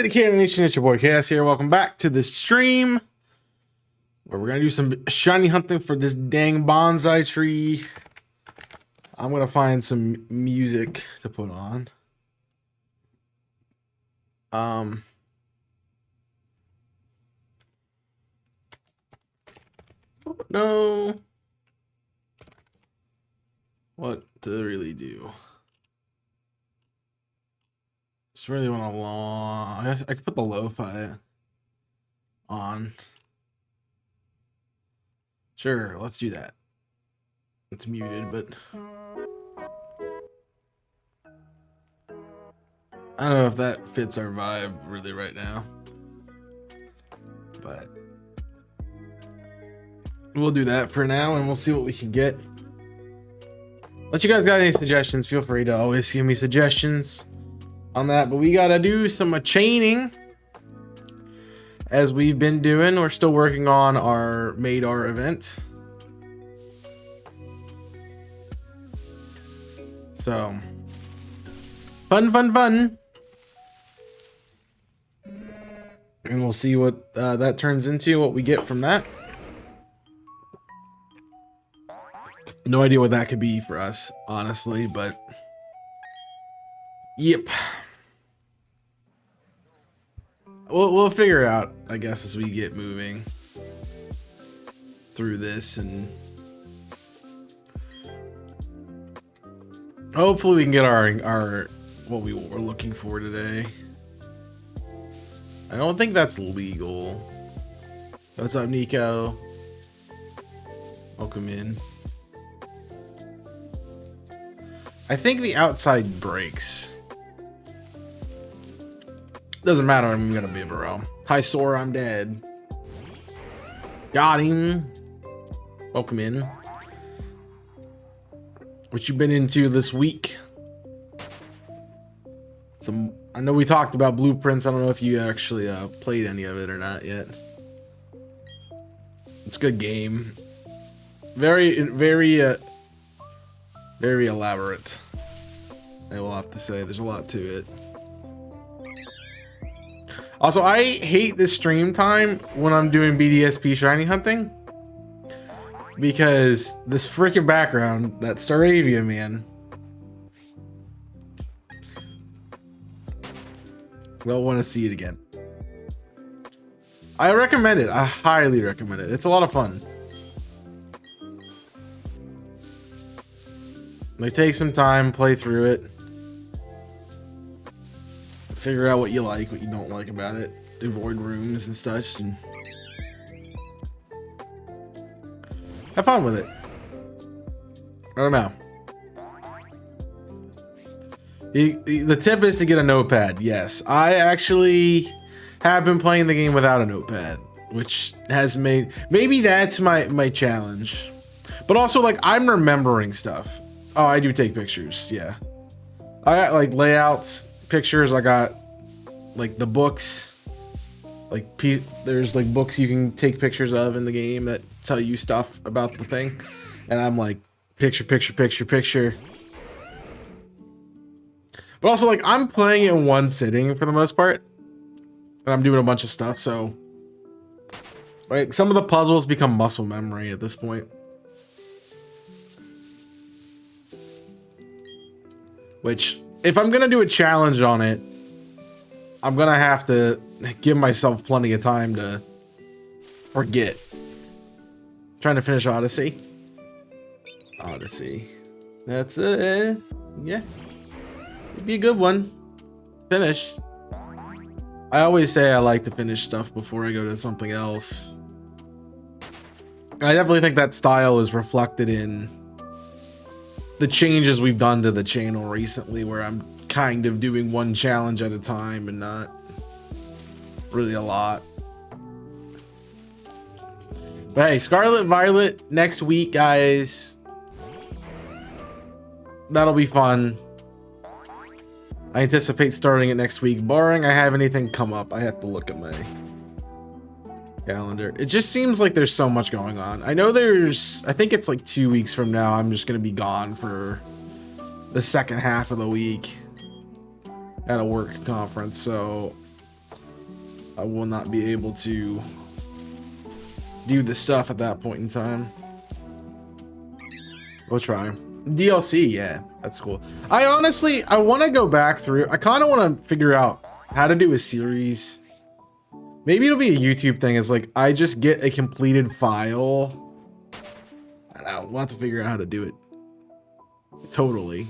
Dedicated Nation, it's your boy Chaos here. Welcome back to the stream where we're gonna do some shiny hunting for this dang bonsai tree. I'm gonna find some music to put on. No. What to really do? Just really want a long. I guess I could put the lo-fi on. Sure, let's do that. It's muted, but I don't know if that fits our vibe really right now. But we'll do that for now, and we'll see what we can get. Unless you guys got any suggestions, feel free to always give me suggestions on that. But we gotta do some chaining, as we've been doing. We're still working on our Maydar event. So, fun. And we'll see what that turns into, what we get from that. No idea what that could be for us, honestly, but yep. We'll figure it out, I guess, as we get moving through this, and hopefully we can get our what we were looking for today. I don't think that's legal. What's up, Nico? Welcome in. I think the outside breaks. Doesn't matter, I'm gonna be a bro. Hi, Sora, I'm dead. Got him. Welcome in. What you been into this week? I know we talked about blueprints. I don't know if you actually played any of it or not yet. It's a good game. Very elaborate, I will have to say. There's a lot to it. Also, I hate this stream time when I'm doing BDSP shiny hunting, because this freaking background, that Staravia, man. We'll want to see it again. I recommend it. I highly recommend it. It's a lot of fun. Like, take some time, play through it, figure out what you like, what you don't like about it, avoid rooms and such, and have fun with it. I don't know. The tip is to get a notepad. Yes, I actually have been playing the game without a notepad, which has maybe that's my challenge. But also, like, I'm remembering stuff. Oh, I do take pictures. Yeah, I got like layouts, pictures. I got like the books. Like there's like books you can take pictures of in the game that tell you stuff about the thing, and I'm like picture. But also, like, I'm playing it in one sitting for the most part, and I'm doing a bunch of stuff. So like some of the puzzles become muscle memory at this point. Which, if I'm gonna do a challenge on it, I'm gonna have to give myself plenty of time to forget. Trying to finish Odyssey. That's it. Yeah. It'd be a good one. Finish. I always say I like to finish stuff before I go to something else. And I definitely think that style is reflected in the changes we've done to the channel recently, where I'm kind of doing one challenge at a time and not really a lot. But hey, Scarlet Violet next week, guys. That'll be fun. I anticipate starting it next week, barring I have anything come up. I have to look at my calendar. It just seems like there's so much going on. I know I think it's like 2 weeks from now, I'm just gonna be gone for the second half of the week at a work conference, so I will not be able to do the stuff at that point in time. We'll try. DLC, yeah, that's cool. I want to go back through. I kind of want to figure out how to do a series. Maybe it'll be a YouTube thing. It's like I just get a completed file. I don't know. We'll have to figure out how to do it. Totally.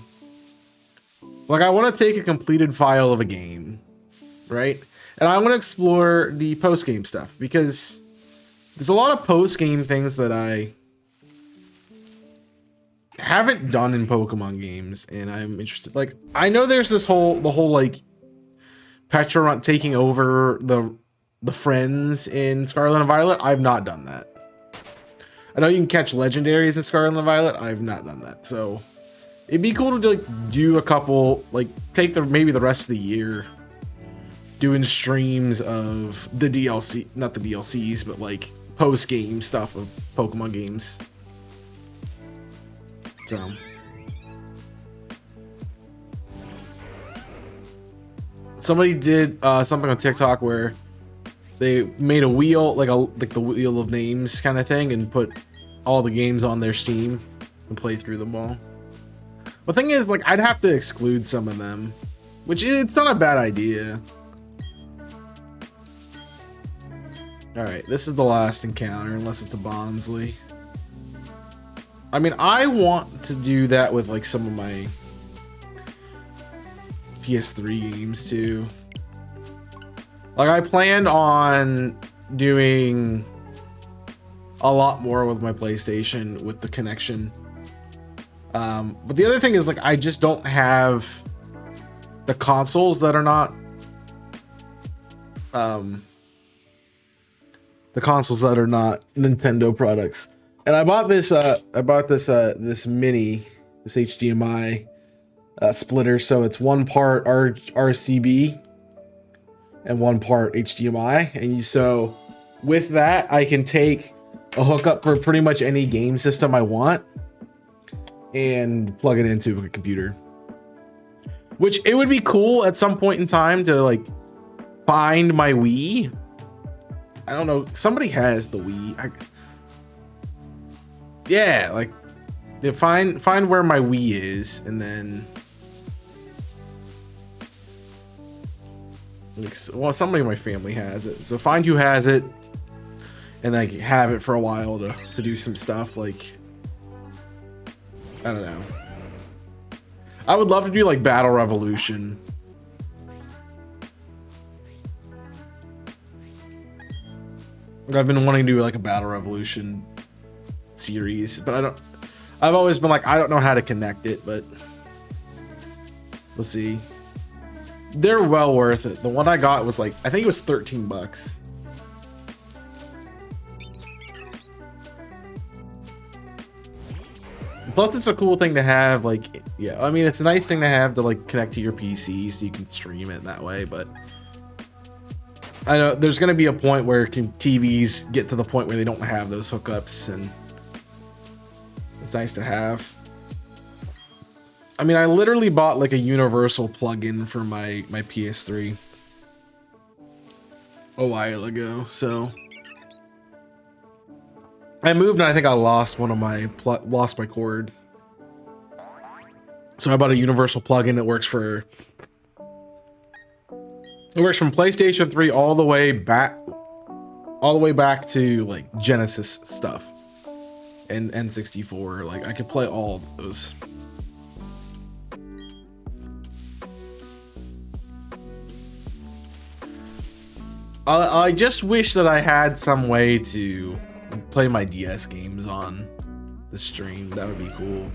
Like I want to take a completed file of a game, right? And I want to explore the post-game stuff because there's a lot of post-game things that I haven't done in Pokemon games, and I'm interested. Like I know there's the whole like Petra taking over the friends in Scarlet and Violet. I've not done that. I know you can catch legendaries in Scarlet and Violet. I've not done that. So it'd be cool to like do a couple, like take maybe the rest of the year doing streams of the DLC, not the DLCs, but like post-game stuff of Pokemon games. So somebody did something on TikTok where they made a wheel, like the wheel of names kind of thing, and put all the games on their Steam and play through them all. The thing is, like, I'd have to exclude some of them, which it's not a bad idea. All right, this is the last encounter, unless it's a Bonsai. I mean, I want to do that with like some of my PS3 games too. Like I planned on doing a lot more with my PlayStation with the connection. But the other thing is like I just don't have the consoles that are not Nintendo products. And I bought this this mini, this HDMI splitter, so it's one part RCB and one part HDMI, and so with that I can take a hookup for pretty much any game system I want and plug it into a computer. Which it would be cool at some point in time to like find my Wii. I don't know, somebody has the Wii. Yeah, like find where my Wii is, and then like, well, somebody in my family has it, so find who has it, and like have it for a while to do some stuff. Like I don't know. I would love to do like Battle Revolution. I've been wanting to do like a Battle Revolution series, but I've always been like, I don't know how to connect it, but we'll see. They're well worth it. The one I got was like, I think it was 13 bucks. Plus it's a cool thing to have, like, yeah, I mean, it's a nice thing to have to like connect to your PC so you can stream it that way, but I know there's going to be a point where TVs get to the point where they don't have those hookups, and it's nice to have. I mean, I literally bought like a universal plug-in for my PS3 a while ago, so I moved and I think I lost one of my lost my cord, so I bought a universal plug-in that works for. It works from PlayStation 3 all the way back to like Genesis stuff and N64. Like I could play all of those. I just wish that I had some way to play my DS games on the stream. That would be cool.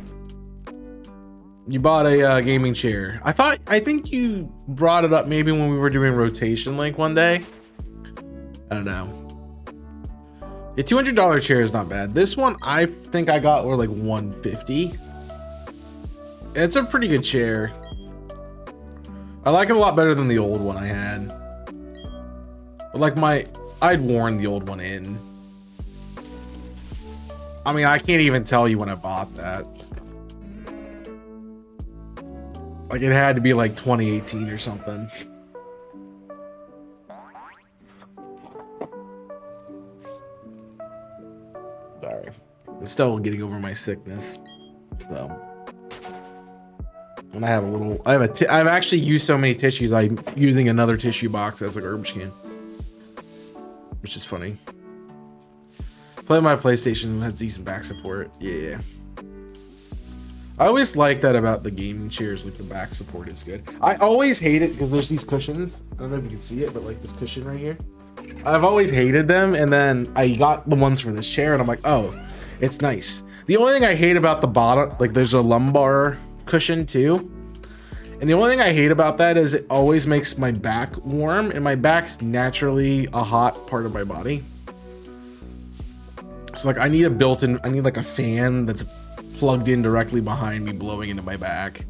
You bought a gaming chair. I think you brought it up maybe when we were doing Rotation Link one day. I don't know. A $200 chair is not bad. This one I think I got for like $150. It's a pretty good chair. I like it a lot better than the old one I had. But like I'd worn the old one in. I mean, I can't even tell you when I bought that. Like it had to be like 2018 or something. I'm still getting over my sickness. So, and I have a little, I've actually used so many tissues, I'm using another tissue box as a garbage can, which is funny. Play my PlayStation, has decent back support. Yeah. I always like that about the gaming chairs, like the back support is good. I always hate it because there's these cushions. I don't know if you can see it, but like this cushion right here. I've always hated them, and then I got the ones for this chair, and I'm like, oh, it's nice. The only thing I hate about the bottom, like there's a lumbar cushion too. And the only thing I hate about that is it always makes my back warm, and my back's naturally a hot part of my body. So like I need like a fan that's plugged in directly behind me, blowing into my back,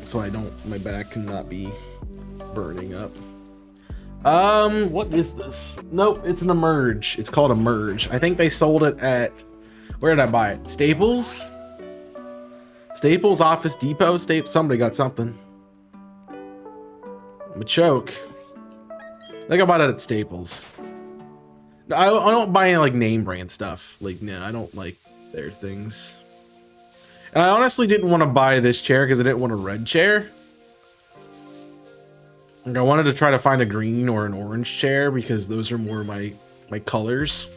so my back cannot be burning up. What is this? Nope, it's an Emerge. It's called Emerge. I think they sold it at, where did I buy it? Staples, Office Depot, somebody got something. Machoke. I think I bought it at Staples. I don't buy any like name brand stuff. Like, no, I don't like their things. And I honestly didn't want to buy this chair because I didn't want a red chair. Like, I wanted to try to find a green or an orange chair because those are more my colors.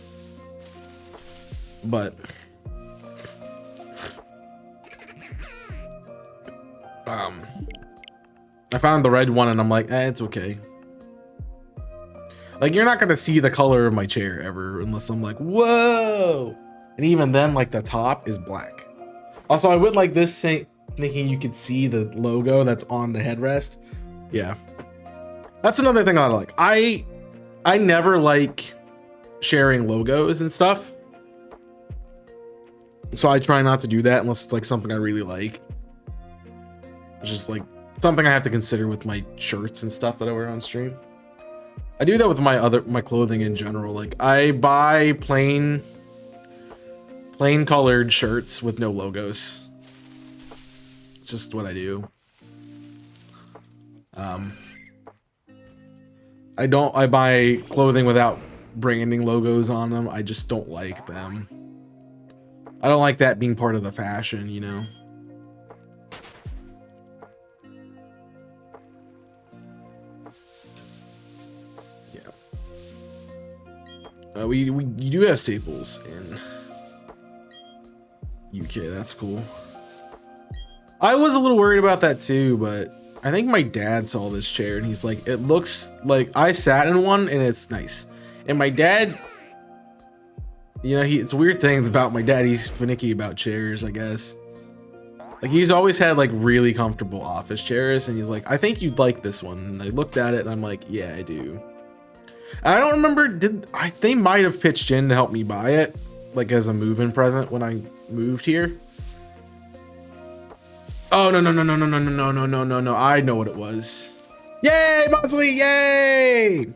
But I found the red one and I'm like, it's okay. Like, you're not gonna see the color of my chair ever unless I'm like, whoa. And even then, like, the top is black. Also, I would like this thinking you could see the logo that's on the headrest. Yeah. That's another thing I like. I never like sharing logos and stuff. So I try not to do that unless it's like something I really like. It's just like something I have to consider with my shirts and stuff that I wear on stream. I do that with my clothing in general. Like, I buy plain colored shirts with no logos. It's just what I do. I buy clothing without branding logos on them. I just don't like them. I don't like that being part of the fashion, you know? We do have Staples in UK. That's cool. I was a little worried about that too, but I think my dad saw this chair and he's like, it looks like, I sat in one and it's nice. And my dad, you know, it's a weird thing about my dad. He's finicky about chairs, I guess. Like, he's always had like really comfortable office chairs, and he's like, I think you'd like this one. And I looked at it and I'm like, yeah, I do. I don't remember, they might have pitched in to help me buy it, like as a move-in present when I moved here. Oh, no. I know what it was. Yay, Bonsai, yay!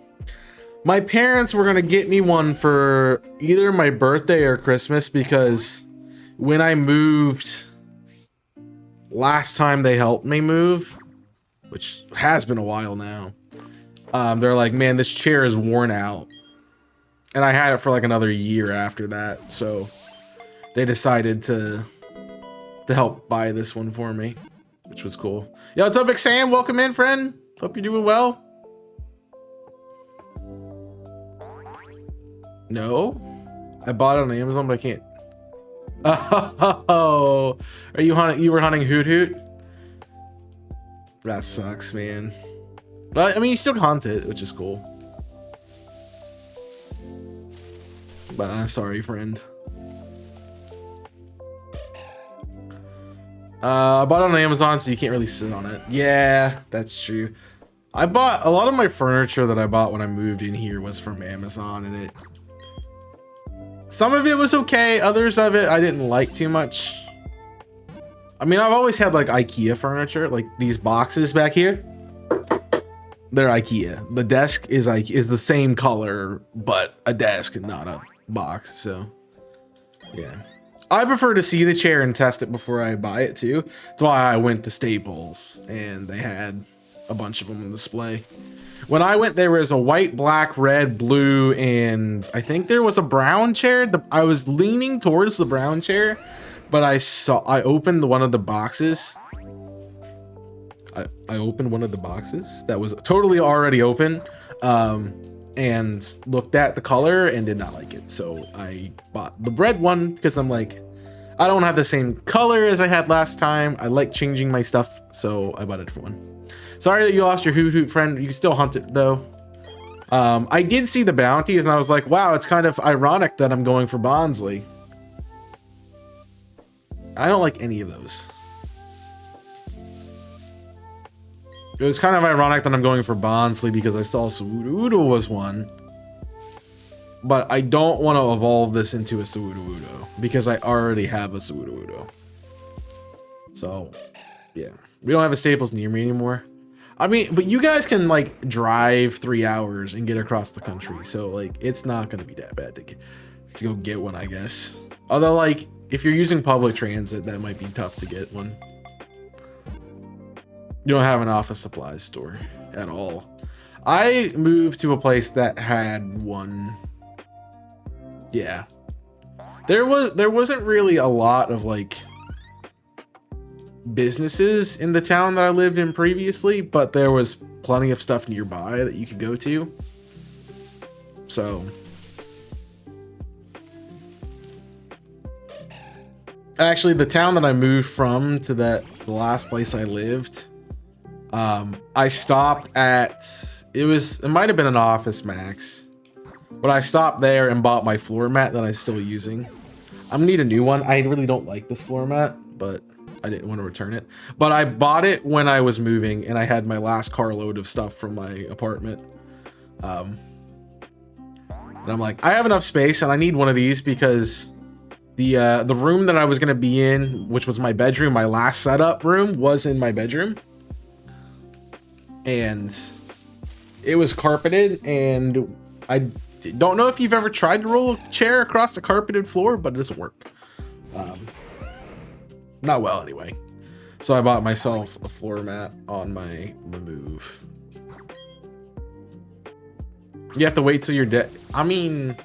My parents were gonna get me one for either my birthday or Christmas, because when I moved last time they helped me move, which has been a while now, they're like, man, this chair is worn out. And I had it for like another year after that. So they decided to help buy this one for me, which was cool. Yo, what's up, Big Sam? Welcome in, friend. Hope you're doing well. No, I bought it on Amazon, but I can't. Oh, are you hunting? You were hunting Hoot Hoot? That sucks, man. But I mean, you still hunt it, which is cool. But I'm sorry, friend. I bought it on Amazon, so you can't really sit on it. Yeah, that's true. I bought a lot of my furniture that I bought when I moved in here was from Amazon, and some of it was okay, others of it I didn't like too much. I mean, I've always had like IKEA furniture, like these boxes back here. They're IKEA. The desk is the same color, but a desk and not a box. So, yeah. I prefer to see the chair and test it before I buy it too. That's why I went to Staples and they had a bunch of them on display. When I went, there was a white, black, red, blue, and I think there was a brown chair. I was leaning towards the brown chair, but I opened one of the boxes. I opened one of the boxes that was totally already open, and looked at the color and did not like it. So I bought the red one because I'm like, I don't have the same color as I had last time. I like changing my stuff, so I bought a different one. Sorry that you lost your Hoot Hoot friend. You can still hunt it though. I did see the bounties and I was like, wow, it's kind of ironic that I'm going for Bonsai. I don't like any of those. It was kind of ironic that I'm going for Bonsai because I saw Sawoodo was one. But I don't want to evolve this into a Sawoodo because I already have a Sawoodo. So, yeah. We don't have a Staples near me anymore. I mean, but you guys can like drive 3 hours and get across the country. So like, it's not going to be that bad to go get one, I guess. Although like, if you're using public transit, that might be tough to get one. You don't have an office supplies store at all. I moved to a place that had one. Yeah. There wasn't really a lot of like businesses in the town that I lived in previously, but there was plenty of stuff nearby that you could go to. So actually the town that I moved from to the last place I lived, I stopped at, it might have been an Office Max, but I stopped there and bought my floor mat that I'm still using. I'm gonna need a new one. I really don't like this floor mat, but I didn't want to return it. But I bought it when I was moving and I had my last carload of stuff from my apartment. And I'm like, I have enough space and I need one of these because the room that I was gonna be in, which was my bedroom, my last setup room was in my bedroom. And it was carpeted, and I don't know if you've ever tried to roll a chair across the carpeted floor, but it doesn't work. Not well anyway. So I bought myself a floor mat on my move. You have to wait till you're dead. I mean,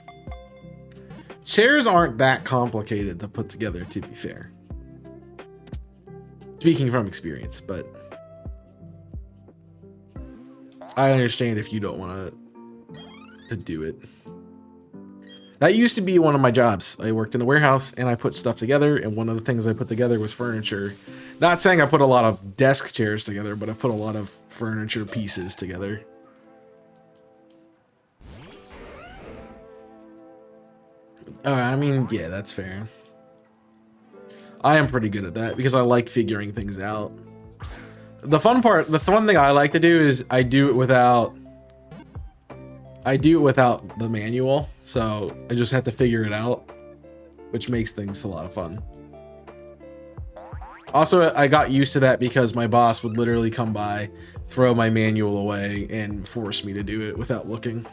chairs aren't that complicated to put together, to be fair. Speaking from experience, but I understand if you don't want to do it. That used to be one of my jobs. I worked in a warehouse and I put stuff together, and one of the things I put together was furniture. Not saying I put a lot of desk chairs together, but I put a lot of furniture pieces together. I mean, yeah, that's fair. I am pretty good at that because I like figuring things out. The fun thing I like to do is I do it without the manual, so I just have to figure it out, which makes things a lot of fun. Also, I got used to that because my boss would literally come by, throw my manual away, and force me to do it without looking.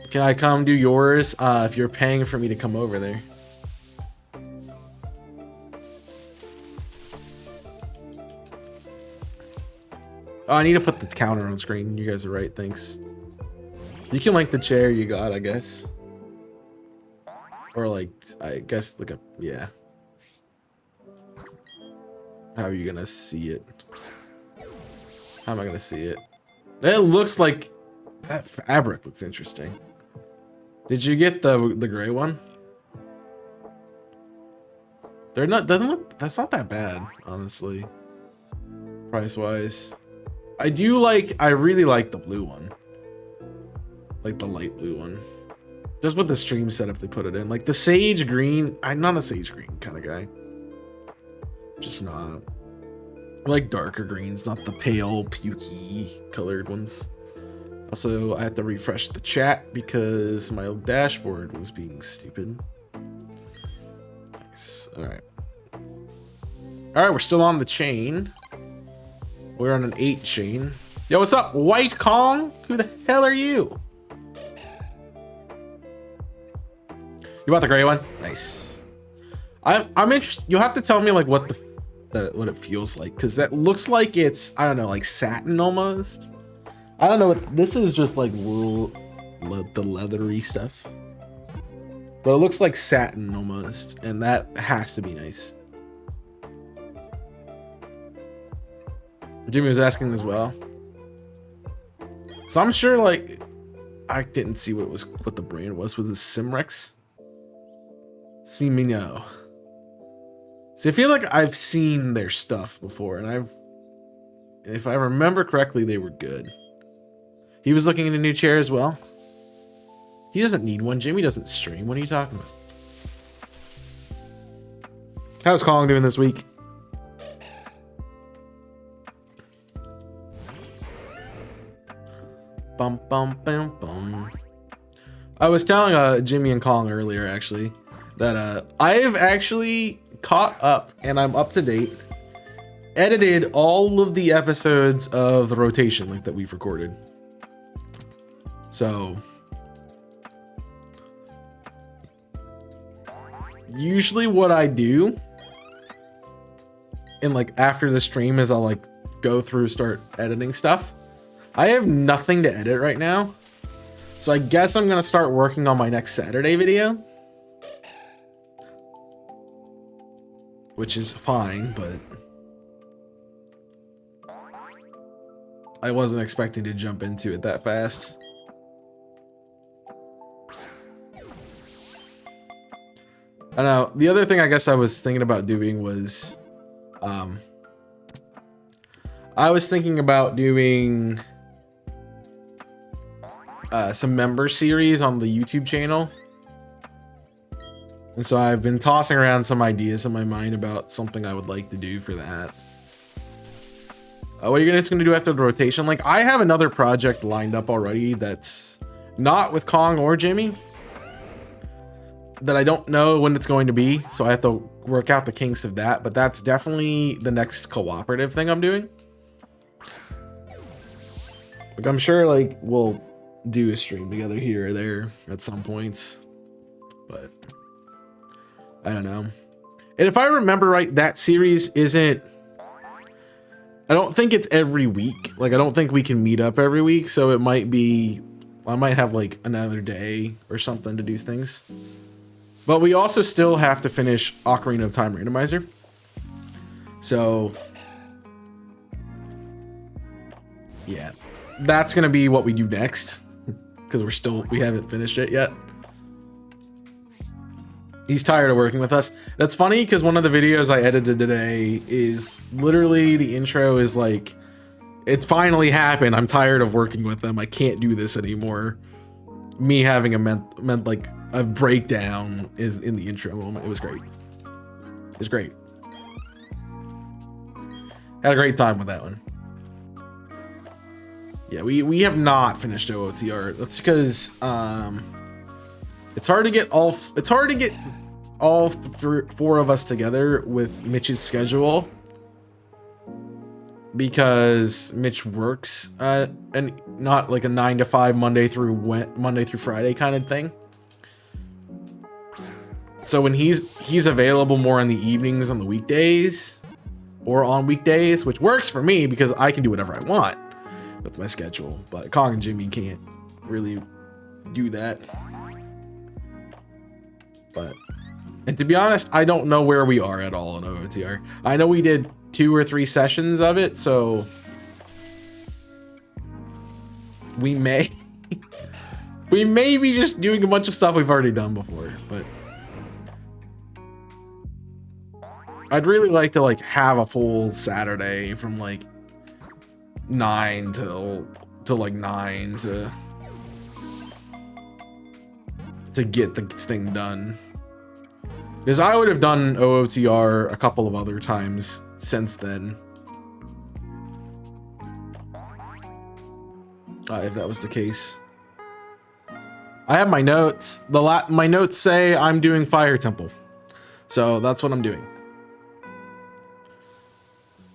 Can I come do yours if you're paying for me to come over there? Oh, I need to put the counter on screen. You guys are right, thanks. You can link the chair you got, I guess. Or like, I guess like a, yeah. How are you gonna see it? How am I gonna see it? It looks like, that fabric looks interesting. Did you get the gray one? They're not, doesn't look, that's not that bad, honestly. Price wise. I really like the blue one. Like the light blue one. Just with the stream setup they put it in. Like the sage green, I'm not a sage green kind of guy. Just not. I like darker greens, not the pale, pukey colored ones. Also, I have to refresh the chat because my dashboard was being stupid. Nice. Alright. Alright, we're still on the chain. We're on an 8 chain. Yo, what's up, White Kong? Who the hell are you? You bought the gray one? Nice. I'm interested. You'll have to tell me like what the what it feels like, because that looks like it's, I don't know, like satin almost. I don't know what this is, just like wool, the leathery stuff, but it looks like satin almost, and that has to be nice. Jimmy was asking as well, so I'm sure, like, I didn't see what the brand was. Was it Simrex? Simino. See, I feel like I've seen their stuff before, and if I remember correctly, they were good. He was looking at a new chair as well. He doesn't need one. Jimmy doesn't stream. What are you talking about? How's Kong doing this week? Bum, bum, bum, bum. I was telling Jimmy and Kong earlier, actually, that I've actually caught up and I'm up to date. Edited all of the episodes of the rotation like that we've recorded. So usually what I do and like after the stream is I'll like go through, start editing stuff. I have nothing to edit right now, so I guess I'm gonna start working on my next Saturday video, which is fine, but I wasn't expecting to jump into it that fast. I don't know. The other thing I guess I was thinking about doing was, I was thinking about doing some member series on the YouTube channel. And so I've been tossing around some ideas in my mind about something I would like to do for that. What are you guys going to do after the rotation? Like, I have another project lined up already that's not with Kong or Jimmy, that I don't know when it's going to be, so I have to work out the kinks of that, but that's definitely the next cooperative thing I'm doing. Like, I'm sure, like, we'll do a stream together here or there at some points, but I don't know. And if I remember right, that series isn't, I don't think it's every week. Like, I don't think we can meet up every week, so it might be, I might have like another day or something to do things. But we also still have to finish Ocarina of Time Randomizer. So yeah, that's gonna be what we do next, because we haven't finished it yet. He's tired of working with us. That's funny, because one of the videos I edited today is literally, the intro is like, it's finally happened. I'm tired of working with them. I can't do this anymore. Me having meant like a breakdown is in the intro moment. It was great. It was great. Had a great time with that one. Yeah, we have not finished OOTR. That's because it's hard to get all four of us together with Mitch's schedule, because Mitch works and not like a 9 to 5 Monday through Friday kind of thing. So when he's available more in the evenings on the weekdays or on weekdays, which works for me because I can do whatever I want with my schedule, but Kong and Jimmy can't really do that. And to be honest, I don't know where we are at all in OOTR. I know we did 2 or 3 sessions of it, so we may be just doing a bunch of stuff we've already done before, but I'd really like to like have a full Saturday from like 9 till like 9 to get the thing done. Because I would have done OOTR a couple of other times since then, if that was the case. I have my notes. My notes say I'm doing Fire Temple, so that's what I'm doing.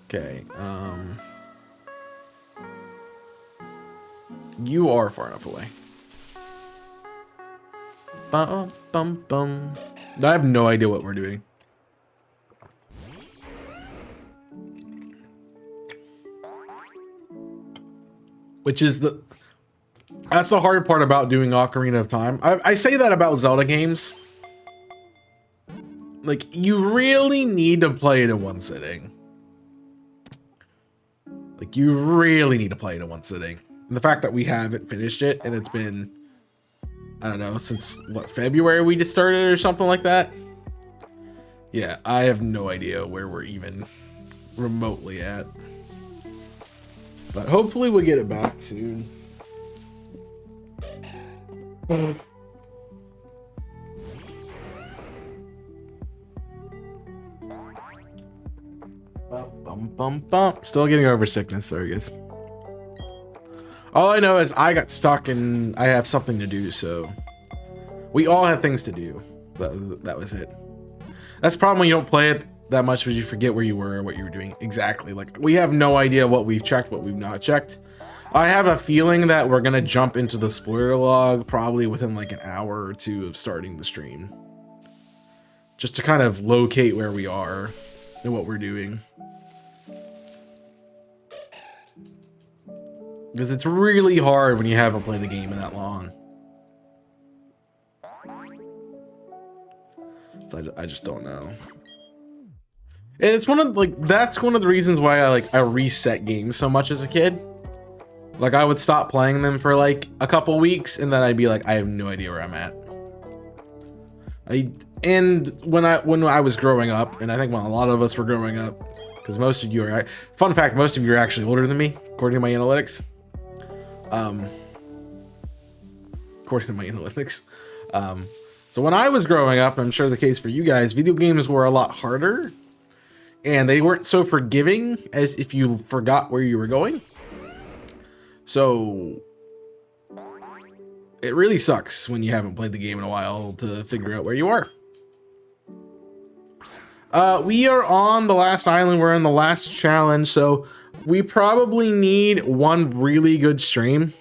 Okay. You are far enough away. Bum, bum, bum. I have no idea what we're doing. which is that's the hard part about doing Ocarina of Time. I say that about Zelda games. Like, you really need to play it in one sitting. Like, you really need to play it in one sitting. And the fact that we haven't finished it, and it's been, I don't know, since, what, February we just started or something like that? Yeah, I have no idea where we're even remotely at. But hopefully we'll get it back soon. Still getting over sickness, there he is. All I know is I got stuck and I have something to do, so we all have things to do. That was it. That's the problem when you don't play it that much, because you forget where you were or what you were doing exactly. Like, we have no idea what we've checked, what we've not checked. I have a feeling that we're gonna jump into the spoiler log probably within like an hour or two of starting the stream, just to kind of locate where we are and what we're doing. Because it's really hard when you haven't played the game in that long. So I just don't know. And it's one of, like, that's one of the reasons why I reset games so much as a kid. Like, I would stop playing them for like a couple weeks, and then I'd be like, I have no idea where I'm at. And when I was growing up, and I think when a lot of us were growing up, because most of you are, fun fact, most of you are actually older than me, according to my analytics. So when I was growing up, I'm sure the case for you guys, video games were a lot harder, and they weren't so forgiving as if you forgot where you were going. So it really sucks when you haven't played the game in a while to figure out where you are. We are on the last island. We're in the last challenge, so we probably need one really good stream.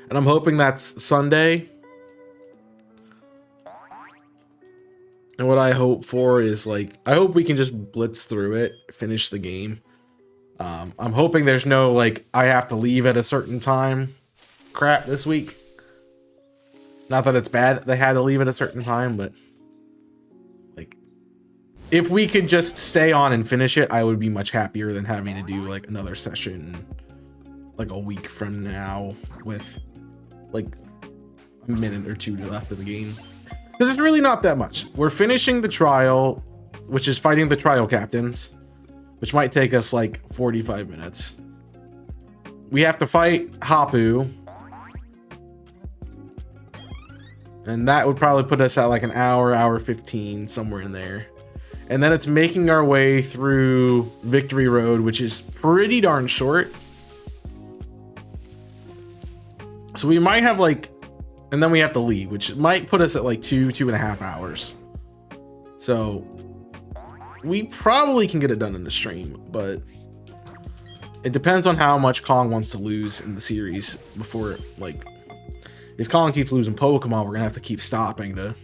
And I'm hoping that's Sunday. And what I hope for is, like, I hope we can just blitz through it, finish the game. I'm hoping there's no, like, I have to leave at a certain time crap this week. Not that it's bad that they had to leave at a certain time, but, like, if we could just stay on and finish it, I would be much happier than having to do, like, another session, like, a week from now with, like, a minute or two left of the game. Because it's really not that much. We're finishing the trial, which is fighting the trial captains, which might take us like 45 minutes. We have to fight Hapu, and that would probably put us at like an hour 15, somewhere in there. And then it's making our way through Victory Road, which is pretty darn short. So we might have like, and then we have to leave, which might put us at like 2.5 hours. So we probably can get it done in the stream, but it depends on how much Kong wants to lose in the series before, like, if Kong keeps losing Pokemon, we're gonna have to keep stopping to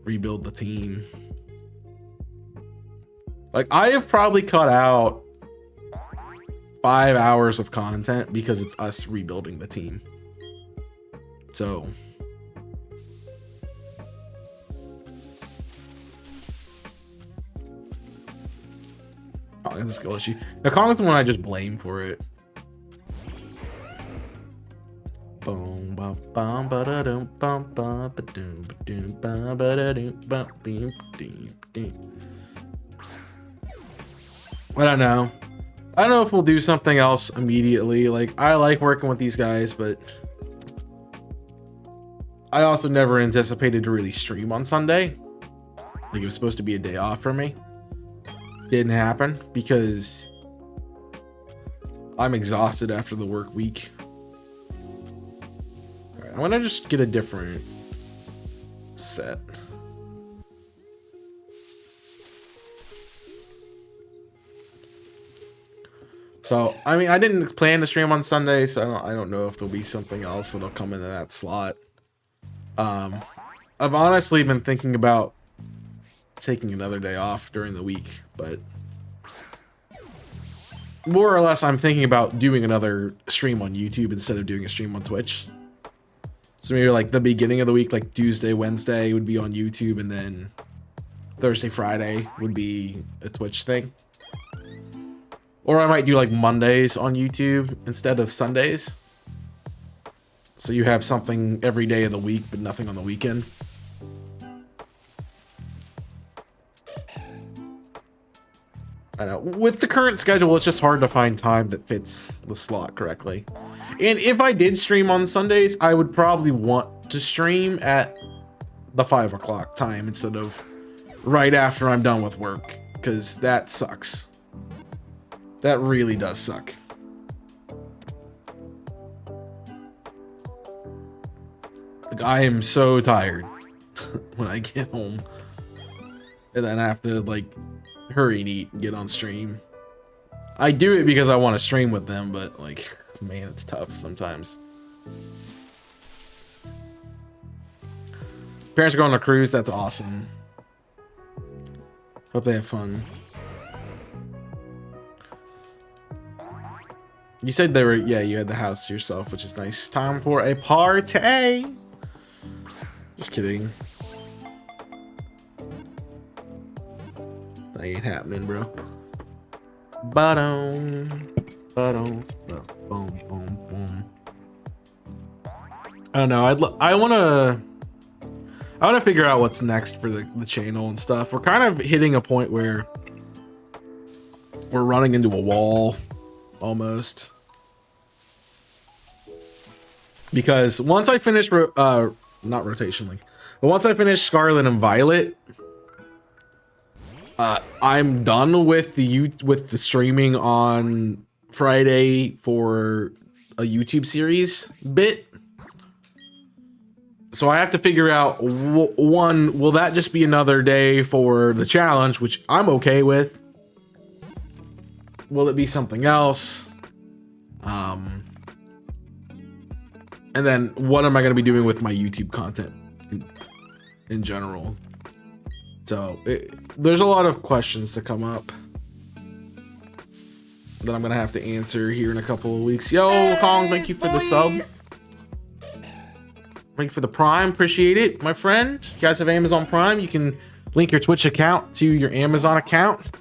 rebuild the team. Like, I have probably cut out 5 hours of content because it's us rebuilding the team. So Kong is a skill issue. Now, Kong is the one I just blame for it. I don't know. I don't know if we'll do something else immediately. Like, I like working with these guys, but I also never anticipated to really stream on Sunday. Like, it was supposed to be a day off for me. Didn't happen because I'm exhausted after the work week. All right, I'm gonna just get a different set. So, I mean, I didn't plan to stream on Sunday, so I don't know if there'll be something else that'll come into that slot. I've honestly been thinking about taking another day off during the week, but more or less, I'm thinking about doing another stream on YouTube instead of doing a stream on Twitch. So maybe like the beginning of the week, like Tuesday, Wednesday would be on YouTube, and then Thursday, Friday would be a Twitch thing. Or I might do like Mondays on YouTube instead of Sundays. So you have something every day of the week, but nothing on the weekend. I know. With the current schedule, it's just hard to find time that fits the slot correctly. And if I did stream on Sundays, I would probably want to stream at the 5 o'clock time instead of right after I'm done with work, because that sucks. That really does suck. Like, I am so tired when I get home, and then I have to like hurry and eat and get on stream. I do it because I want to stream with them, but like, man, it's tough sometimes. Parents are going on a cruise. That's awesome. Hope they have fun. You said they were, yeah, you had the house to yourself, which is nice. Time for a party. Just kidding. That ain't happening, bro. Boom, boom, boom. I don't know. I wanna figure out what's next for the channel and stuff. We're kind of hitting a point where we're running into a wall almost. Because once I finish not Rotation Link, but once I finish Scarlet and Violet, I'm done with the streaming on Friday for a YouTube series bit. So I have to figure out, one, will that just be another day for the challenge, which I'm okay with? Will it be something else? And then what am I going to be doing with my YouTube content in general? So there's a lot of questions to come up that I'm going to have to answer here in a couple of weeks. Yo, Kong, thank you for the sub. Thank you for the Prime. Appreciate it, my friend. If you guys have Amazon Prime, you can link your Twitch account to your Amazon account,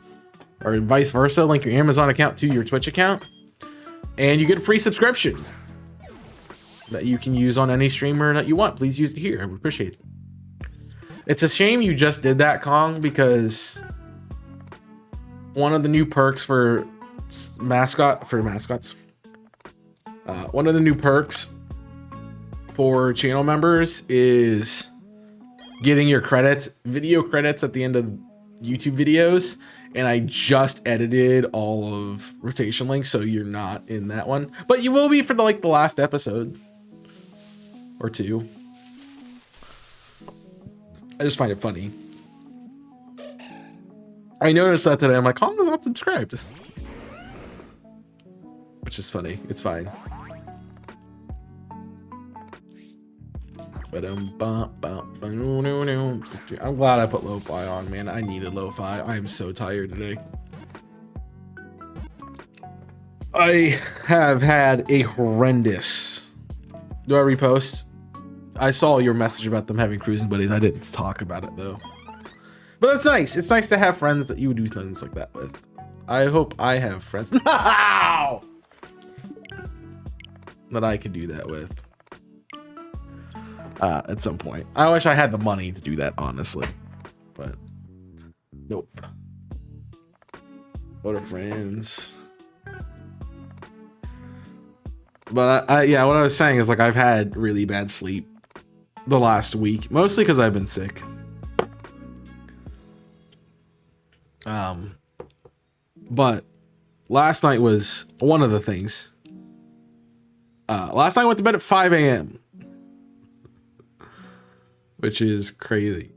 or vice versa. Link your Amazon account to your Twitch account, and you get a free subscription that you can use on any streamer that you want. Please use it here. I would appreciate it. It's a shame you just did that, Kong, because one of the new perks for mascots, one of the new perks for channel members is getting your video credits at the end of YouTube videos. And I just edited all of Rotation Link, so you're not in that one, but you will be for the last episode or two. I just find it funny. I noticed that today. I'm like, Kong is not subscribed, which is funny. It's fine. I'm glad I put lo-fi on, man. I needed lo-fi. I am so tired today. I have had a horrendous... Do I repost? I saw your message about them having cruising buddies. I didn't talk about it, though. But that's nice. It's nice to have friends that you would do things like that with. I hope I have friends that I could do that with. At some point. I wish I had the money to do that, honestly, but nope. What are friends? But yeah, what I was saying is I've had really bad sleep the last week, mostly because I've been sick. But last night was one of the things. Last night I went to bed at 5 a.m. which is crazy.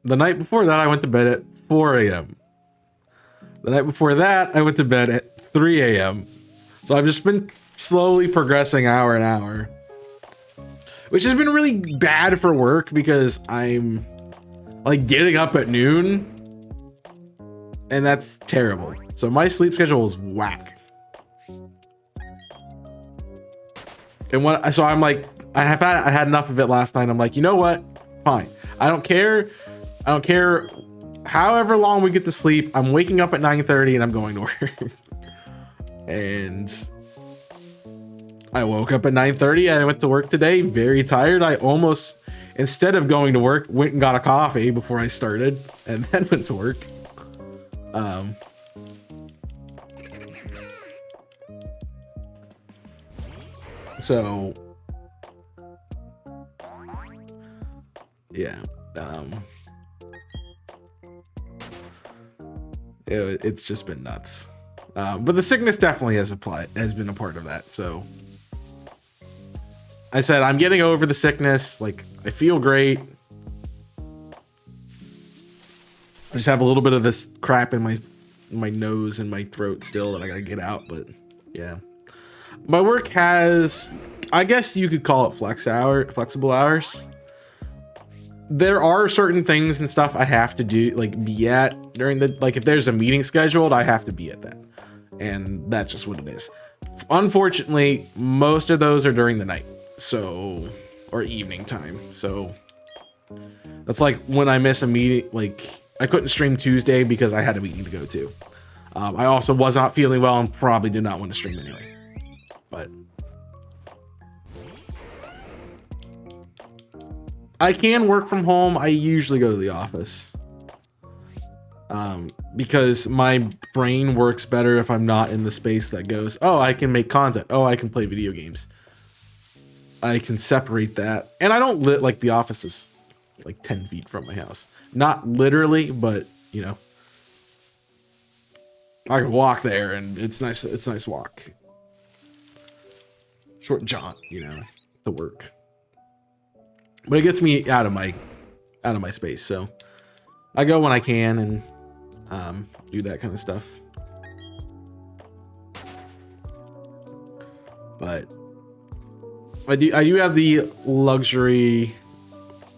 The night before that, I went to bed at 4 a.m. The night before that, I went to bed at 3 a.m. So I've just been slowly progressing hour and hour, which has been really bad for work because I'm getting up at noon, and that's terrible. So my sleep schedule is whack. And so I'm like, I had enough of it last night. I'm like, you know what? Fine. I don't care. I don't care however long we get to sleep. I'm waking up at 9:30 and I'm going to work. And I woke up at 9:30 and I went to work today very tired. I almost, instead of going to work, went and got a coffee before I started and then went to work. So yeah, it's just been nuts. But the sickness definitely has been a part of that. So I said, I'm getting over the sickness. Like, I feel great. I just have a little bit of this crap in my nose and my throat still that I gotta get out. But yeah, my work has, I guess you could call it flexible hours. There are certain things and stuff I have to do, like be at during the, like if there's a meeting scheduled, I have to be at that. And that's just what it is. Unfortunately, most of those are during the night. So, or evening time. So that's like when I miss a meeting, like I couldn't stream Tuesday because I had a meeting to go to. I also was not feeling well and probably did not want to stream anyway. But I can work from home. I usually go to the office. Because my brain works better if I'm not in the space that goes, oh, I can make content. Oh, I can play video games. I can separate that. And I don't like the office is like 10 feet from my house. Not literally, but you know, I can walk there and it's nice. It's a nice walk. Short jaunt, you know, to work. But it gets me out of my space. So I go when I can and do that kind of stuff. But I do have the luxury,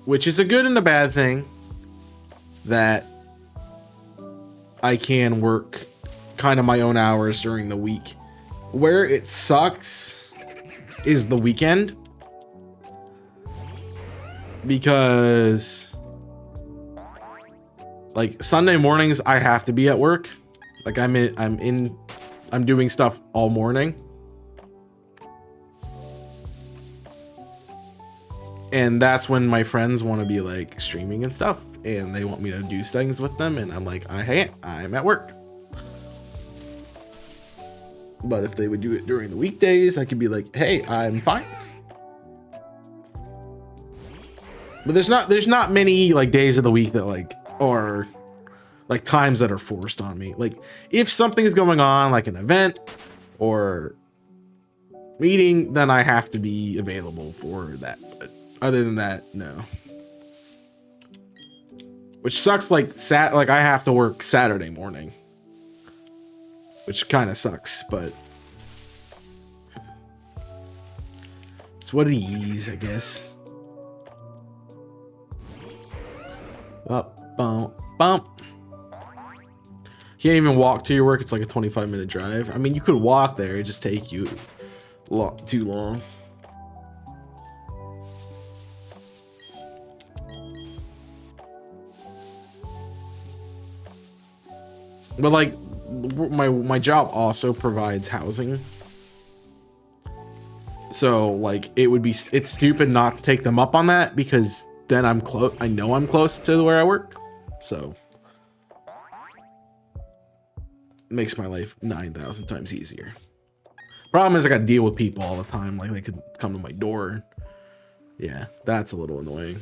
which is a good and a bad thing, that I can work kind of my own hours during the week. Where it sucks is the weekend, because like Sunday mornings I have to be at work. Like I'm doing stuff all morning. And that's when my friends want to be like streaming and stuff and they want me to do things with them and I'm like, I'm at work. But if they would do it during the weekdays, I could be like, hey, I'm fine. But there's not many like days of the week that like, or like times that are forced on me. Like if something's going on, like an event or meeting, then I have to be available for that. But other than that, no. Which sucks. Like I have to work Saturday morning, which kind of sucks, but it's what it is, I guess. Bump. Can't even walk to your work. It's like a 25-minute drive. I mean, you could walk there. It just take you too long. But like my job also provides housing. So like it's stupid not to take them up on that, because then I'm close. I know I'm close to where I work. So it makes my life 9,000 times easier. Problem is I got to deal with people all the time. Like they could come to my door. Yeah, that's a little annoying.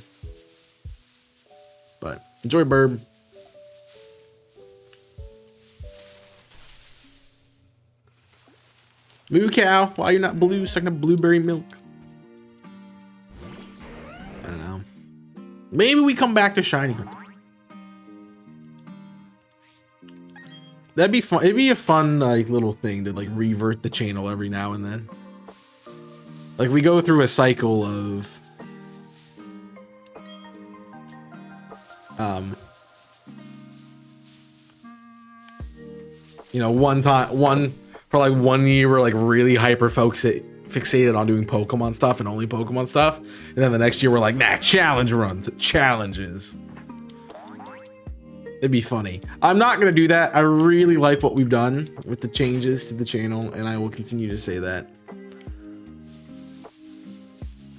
But enjoy Burb. Moo cow, why you're not blue sucking up blueberry milk? I don't know. Maybe we come back to shiny hunting. That'd be fun. It'd be a fun like little thing to like revert the channel every now and then. Like we go through a cycle of you know, one for like 1 year, we're like really fixated on doing Pokemon stuff and only Pokemon stuff. And then the next year we're like, nah, challenge runs, challenges. It'd be funny. I'm not going to do that. I really like what we've done with the changes to the channel, and I will continue to say that.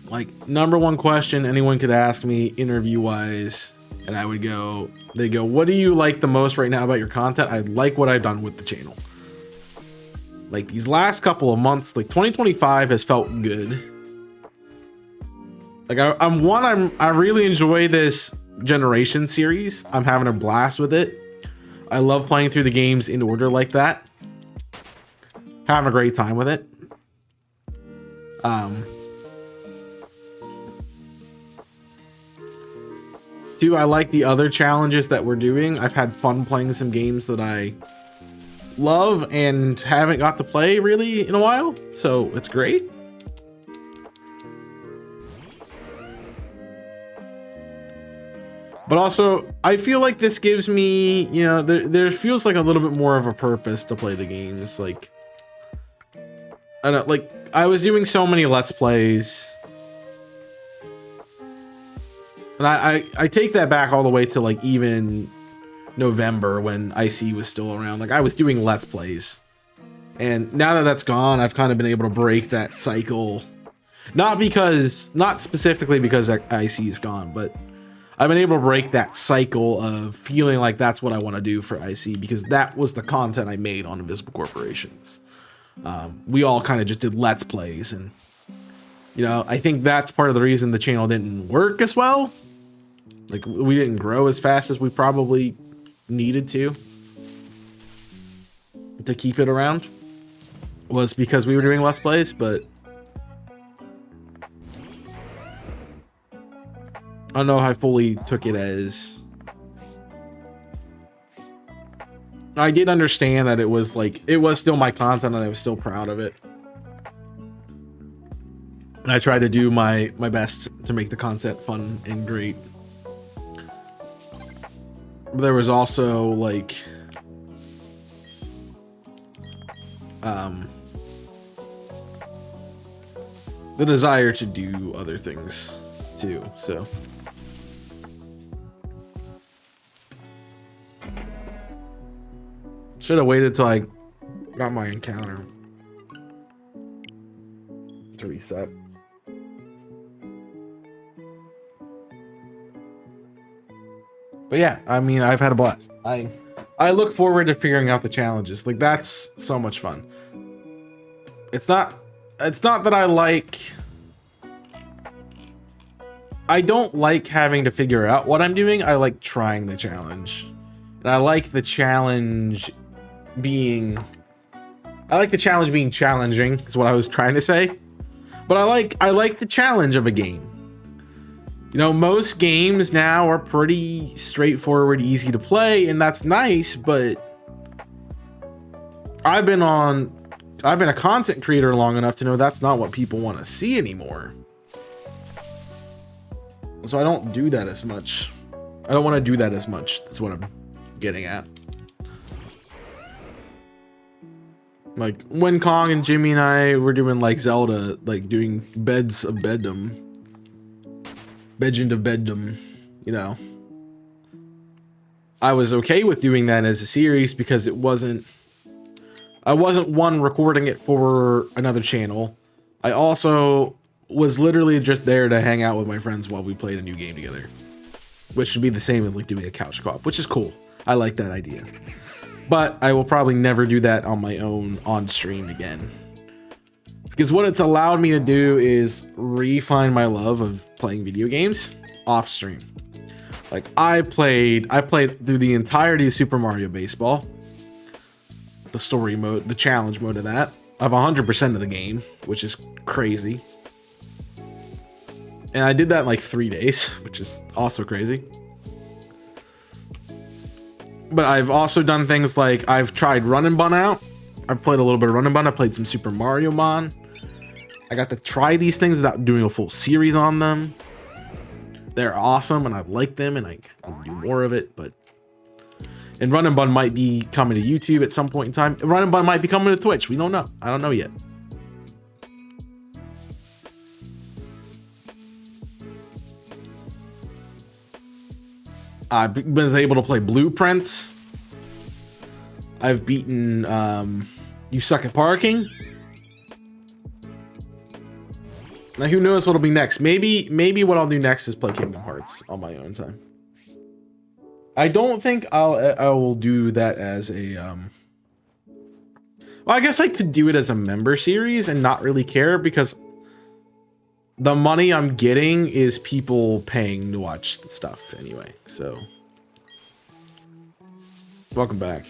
Like, #1 question anyone could ask me interview-wise, and I would go, they go, what do you like the most right now about your content? I like what I've done with the channel. Like, these last couple of months, like 2025 has felt good. Like, I really enjoy this generation series. I'm having a blast with it. I love playing through the games in order like that. Having a great time with it. Two, I like the other challenges that we're doing. I've had fun playing some games that I love and haven't got to play really in a while, so it's great. But also, I feel like this gives me, you know, there feels like a little bit more of a purpose to play the games. Like, I don't, like, I was doing so many Let's Plays. And I take that back all the way to like even November when IC was still around. Like, I was doing Let's Plays. And now that that's gone, I've kind of been able to break that cycle. Not specifically because IC is gone, but I've been able to break that cycle of feeling like that's what I want to do for IC, because that was the content I made on Invisible Corporations. We all kind of just did Let's Plays, and you know, I think that's part of the reason the channel didn't work as well. Like, we didn't grow as fast as we probably needed to keep it around, was because we were doing Let's Plays. But I don't know if I fully took it as, I did understand that it was like, it was still my content and I was still proud of it. And I tried to do my best to make the content fun and great. But there was also like, the desire to do other things too, so. Should have waited till I got my encounter to reset. But yeah, I mean, I've had a blast. I look forward to figuring out the challenges. Like, that's so much fun. It's not that I don't like having to figure out what I'm doing. I like trying the challenge. And I like the challenge being challenging, is what I was trying to say. But I like the challenge of a game. You know, most games now are pretty straightforward, easy to play, and that's nice, but I've been a content creator long enough to know that's not what people want to see anymore. So I don't do that as much. I don't want to do that as much. That's what I'm getting at. Like, when Kong and Jimmy and I were doing like Zelda, like doing Beds of Beddom, Legend of Beddom, you know, I was okay with doing that as a series because I wasn't one, recording it for another channel. I also was literally just there to hang out with my friends while we played a new game together, which would be the same as like doing a couch co-op, which is cool. I like that idea, but I will probably never do that on my own on stream again. Because what it's allowed me to do is refine my love of playing video games off stream. Like, I played through the entirety of Super Mario Baseball, the story mode, the challenge mode of that. I have 100% of the game, which is crazy. And I did that in like 3 days, which is also crazy. But I've also done things like I've tried Run and Bun out. I've played a little bit of Run and Bun. I played some Super Mario Mon. I got to try these things without doing a full series on them. They're awesome and I like them and I want to do more of it, but And Run and Bun might be coming to YouTube at some point in time. Run and Bun might be coming to Twitch. We don't know. I don't know yet. I've been able to play Blueprints. I've beaten You Suck at Parking. Now who knows what'll be next? Maybe what I'll do next is play Kingdom Hearts on my own time. I don't think I will do that as a well, I guess I could do it as a member series and not really care, because the money I'm getting is people paying to watch the stuff anyway. So welcome back.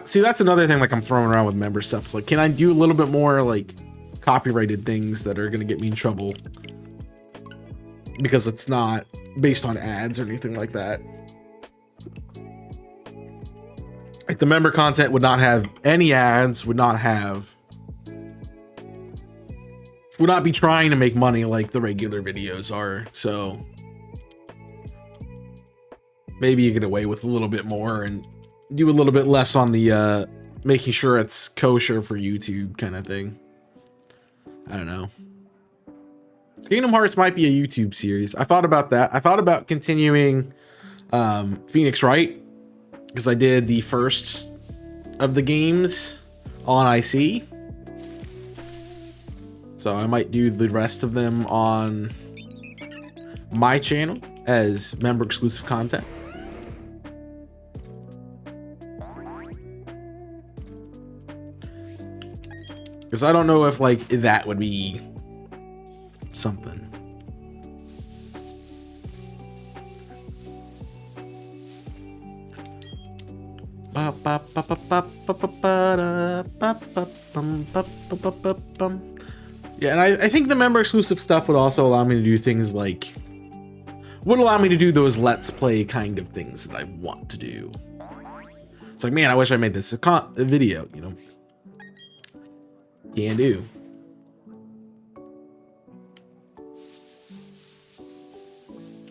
See, that's another thing, like, I'm throwing around with member stuff. It's like, can I do a little bit more like copyrighted things that are gonna get me in trouble because it's not based on ads or anything like that? Like, the member content would not have any ads, would not be trying to make money like the regular videos are. So maybe you get away with a little bit more and do a little bit less on the making sure it's kosher for YouTube kind of thing. I don't know. Kingdom Hearts might be a YouTube series. I thought about that. I thought about continuing Phoenix Wright, because I did the first of the games on IC. So I might do the rest of them on my channel as member exclusive content. Because I don't know if, like, that would be something. Yeah, and I think the member exclusive stuff would also allow me to do things like, would allow me to do those let's play kind of things that I want to do. It's like, man, I wish I made this a video, you know. Can do.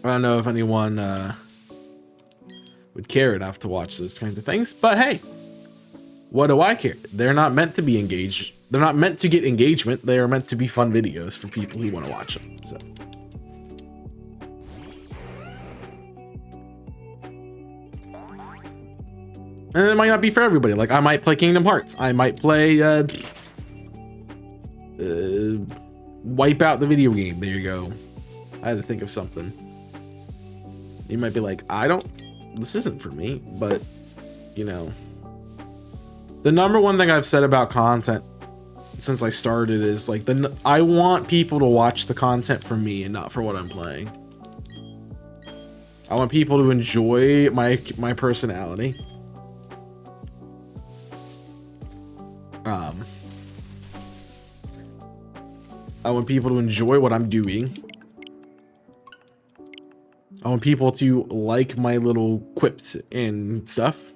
I don't know if anyone would care enough to watch those kinds of things, but hey, what do I care? They're not meant to be engaged. They're not meant to get engagement. They are meant to be fun videos for people who want to watch them. So. And it might not be for everybody. Like, I might play Kingdom Hearts. I might play Wipe Out the video game. There you go. I had to think of something. You might be like, this isn't for me, but you know, the number one thing I've said about content since I started is like, I want people to watch the content for me and not for what I'm playing. I want people to enjoy my personality. I want people to enjoy what I'm doing. I want people to like my little quips and stuff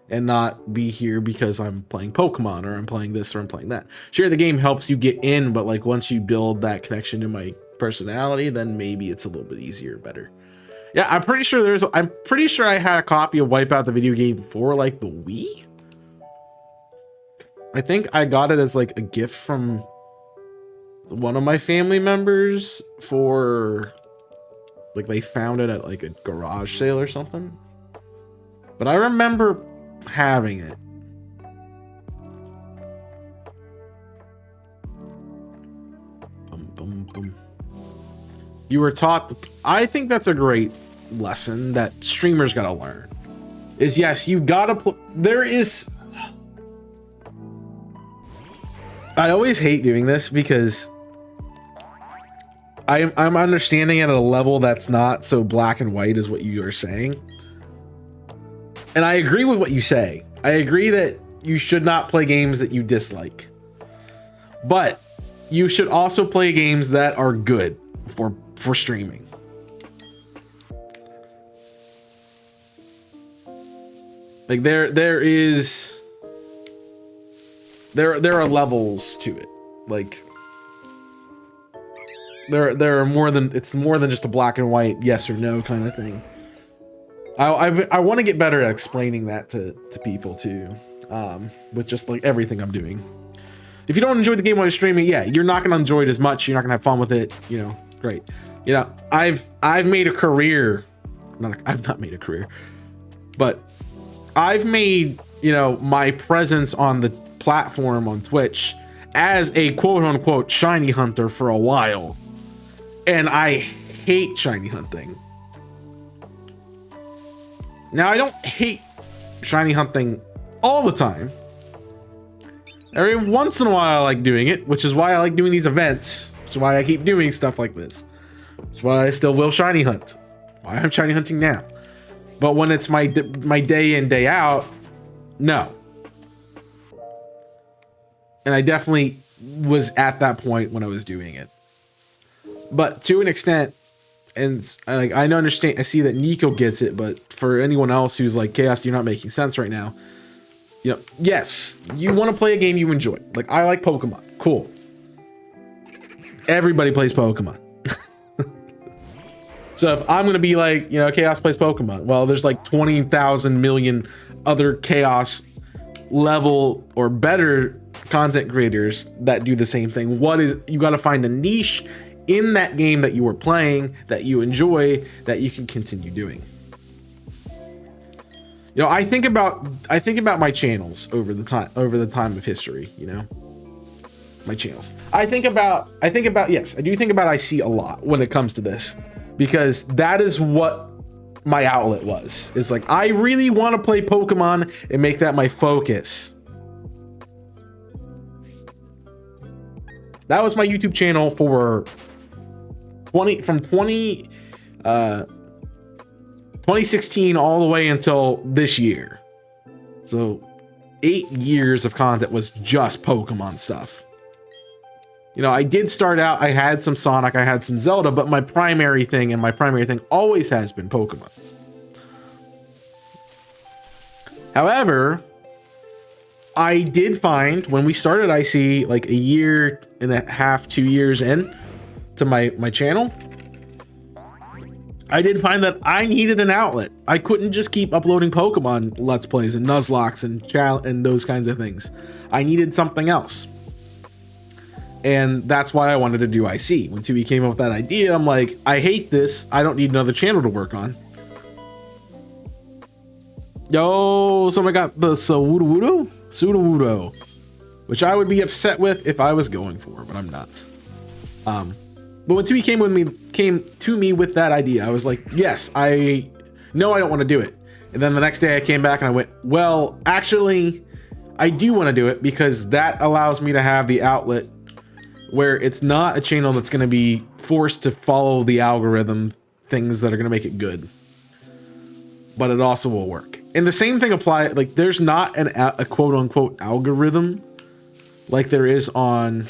and not be here because I'm playing Pokemon or I'm playing this or I'm playing that. Sure, the game helps you get in, but like once you build that connection to my personality, then maybe it's a little bit easier, better. Yeah, I'm pretty sure I had a copy of Wipe Out the video game for like the Wii. I think I got it as like a gift from one of my family members for, like, they found it at like a garage sale or something. But I remember having it. You were taught I think that's a great lesson that streamers gotta learn. Is yes, you gotta there is. I always hate doing this because I'm understanding it at a level that's not so black and white as what you are saying. And I agree with what you say. I agree that you should not play games that you dislike. But you should also play games that are good for streaming. Like there are levels to it. Like there are more than, it's more than just a black and white yes or no kind of thing. I want to get better at explaining that to people too, with just like everything I'm doing. If you don't enjoy the game while you're streaming, yeah, you're not going to enjoy it as much. You're not going to have fun with it. You know, great. You know, I've made a career. I've not made a career, but I've made, you know, my presence on the platform on Twitch as a quote unquote shiny hunter for a while. And I hate shiny hunting. Now, I don't hate shiny hunting all the time. Every once in a while I like doing it, which is why I like doing these events. Which is why I keep doing stuff like this. Which is why I still will shiny hunt. Why I'm shiny hunting now. But when it's my day in, day out, no. And I definitely was at that point when I was doing it. But to an extent, and like I understand, I see that Nico gets it, but for anyone else who's like, Chaos, you're not making sense right now. You know, yes, you want to play a game you enjoy. Like, I like Pokemon. Cool. Everybody plays Pokemon. So if I'm going to be like, you know, Chaos plays Pokemon, well, there's like 20,000 million other Chaos level or better content creators that do the same thing. You got to find a niche in that game that you are playing, that you enjoy, that you can continue doing. You know, I think about my channels over the time of history, you know. My channels. I think about yes, I do think about IC a lot when it comes to this, because that is what my outlet was. It's like, I really want to play Pokemon and make that my focus. That was my YouTube channel for 2016 all the way until this year. So 8 years of content was just Pokemon stuff. You know, I did start out, I had some Sonic, I had some Zelda, but my primary thing always has been Pokemon. However, I did find when we started IC, like a year and a half, 2 years in to my channel, I did find that I needed an outlet. I couldn't just keep uploading Pokemon Let's Plays and Nuzlocks and those kinds of things. I needed something else. And that's why I wanted to do IC. When 2E came up with that idea, I'm like, I hate this. I don't need another channel to work on. Yo, somebody got the Sudowoodo, which I would be upset with if I was going for, but I'm not. But when 2E came to me with that idea, I was like, yes, I know I don't want to do it. And then the next day I came back and I went, well, actually, I do want to do it, because that allows me to have the outlet where it's not a channel that's going to be forced to follow the algorithm things that are going to make it good, but it also will work. And the same thing applies, like there's not a quote unquote algorithm like there is on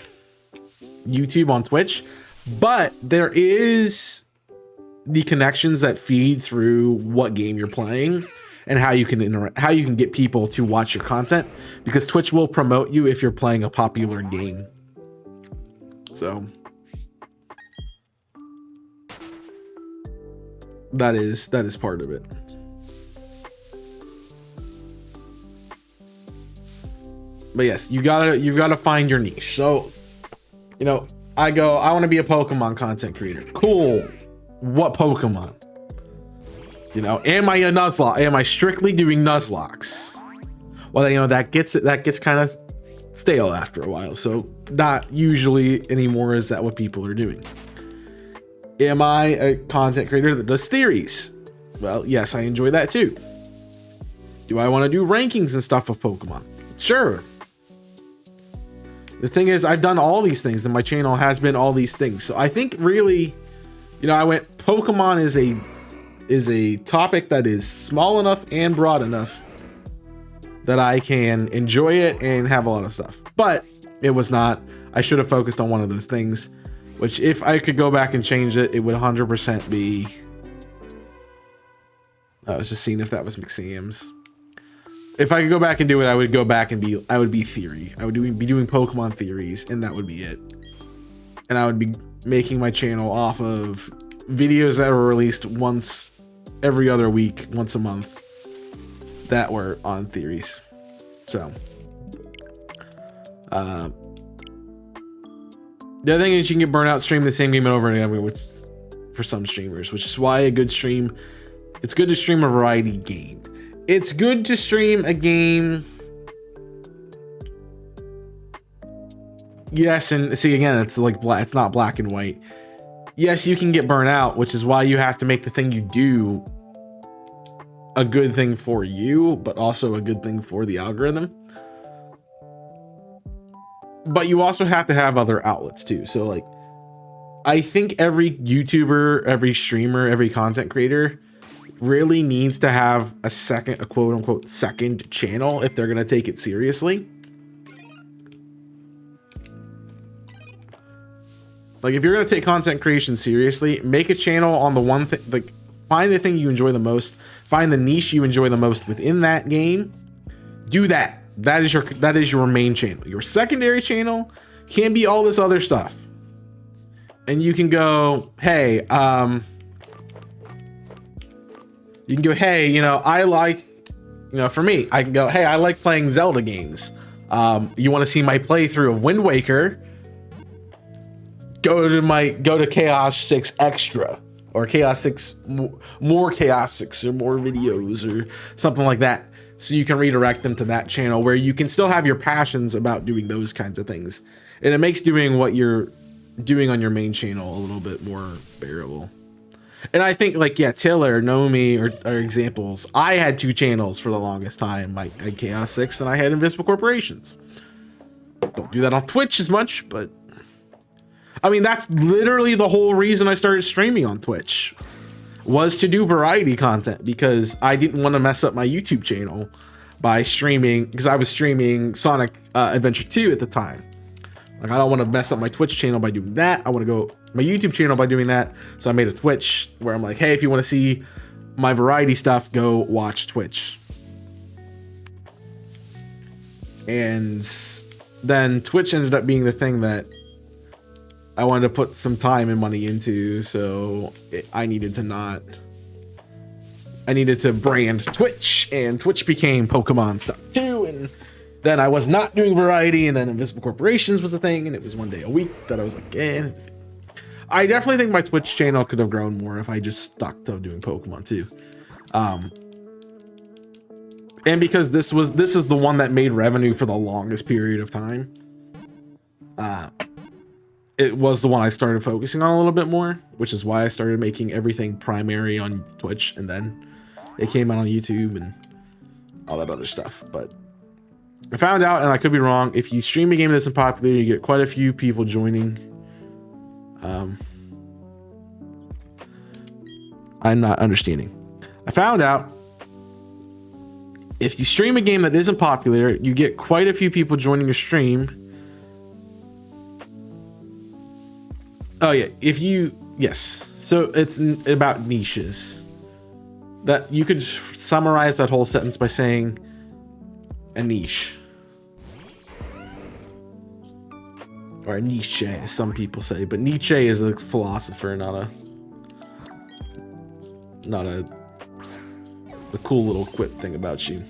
YouTube, on Twitch, but there is the connections that feed through what game you're playing and how you can get people to watch your content, because Twitch will promote you if you're playing a popular game. So that is part of it. But yes, you've got to find your niche. So, you know, I want to be a Pokemon content creator. Cool. What Pokemon? You know, am I a Nuzlocke? Am I strictly doing Nuzlocks? Well, you know, that gets kind of stale after a while. So not usually anymore is that what people are doing. Am I a content creator that does theories? Well, yes, I enjoy that too. Do I want to do rankings and stuff of Pokemon? Sure. The thing is, I've done all these things and my channel has been all these things. So I think really, you know, I went, Pokemon is a topic that is small enough and broad enough that I can enjoy it and have a lot of stuff. But it was not. I should have focused on one of those things, which if I could go back and change it, it would 100% be. I was just seeing if that was McSam's. If I could go back and do it, I would go back and I would be theory. I would be doing Pokemon theories, and that would be it. And I would be making my channel off of videos that were released once every other week, once a month, that were on theories. So the other thing is you can get burnt out streaming the same game over and over, which for some streamers, which is why it's good to stream a variety game. It's good to stream a game. Yes, and see, again, it's like it's not black and white. Yes, you can get burnt out, which is why you have to make the thing you do a good thing for you, but also a good thing for the algorithm. But you also have to have other outlets too. So like, I think every YouTuber, every streamer, every content creator really needs to have a quote unquote second channel if they're going to take it seriously. Like, if you're going to take content creation seriously, make a channel on the one thing, like find the thing you enjoy the most, find the niche you enjoy the most within that game. Do that. That is your main channel. Your secondary channel can be all this other stuff. And you can go, hey, I like, for me, I can go, hey, I like playing Zelda games. You want to see my playthrough of Wind Waker? Go to Chaos 6 Extra, or Chaos 6 more Chaos 6, or more videos, or something like that. So you can redirect them to that channel where you can still have your passions about doing those kinds of things. And it makes doing what you're doing on your main channel a little bit more bearable. And I think, like, yeah, Taylor, Nomi are examples. I had 2 channels for the longest time. I had Chaos 6 and I had Invisible Corporations. Don't do that on Twitch as much, but I mean, that's literally the whole reason I started streaming on Twitch, was to do variety content, because I didn't want to mess up my YouTube channel by streaming, because I was streaming Sonic Adventure 2 at the time. Like, I don't want to mess up my Twitch channel by doing that. I want to go my YouTube channel by doing that. So I made a Twitch where I'm like, hey, if you want to see my variety stuff, go watch Twitch. And then Twitch ended up being the thing that I wanted to put some time and money into, so I needed to brand Twitch, and Twitch became Pokemon stuff too, and then I was not doing variety, and then Invisible Corporations was a thing, and it was one day a week that I was like, eh. I definitely think my Twitch channel could have grown more if I just stuck to doing Pokemon too. And because this is the one that made revenue for the longest period of time. It was the one I started focusing on a little bit more, which is why I started making everything primary on Twitch, and then it came out on YouTube and all that other stuff. But I found out, and I could be wrong, if you stream a game that's unpopular, you get quite a few people joining. I'm not understanding. I found out if you stream a game that isn't popular, you get quite a few people joining your stream. Oh yeah, yes. So it's about niches. That you could summarize that whole sentence by saying a niche. Or a Nietzsche, as some people say, but Nietzsche is a philosopher, not a cool little quip thing about you.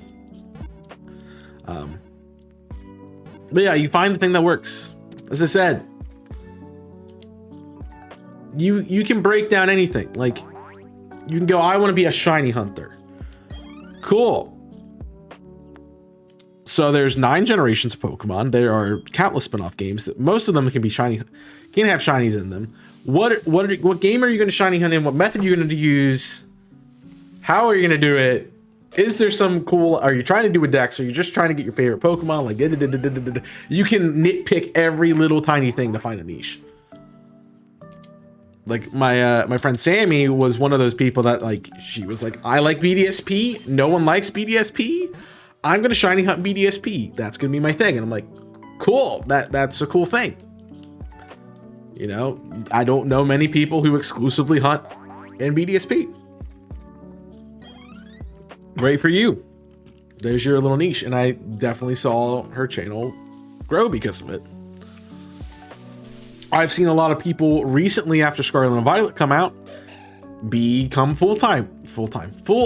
But yeah, you find the thing that works. As I said, you can break down anything. Like, you can go, I want to be a shiny hunter. Cool. So there's 9 generations of Pokemon. There are countless spin-off games that most of them can be shiny, can have shinies in them. What game are you going to shiny hunt in? What method are you going to use? How are you going to do it? Is there some cool, are you trying to do a dex? Or are you just trying to get your favorite Pokemon? Like, you can nitpick every little tiny thing to find a niche. Like my friend Sammy was one of those people that, like, she was like, I like BDSP. No one likes BDSP. I'm gonna shiny hunt BDSP. That's gonna be my thing. And I'm like, cool. That's a cool thing. You know, I don't know many people who exclusively hunt in BDSP. Great for you. There's your little niche. And I definitely saw her channel grow because of it. I've seen a lot of people recently after Scarlet and Violet come out become full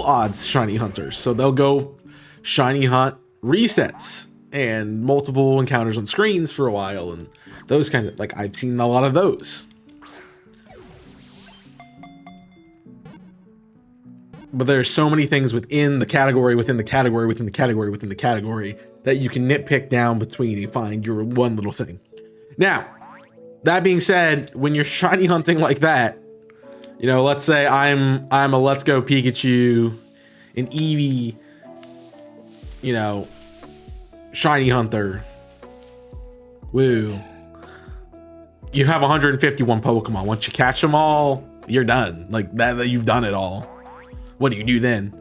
odds shiny hunters. So they'll go shiny hunt resets and multiple encounters on screens for a while, and those kinds of, like, I've seen a lot of those. But there's so many things within the category, within the category, within the category, within the category that you can nitpick down between and find your one little thing. Now, that being said, when you're shiny hunting like that, you know, let's say I'm a Let's Go Pikachu, an Eevee, you know, shiny hunter. Woo. You have 151 Pokemon. Once you catch them all, you're done. Like that, you've done it all. What do you do then?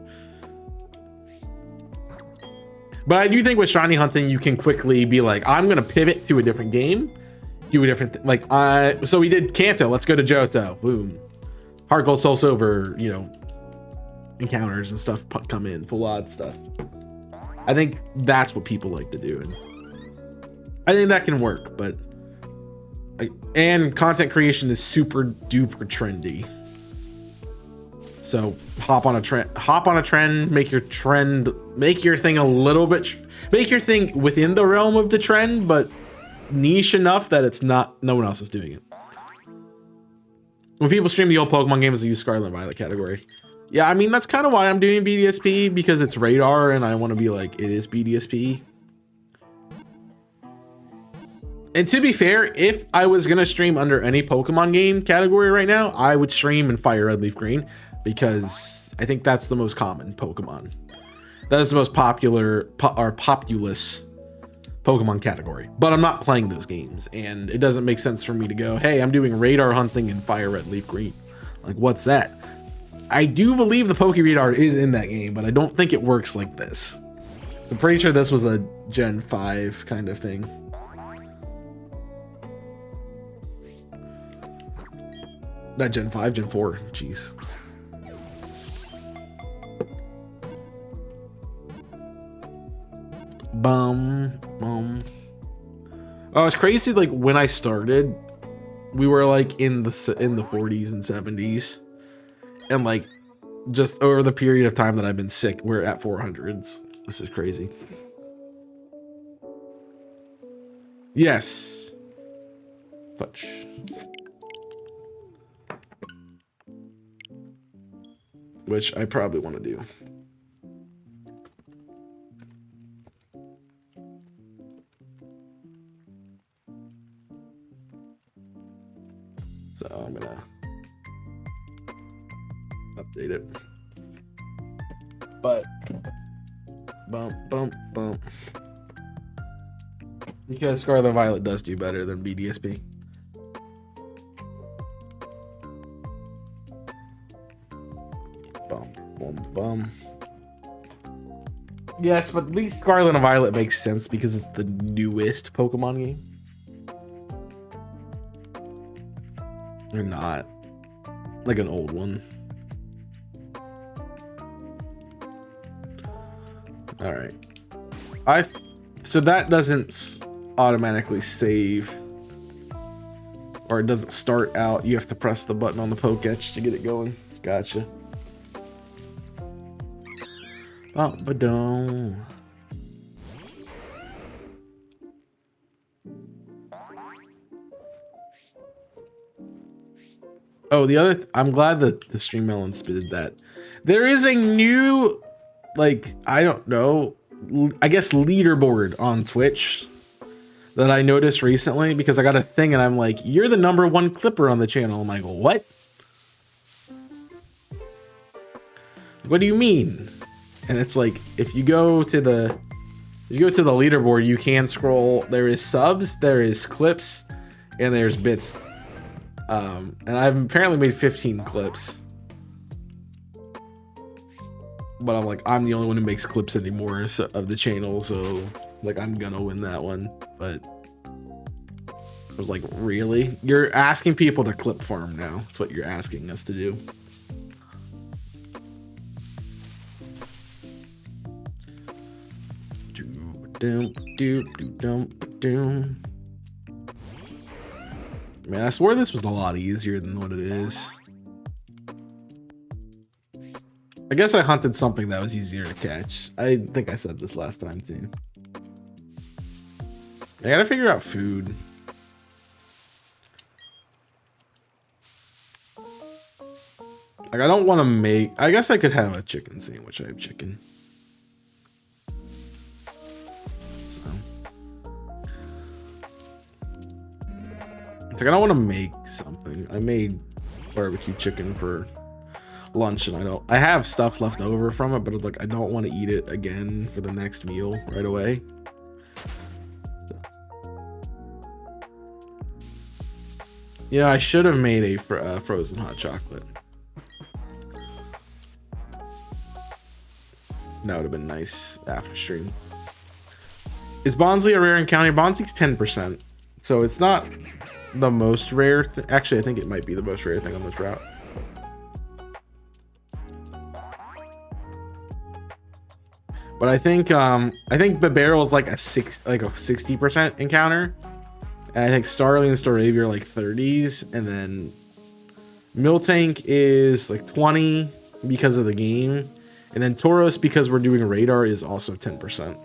But I do think with shiny hunting, you can quickly be like, I'm gonna pivot to a different game, do a different so we did Kanto. Let's go to Johto. Boom. Heart Gold, Soul Silver. You know, encounters and stuff come in, full odd stuff. I think that's what people like to do, and I think that can work. But and content creation is super duper trendy. So hop on a trend, make your thing a little bit, make your thing within the realm of the trend, but niche enough that it's not, no one else is doing it. When people stream the old Pokemon games, they use Scarlet and Violet category. Yeah, I mean, that's kind of why I'm doing BDSP, because it's radar and I want to be like, it is BDSP. And to be fair, if I was going to stream under any Pokemon game category right now, I would stream in Fire Red Leaf Green, because I think that's the most common Pokemon. That is the most popular or populous Pokemon category. But I'm not playing those games, and it doesn't make sense for me to go, hey, I'm doing radar hunting in Fire Red Leaf Green. Like, what's that? I do believe the Poke Radar is in that game, but I don't think it works like this. So I'm pretty sure this was a Gen 5 kind of thing. Not Gen 5, Gen 4. Jeez. Bum. Oh, it's crazy. Like when I started, we were like in the 40s and 70s, and like just over the period of time that I've been sick, we're at 400s. This is crazy. Yes. Fudge. Which I probably want to do. So I'm gonna update it. But bump. Because Scarlet Violet does do better than BDSP. Bum. Yes, but at least Scarlet and Violet makes sense because it's the newest Pokemon game. Or not. Like an old one. Alright. So that doesn't automatically save. Or it doesn't start out. You have to press the button on the Pokétch to get it going. Gotcha. Ba-dum. Oh, I'm glad that the Stream Melons did that. There is a new, like, I don't know, I guess leaderboard on Twitch that I noticed recently, because I got a thing and I'm like, you're the #1 clipper on the channel. I'm like, what? What do you mean? And it's like, if you go to the leaderboard, you can scroll. There is subs, there is clips, and there's bits. And I've apparently made 15 clips. But I'm like, I'm the only one who makes clips anymore of the channel, so like I'm gonna win that one. But I was like, really? You're asking people to clip farm now? That's what you're asking us to do. Man, I swore this was a lot easier than what it is. I guess I hunted something that was easier to catch. I think I said this last time too. I gotta figure out food. Like, I don't want to make... I guess I could have a chicken sandwich. I have chicken. So. It's like, I don't want to make something. I made barbecue chicken for lunch, and I have stuff left over from it, but like, I don't want to eat it again for the next meal right away. Yeah, I should have made a frozen hot chocolate. That would have been nice after stream. Is Bonsai a rare encounter? Bonsai's 10%. So it's not the most rare. Actually, I think it might be the most rare thing on this route. But I think the barrel is like a 60% encounter. And I think Starling and Staravia are like 30s. And then Miltank is like 20 because of the game. And then Tauros, because we're doing radar, is also 10%.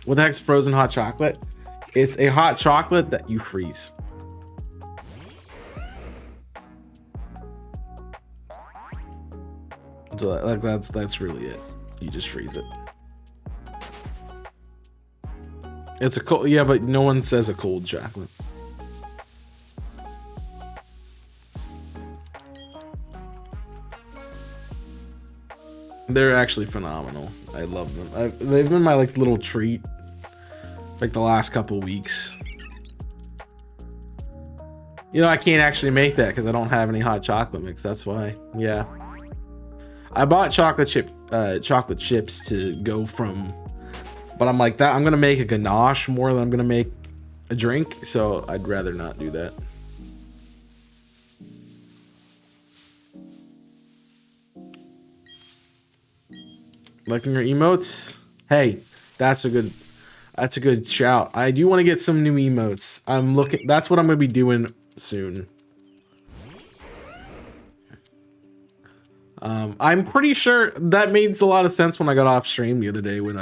What the heck's frozen hot chocolate? It's a hot chocolate that you freeze. So like that's really it. You just freeze it. It's a cold, yeah, but no one says a cold chocolate. They're actually phenomenal. I love them. They've been my like little treat like the last couple weeks. You know, I can't actually make that because I don't have any hot chocolate mix. That's why. Yeah. I bought chocolate chips to go from, but I'm like that. I'm gonna make a ganache more than I'm gonna make a drink, so I'd rather not do that. Liking your emotes? Hey, that's a good shout. I do want to get some new emotes. I'm looking. That's what I'm gonna be doing soon. I'm pretty sure that made a lot of sense when I got off stream the other day when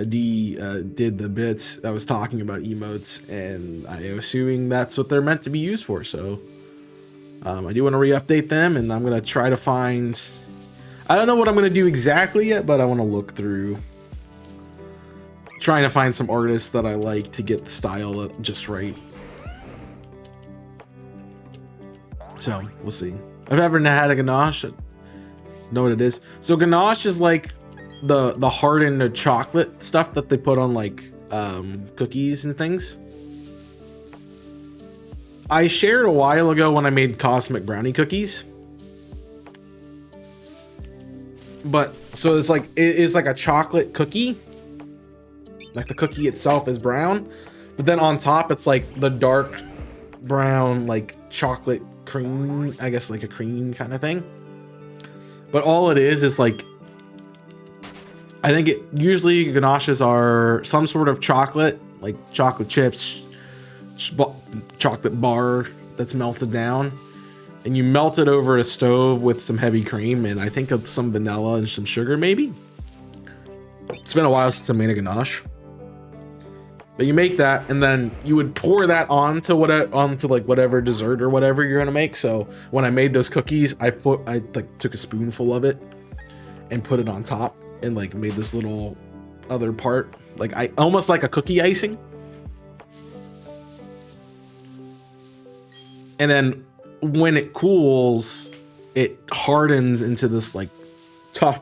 D did the bits. I was talking about emotes, and I am assuming that's what they're meant to be used for. So I do want to re-update them, and I'm gonna try to find. I don't know what I'm gonna do exactly yet, but I want to look through, trying to find some artists that I like to get the style just right. So we'll see. I've ever had a ganache. I know what it is. So ganache is like the hardened chocolate stuff that they put on like cookies and things. I shared a while ago when I made cosmic brownie cookies. But so it's like it is like a chocolate cookie. Like the cookie itself is brown, but then on top it's like the dark brown like chocolate cream, I guess like a cream kind of thing. But all it is like, I think it usually ganaches are some sort of chocolate, like chocolate chips, chocolate bar that's melted down, and you melt it over a stove with some heavy cream and I think of some vanilla and some sugar maybe. It's been a while since I made a ganache. But you make that, and then you would pour that onto like whatever dessert or whatever you're gonna make. So when I made those cookies, I like took a spoonful of it and put it on top, and like made this little other part, like I almost like a cookie icing. And then when it cools, it hardens into this like tough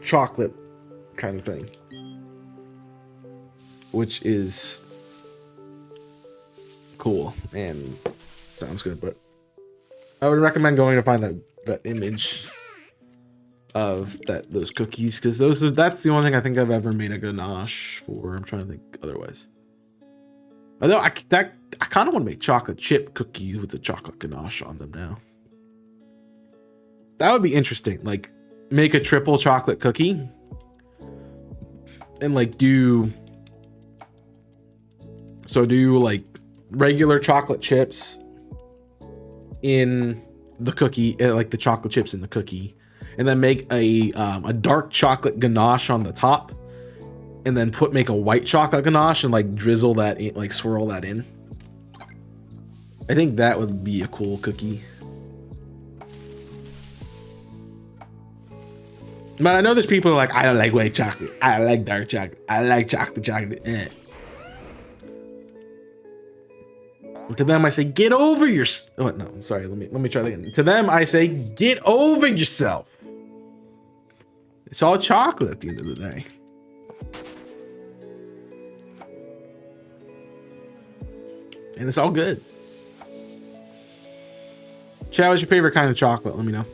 chocolate kind of thing, which is cool and sounds good. But I would recommend going to find that image of those cookies, because that's the only thing I think I've ever made a ganache for. I'm trying to think otherwise. Although I kind of want to make chocolate chip cookies with the chocolate ganache on them now. That would be interesting. Like make a triple chocolate cookie and like do like regular chocolate chips, in the cookie, like the chocolate chips in the cookie, and then make a dark chocolate ganache on the top, and then make a white chocolate ganache and like drizzle that in, like swirl that in. I think that would be a cool cookie. But I know there's people who are like, I don't like white chocolate. I like dark chocolate. I like chocolate. To them, I say, get over your. Oh, no, I'm sorry. Let me try that again. To them, I say, get over yourself. It's all chocolate at the end of the day. And it's all good. Chat, what's your favorite kind of chocolate? Let me know.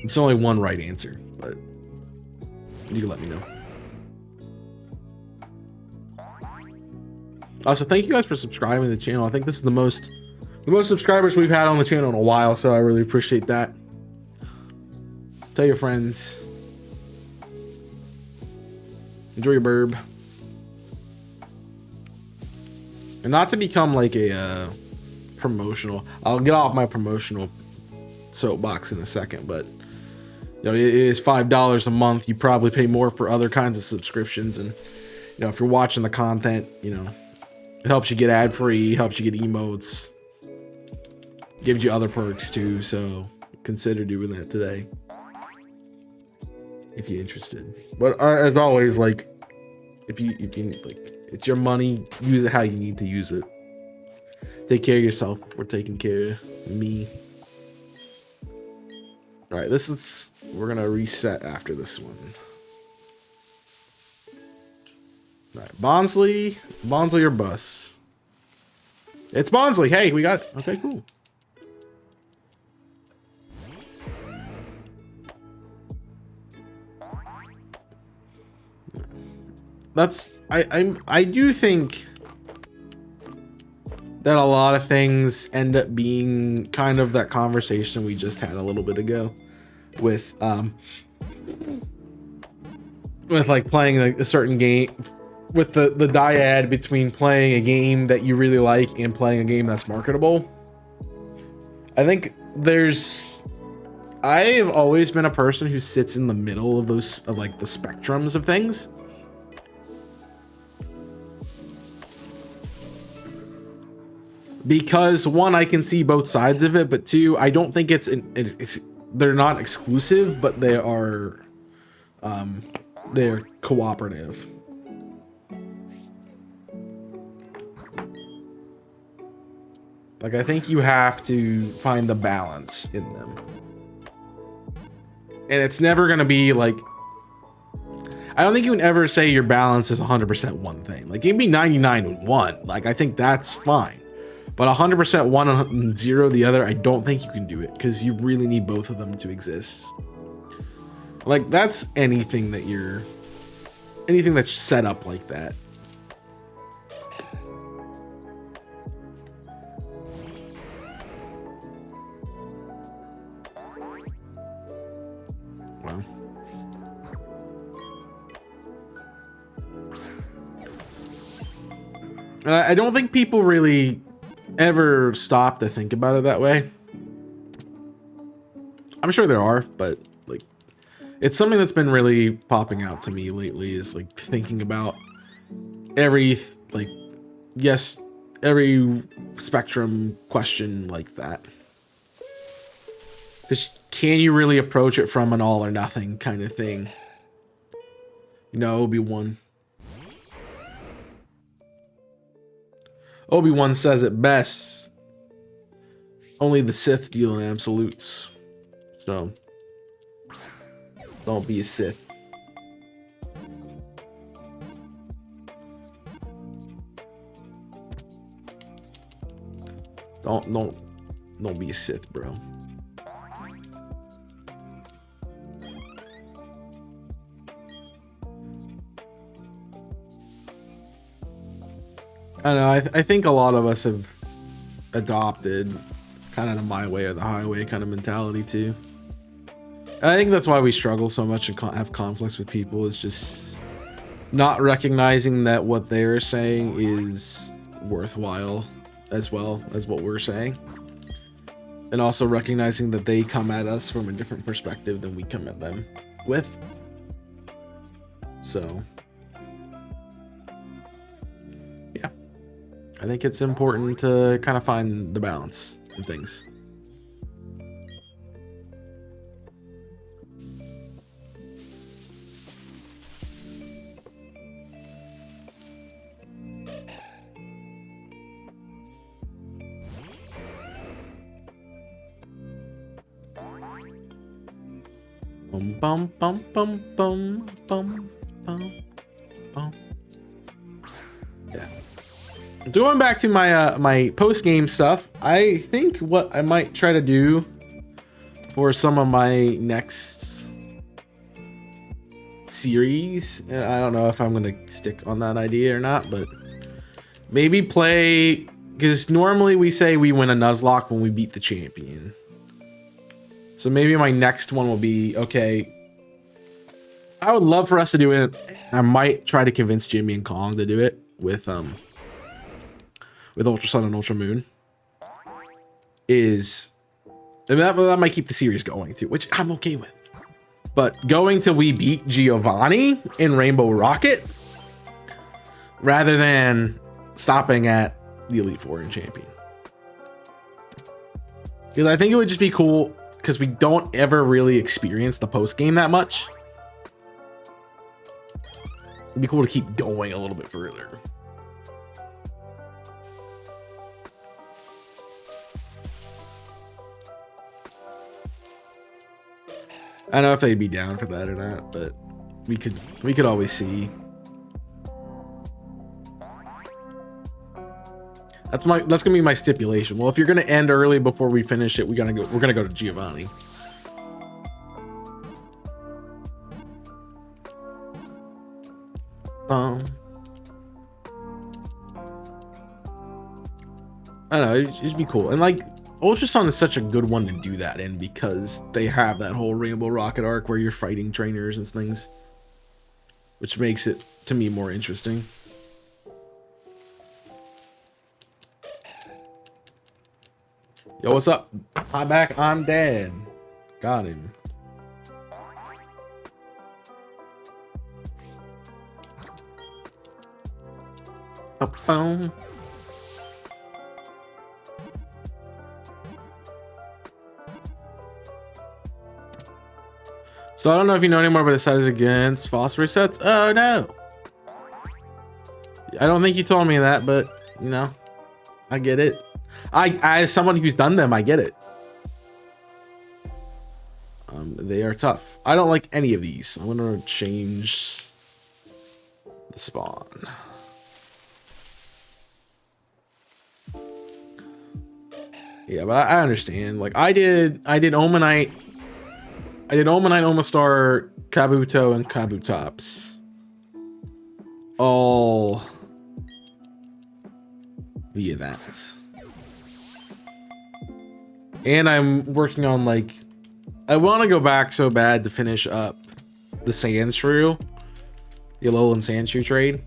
It's only one right answer, but you can let me know. Also, thank you guys for subscribing to the channel. I think this is the most subscribers we've had on the channel in a while, so I really appreciate that. Tell your friends. Enjoy your burb. And not to become like a promotional, I'll get off my promotional soapbox in a second, but you know, it is $5 a month. You probably pay more for other kinds of subscriptions, and you know, if you're watching the content, you know, it helps you get ad free, helps you get emotes, gives you other perks too. So consider doing that today if you're interested. But as always, like if you like, it's your money. Use it how you need to use it. Take care of yourself before taking care of me. All right, we're gonna reset after this one. All right, Bonsai or bust? It's Bonsai. Hey, we got it. Okay, cool. I do think that a lot of things end up being kind of that conversation we just had a little bit ago with like playing a certain game, with the dyad between playing a game that you really like and playing a game that's marketable. I think I've always been a person who sits in the middle of like the spectrums of things. Because one, I can see both sides of it, but two, I don't think they're not exclusive, but they're cooperative. Like, I think you have to find the balance in them. And it's never going to be like, I don't think you can ever say your balance is 100% one thing. Like, it can be 99 and 1. Like, I think that's fine. But 100% one and 0 the other, I don't think you can do it, because you really need both of them to exist. Like, that's anything that's set up like that. Wow. I don't think people really ever stop to think about it that way. I'm sure there are, but like, it's something that's been really popping out to me lately, is like thinking about every spectrum question like that. Just, can you really approach it from an all or nothing kind of thing? You know, Obi-Wan says it best. Only the Sith deal in absolutes. So, don't be a Sith. Don't be a Sith, bro. I know, I think a lot of us have adopted kind of the my way or the highway kind of mentality too. And I think that's why we struggle so much and have conflicts with people, is just not recognizing that what they're saying is worthwhile as well as what we're saying. And also recognizing that they come at us from a different perspective than we come at them with. So, yeah. I think it's important to kind of find the balance in things. Bum bum bum bum bum bum bum. Yeah. Going back to my my post game stuff, I think what I might try to do for some of my next series, and I don't know if I'm gonna stick on that idea or not, but maybe play, because normally we say we win a Nuzlocke when we beat the champion. So maybe my next one will be, okay, I would love for us to do it. I might try to convince Jimmy and Kong to do it with Ultra Sun and Ultra Moon. I mean, that might keep the series going too, which I'm okay with. But going till we beat Giovanni in Rainbow Rocket, rather than stopping at the Elite Four and Champion. Because I think it would just be cool, because we don't ever really experience the post game that much. It'd be cool to keep going a little bit further. I don't know if they'd be down for that or not, but we could always see. That's gonna be my stipulation. Well, if you're gonna end early before we finish it, we're gonna go to Giovanni. I don't know, it'd be cool. And like Ultra Sun is such a good one to do that in, because they have that whole Rainbow Rocket arc where you're fighting trainers and things, which makes it to me more interesting. Yo, what's up? I'm back. I'm dead. Got him. Boom. So I don't know if you know anymore, but I decided against phosphorus sets. Oh no. I don't think you told me that, but you know, I get it. I as someone who's done them, I get it. They are tough. I don't like any of these. I'm gonna change the spawn. Yeah, but I understand. Like I did Omanite. I did Omanite, Omastar, Kabuto, and Kabutops. All via that. And I'm working on, like, I want to go back so bad to finish up the Sandshrew, the Alolan Sandshrew trade.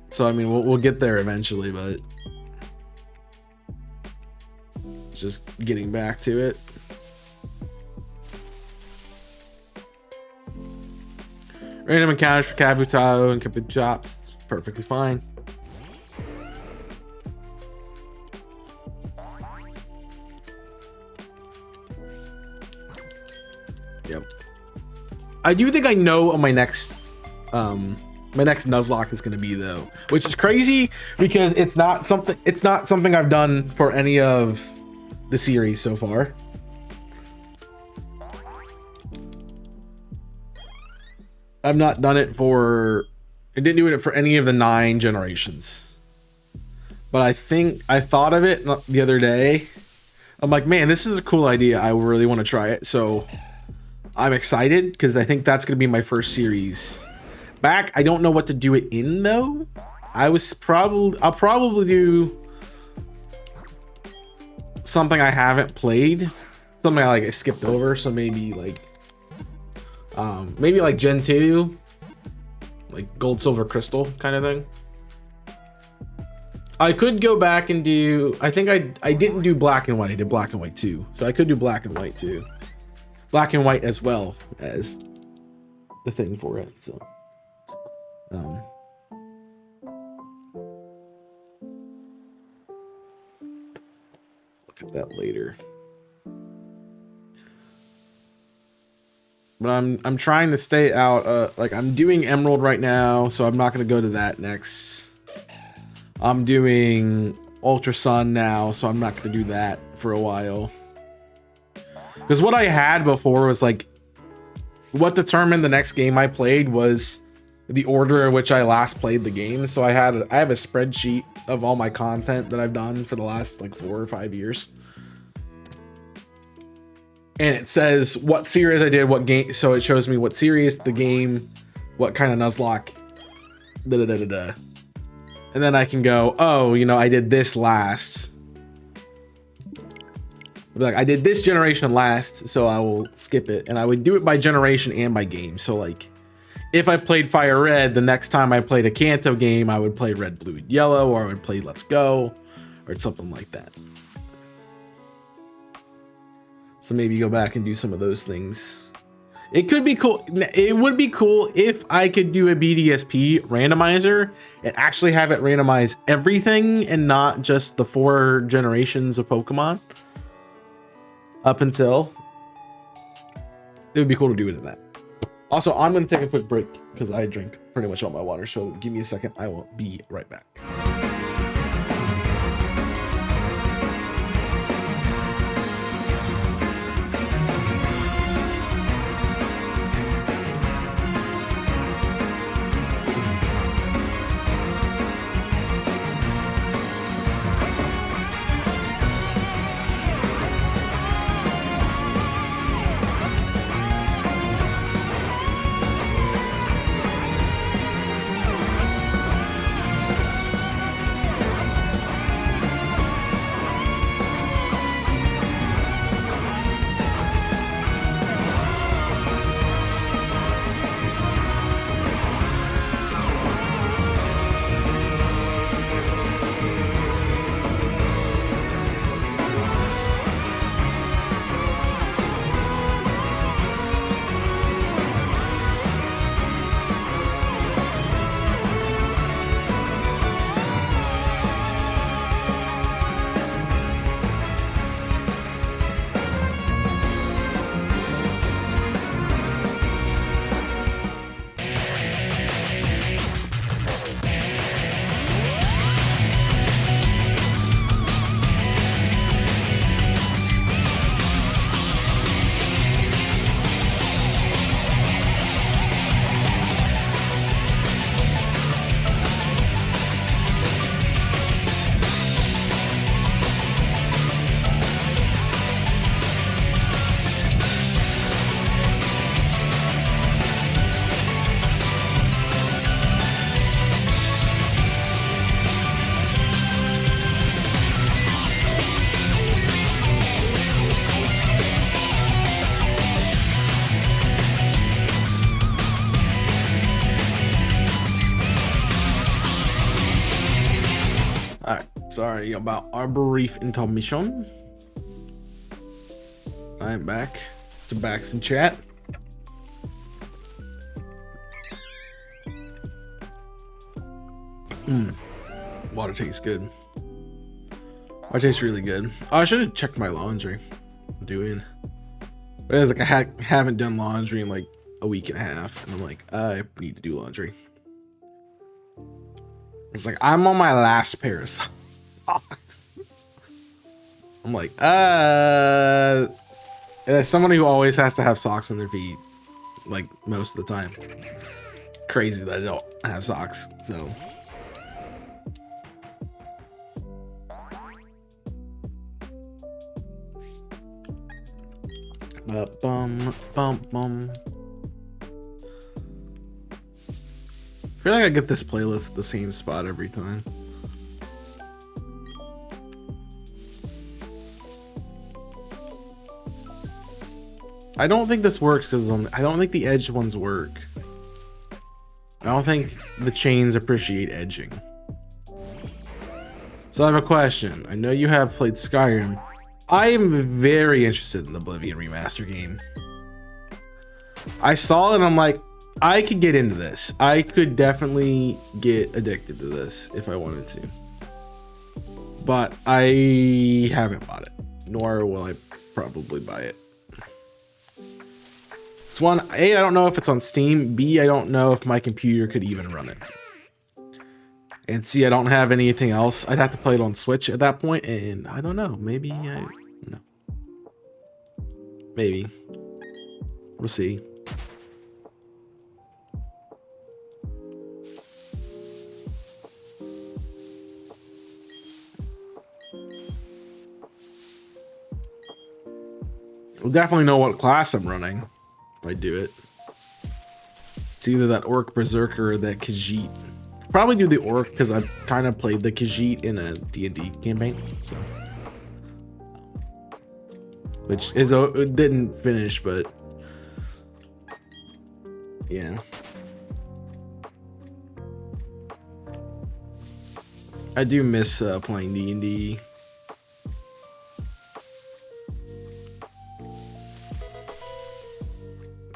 So, I mean, we'll get there eventually, but just getting back to it. Random encounters for Kabuto and Kabutops, it's perfectly fine. Yep. I do think I know what my next Nuzlocke is going to be, though, which is crazy because it's not something I've done for any of the series so far. I've not done it for, I didn't do it for any of the 9 generations, but I think I thought of it the other day. I'm like, man, this is a cool idea. I really want to try it. So I'm excited because I think that's going to be my first series back. I don't know what to do it in though. I'll probably do something I haven't played, something I skipped over. So maybe like Maybe like Gen 2, like gold, silver, crystal kind of thing. I could go back and do, I think I didn't do black and white. I did black and white too. So I could do black and white too. Black and white as well as the thing for it. So, look at that later. But I'm trying to stay out. Like I'm doing Emerald right now, so I'm not gonna go to that next. I'm doing Ultra Sun now, so I'm not gonna do that for a while. Because what I had before was like, what determined the next game I played was the order in which I last played the game. So I have a spreadsheet of all my content that I've done for the last like 4 or 5 years. And it says what series I did, what game. So it shows me what series, the game, what kind of Nuzlocke, da-da-da-da-da. And then I can go, oh, you know, I did this last. Like I did this generation last, so I will skip it. And I would do it by generation and by game. So like, if I played Fire Red, the next time I played a Kanto game, I would play Red, Blue, and Yellow, or I would play Let's Go, or something like that. So maybe go back and do some of those things. It could be cool. It would be cool if I could do a BDSP randomizer and actually have it randomize everything and not just the 4 generations of Pokemon up until. It would be cool to do it in that. Also, I'm going to take a quick break because I drink pretty much all my water. So give me a second. I will be right back. Sorry about our brief intermission. I'm back to Backs in chat. Water tastes good. Water tastes really good. Oh, I should have checked my laundry. I'm doing. But it's like I haven't done laundry in like a week and a half, and I'm like, I need to do laundry. It's like I'm on my last pair of socks. I'm like, and as someone who always has to have socks on their feet, like most of the time, crazy that I don't have socks. So bum bum bum. I feel like I get this playlist at the same spot every time. I don't think this works because I don't think the edged ones work. I don't think the chains appreciate edging. So I have a question. I know you have played Skyrim. I am very interested in the Oblivion remaster game. I saw it and I'm like, I could get into this. I could definitely get addicted to this if I wanted to. But I haven't bought it, nor will I probably buy it. It's one, A, I don't know if it's on Steam. B, I don't know if my computer could even run it. And C, I don't have anything else. I'd have to play it on Switch at that point, and I don't know. Maybe I no. Maybe. We'll see. We'll definitely know what class I'm running if I do it. It's either that Orc Berserker or that Khajiit. Probably do the Orc because I've kind of played the Khajiit in a D&D campaign. So. Which is it didn't finish, but yeah. I do miss playing D&D.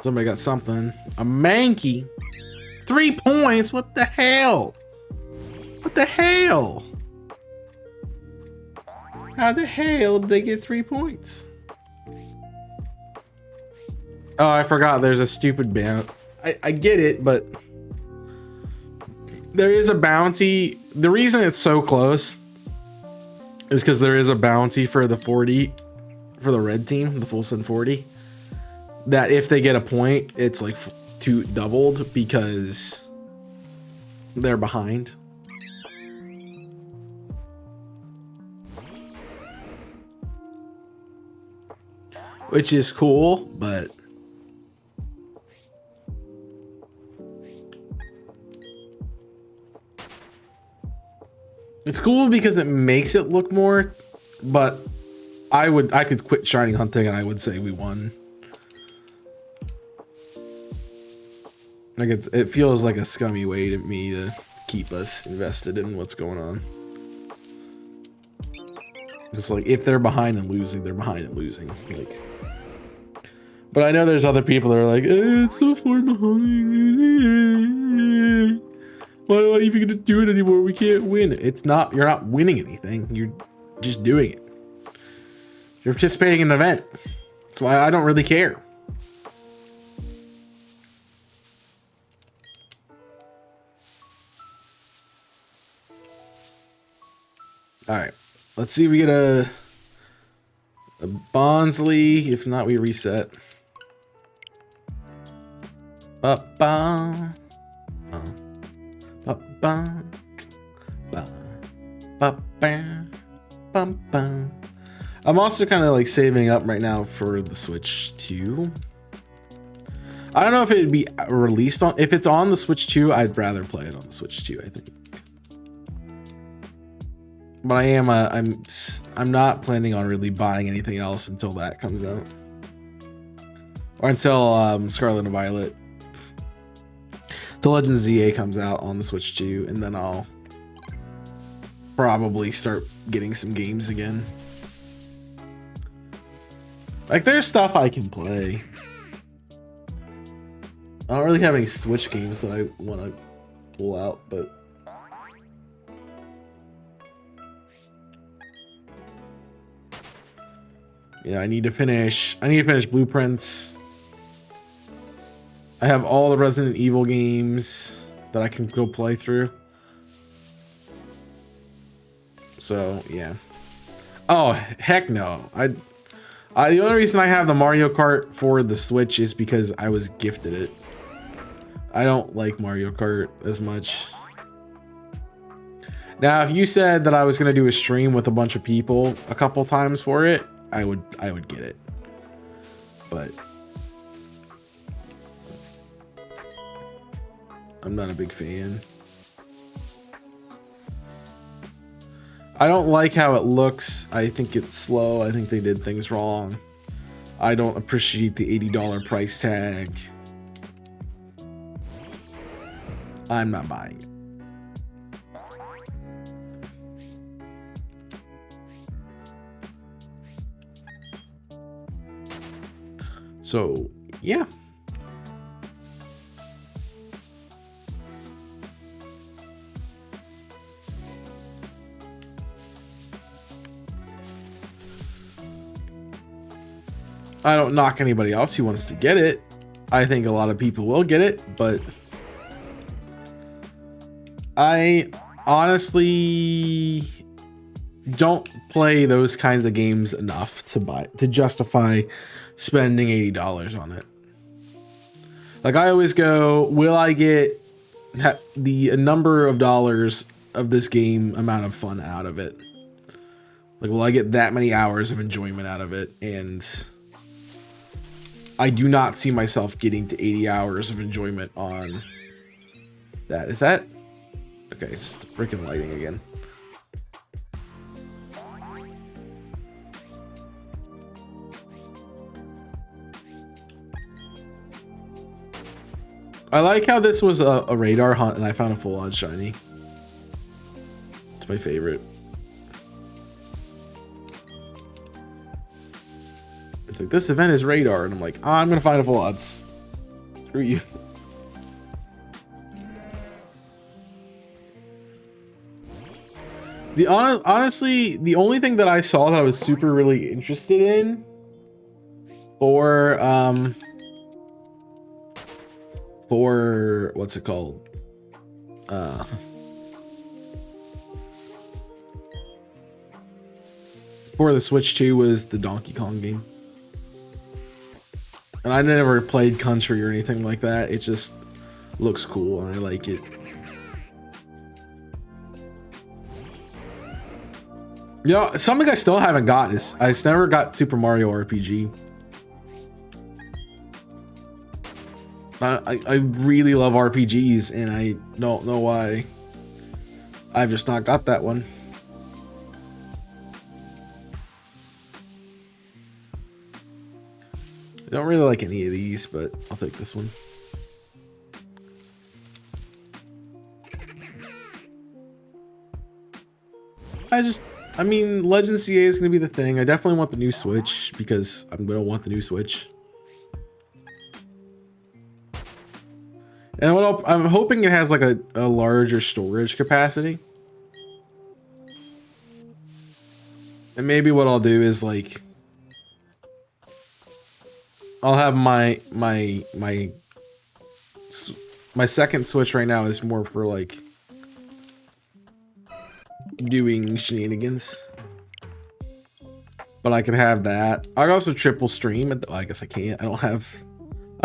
Somebody got something. A Mankey. 3 points? What the hell? What the hell? How the hell did they get 3 points? Oh, I forgot there's a stupid bounty. I get it, but there is a bounty. The reason it's so close is because there is a bounty for the 40, for the red team, the full send 40. That if they get a point, it's like doubled because they're behind. Which is cool, but it's cool because it makes it look more, but I could quit Shining Hunting and I would say we won. Like it feels like a scummy way to me to keep us invested in what's going on. It's like if they're behind and losing, they're behind and losing. Like, but I know there's other people that are like, it's so far behind. Why am I even gonna do it anymore? We can't win. It's not. You're not winning anything. You're just doing it. You're participating in an event. That's why I don't really care. All right, let's see if we get a Bonsai. If not, we reset. I'm also kind of like saving up right now for the Switch 2. I don't know if it'd be released on, if it's on the Switch 2, I'd rather play it on the Switch 2, I think. But I am I'm not planning on really buying anything else until that comes out. Or until Scarlet and Violet. The Legends ZA comes out on the Switch 2, and then I'll probably start getting some games again. Like there's stuff I can play. I don't really have any Switch games that I want to pull out, but yeah, I need to finish Blueprints. I have all the Resident Evil games that I can go play through. So, yeah. Oh, heck no. The only reason I have the Mario Kart for the Switch is because I was gifted it. I don't like Mario Kart as much. Now, if you said that I was going to do a stream with a bunch of people a couple times for it, I would get it. But I'm not a big fan. I don't like how it looks. I think it's slow. I think they did things wrong. I don't appreciate the $80 price tag. I'm not buying it. So, yeah. I don't knock anybody else who wants to get it. I think a lot of people will get it, but I honestly don't play those kinds of games enough to justify spending $80 on it. Like, I always go, will I get the number of dollars of this game amount of fun out of it? Like, will I get that many hours of enjoyment out of it? And I do not see myself getting to 80 hours of enjoyment on that. Is that? Okay, it's just the freaking lighting again. I like how this was a radar hunt and I found a full on shiny. It's my favorite. It's like, this event is radar, and I'm like, oh, I'm gonna find a full odds. Screw you. Honestly, the only thing that I saw that I was super really interested in for what's it called? For the Switch 2 was the Donkey Kong game. And I never played Country or anything like that. It just looks cool and I like it. You know, something I still haven't got is I never got Super Mario RPG. I really love RPGs and I don't know why I've just not got that one. I don't really like any of these, but I'll take this one. I mean, Legend CA is going to be the thing. I definitely want the new Switch because I'm going to want the new Switch. And I'm hoping it has like a larger storage capacity. And maybe what I'll do is like, I'll have my second Switch right now is more for like doing shenanigans. But I can have that. I can also triple stream. I guess I can't. I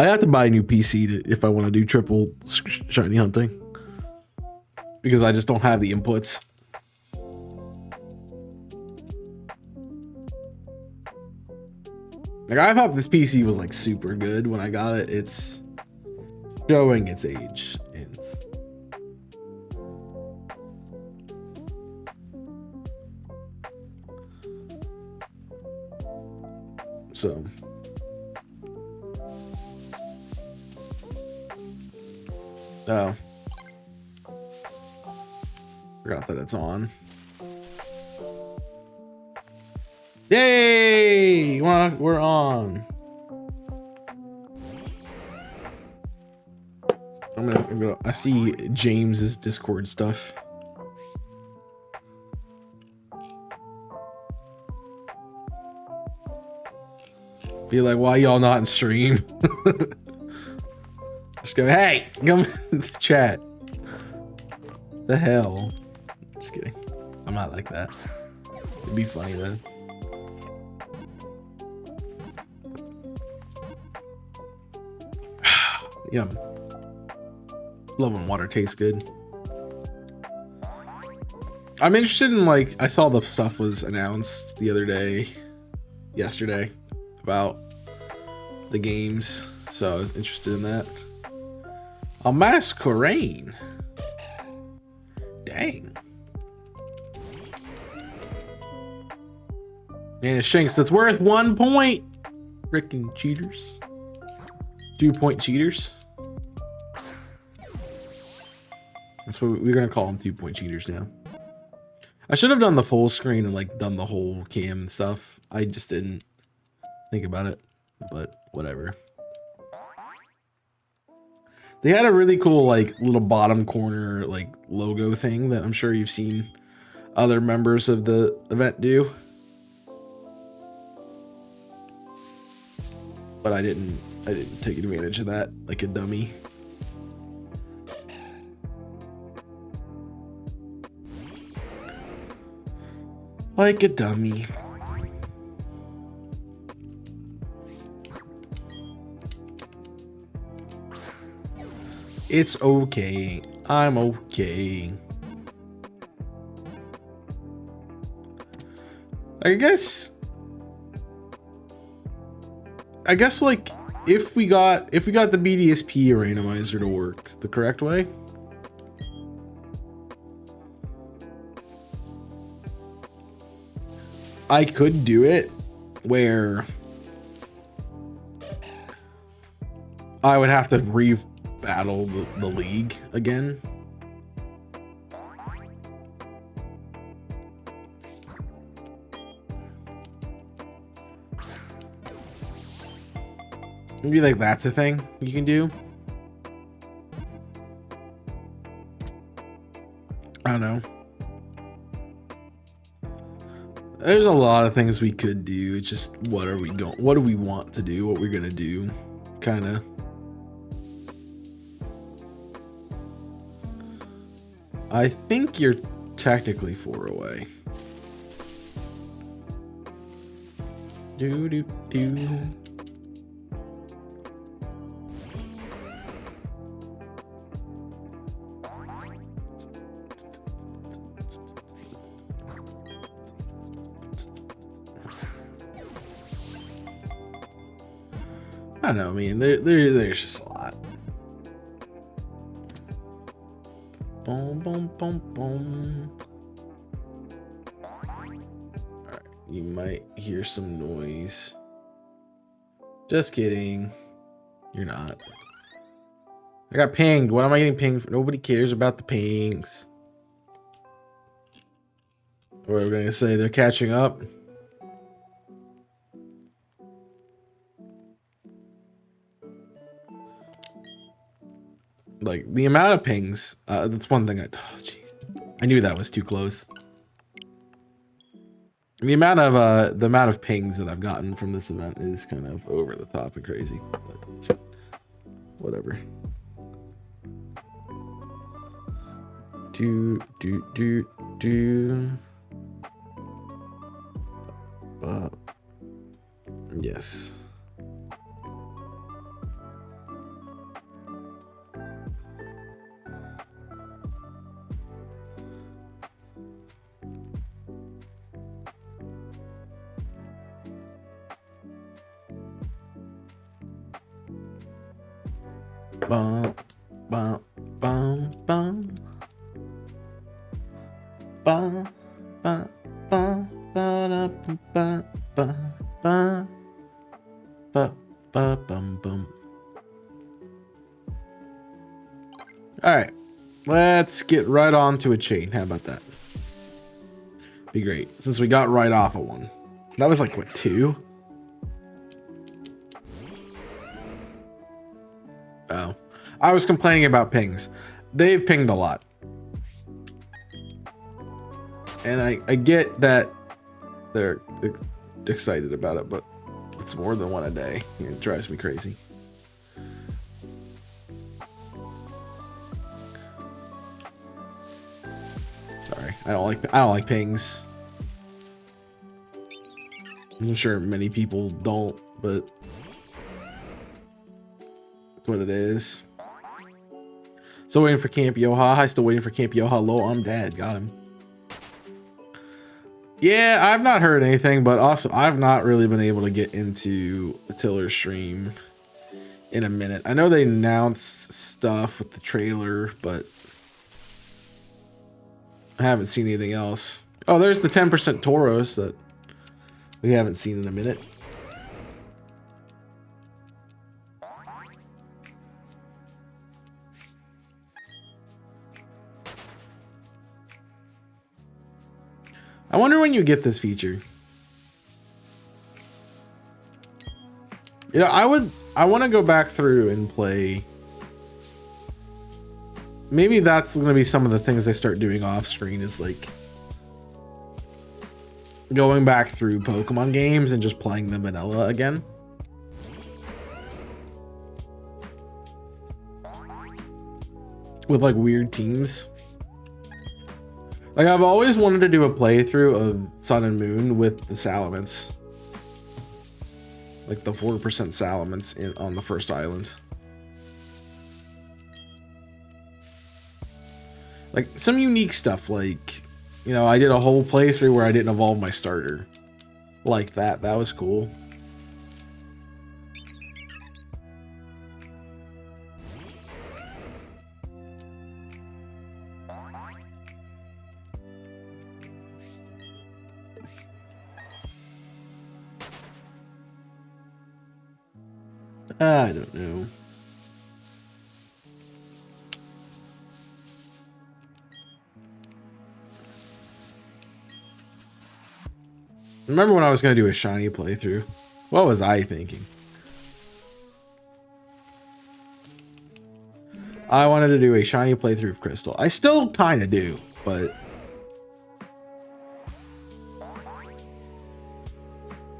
have to buy a new PC if I want to do triple shiny hunting. Because I just don't have the inputs. Like, I thought this PC was like super good when I got it. It's showing its age. And so oh, forgot that it's on. Yay! We're on. I see James's Discord stuff. Be like, why y'all not in stream? Just go, hey, come in the chat. The hell? Just kidding. I'm not like that. It'd be funny then. Yum. Love when water tastes good. I'm interested in, like, I saw the stuff was announced the other day, yesterday, about the games, so I was interested in that. A Masquerade. Dang. And Shanks, that's worth 1 point. Frickin' cheaters. 2-point cheaters. That's what we're gonna call them, 2-point cheaters now. I should have done the full screen and like done the whole cam and stuff. I just didn't think about it, but whatever. They had a really cool like little bottom corner like logo thing that I'm sure you've seen other members of the event do. But I didn't take advantage of that like a dummy. Like a dummy. It's okay. I'm okay. I guess like if we got the BDSP randomizer to work the correct way, I could do it where I would have to re-battle the league again. Maybe like that's a thing you can do. I don't know. There's a lot of things we could do. It's just what do we want to do, what we're gonna do, kind of. I think you're technically 4 away. Do. I don't know, I mean, there's just a lot. Boom, boom, boom, boom. Alright, you might hear some noise. Just kidding. You're not. I got pinged. What am I getting pinged for? Nobody cares about the pings. What are we gonna say? They're catching up. Like the amount of pings, that's one thing I knew that was too close. The amount of pings that I've gotten from this event is kind of over the top and crazy, but it's whatever. Do. Yes. Bum, bum, bum, bum. Bum, bum, bum, ba, ba, ba, ba, ba, ba, bum, bum. All right, let's get right on to a chain. How about that? Be great, since we got right off of one. That was like, what, 2? Oh, I was complaining about pings. They've pinged a lot. And I get that they're excited about it, but it's more than one a day. It drives me crazy. Sorry, I don't like pings. I'm sure many people don't, but that's what it is. Still waiting for Camp Yoha. Hi, still waiting for Camp Yoha. Lol, I'm dead. Got him. Yeah, I've not heard anything, but also I've not really been able to get into a Tiller stream in a minute. I know they announced stuff with the trailer, but I haven't seen anything else. Oh, there's the 10% Tauros that we haven't seen in a minute. I wonder when you get this feature. You know, I want to go back through and play. Maybe that's going to be some of the things I start doing off screen, is like going back through Pokemon games and just playing them vanilla again. With like weird teams. Like I've always wanted to do a playthrough of Sun and Moon with the Salamence. Like the 4% Salamence on the first island. Like some unique stuff, like, you know, I did a whole playthrough where I didn't evolve my starter. Like that. That was cool. I don't know. Remember when I was going to do a shiny playthrough? What was I thinking? I wanted to do a shiny playthrough of Crystal. I still kind of do, but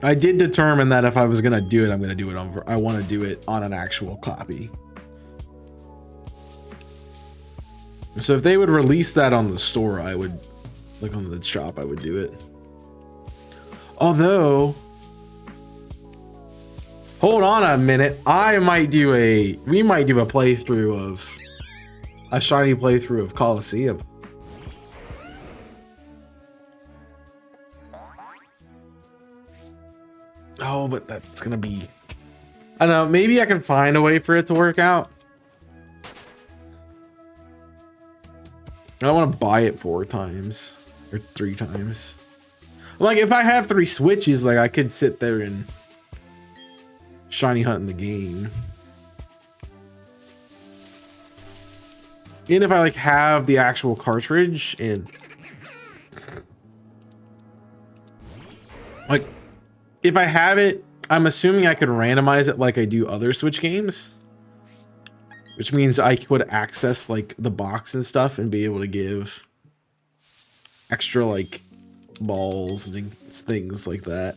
I did determine that if I was going to do it, I'm going to do it on, I want to do it on an actual copy. So if they would release that on the store, I would, like on the shop, I would do it. Although, hold on a minute, we might do a playthrough of, a shiny playthrough of Colosseum. Oh, but that's gonna be, I don't know, maybe I can find a way for it to work out. I don't want to buy it 4 times or 3 times. Like if I have 3 Switches, like I could sit there and shiny hunt in the game. And if I like have the actual cartridge and like if I have it, I'm assuming I could randomize it like I do other Switch games, which means I could access like the box and stuff and be able to give extra like balls and things like that.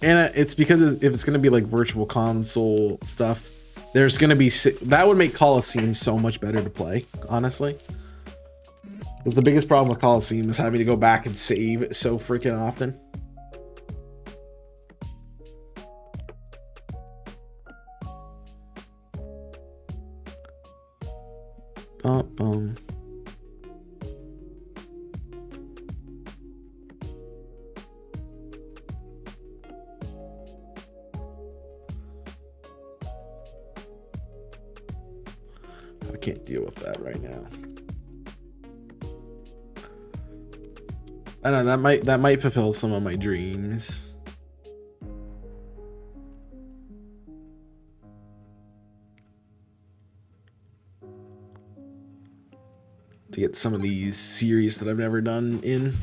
And it's because if it's going to be like virtual console stuff, there's going to be, that would make Colosseum so much better to play, honestly. Because the biggest problem with Colosseum is having to go back and save so freaking often. Bum. I can't deal with that right now. I know that might fulfill some of my dreams. To get some of these series that I've never done in.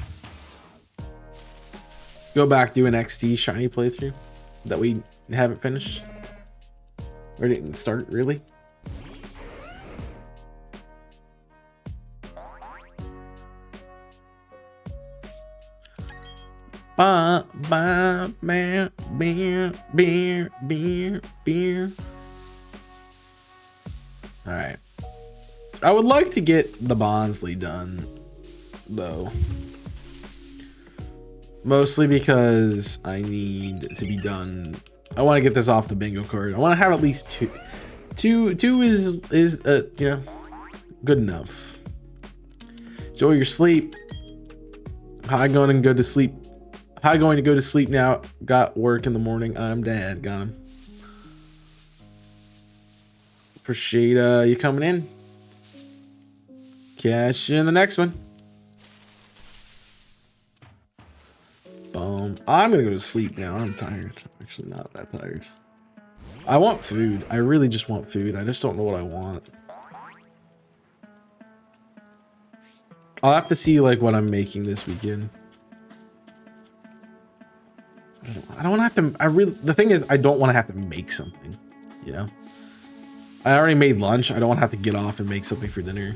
Go back, do an XD shiny playthrough that we haven't finished. Or didn't start, really. Beer. All right. I would like to get the Bonsai done, though. Mostly because I need to be done. I want to get this off the bingo card. I want to have at least 2. Two is you know, good enough. Enjoy your sleep. How going to go to sleep? How going to go to sleep now? Got work in the morning. I'm dad. Got him. Appreciate you coming in. Catch you in the next one. Boom. I'm gonna go to sleep now. I'm tired. I'm actually not that tired. I want food. I really just want food. I just don't know what I want. I'll have to see like what I'm making this weekend. I don't want to have to. The thing is, I don't want to have to make something. You know, I already made lunch. I don't want to have to get off and make something for dinner.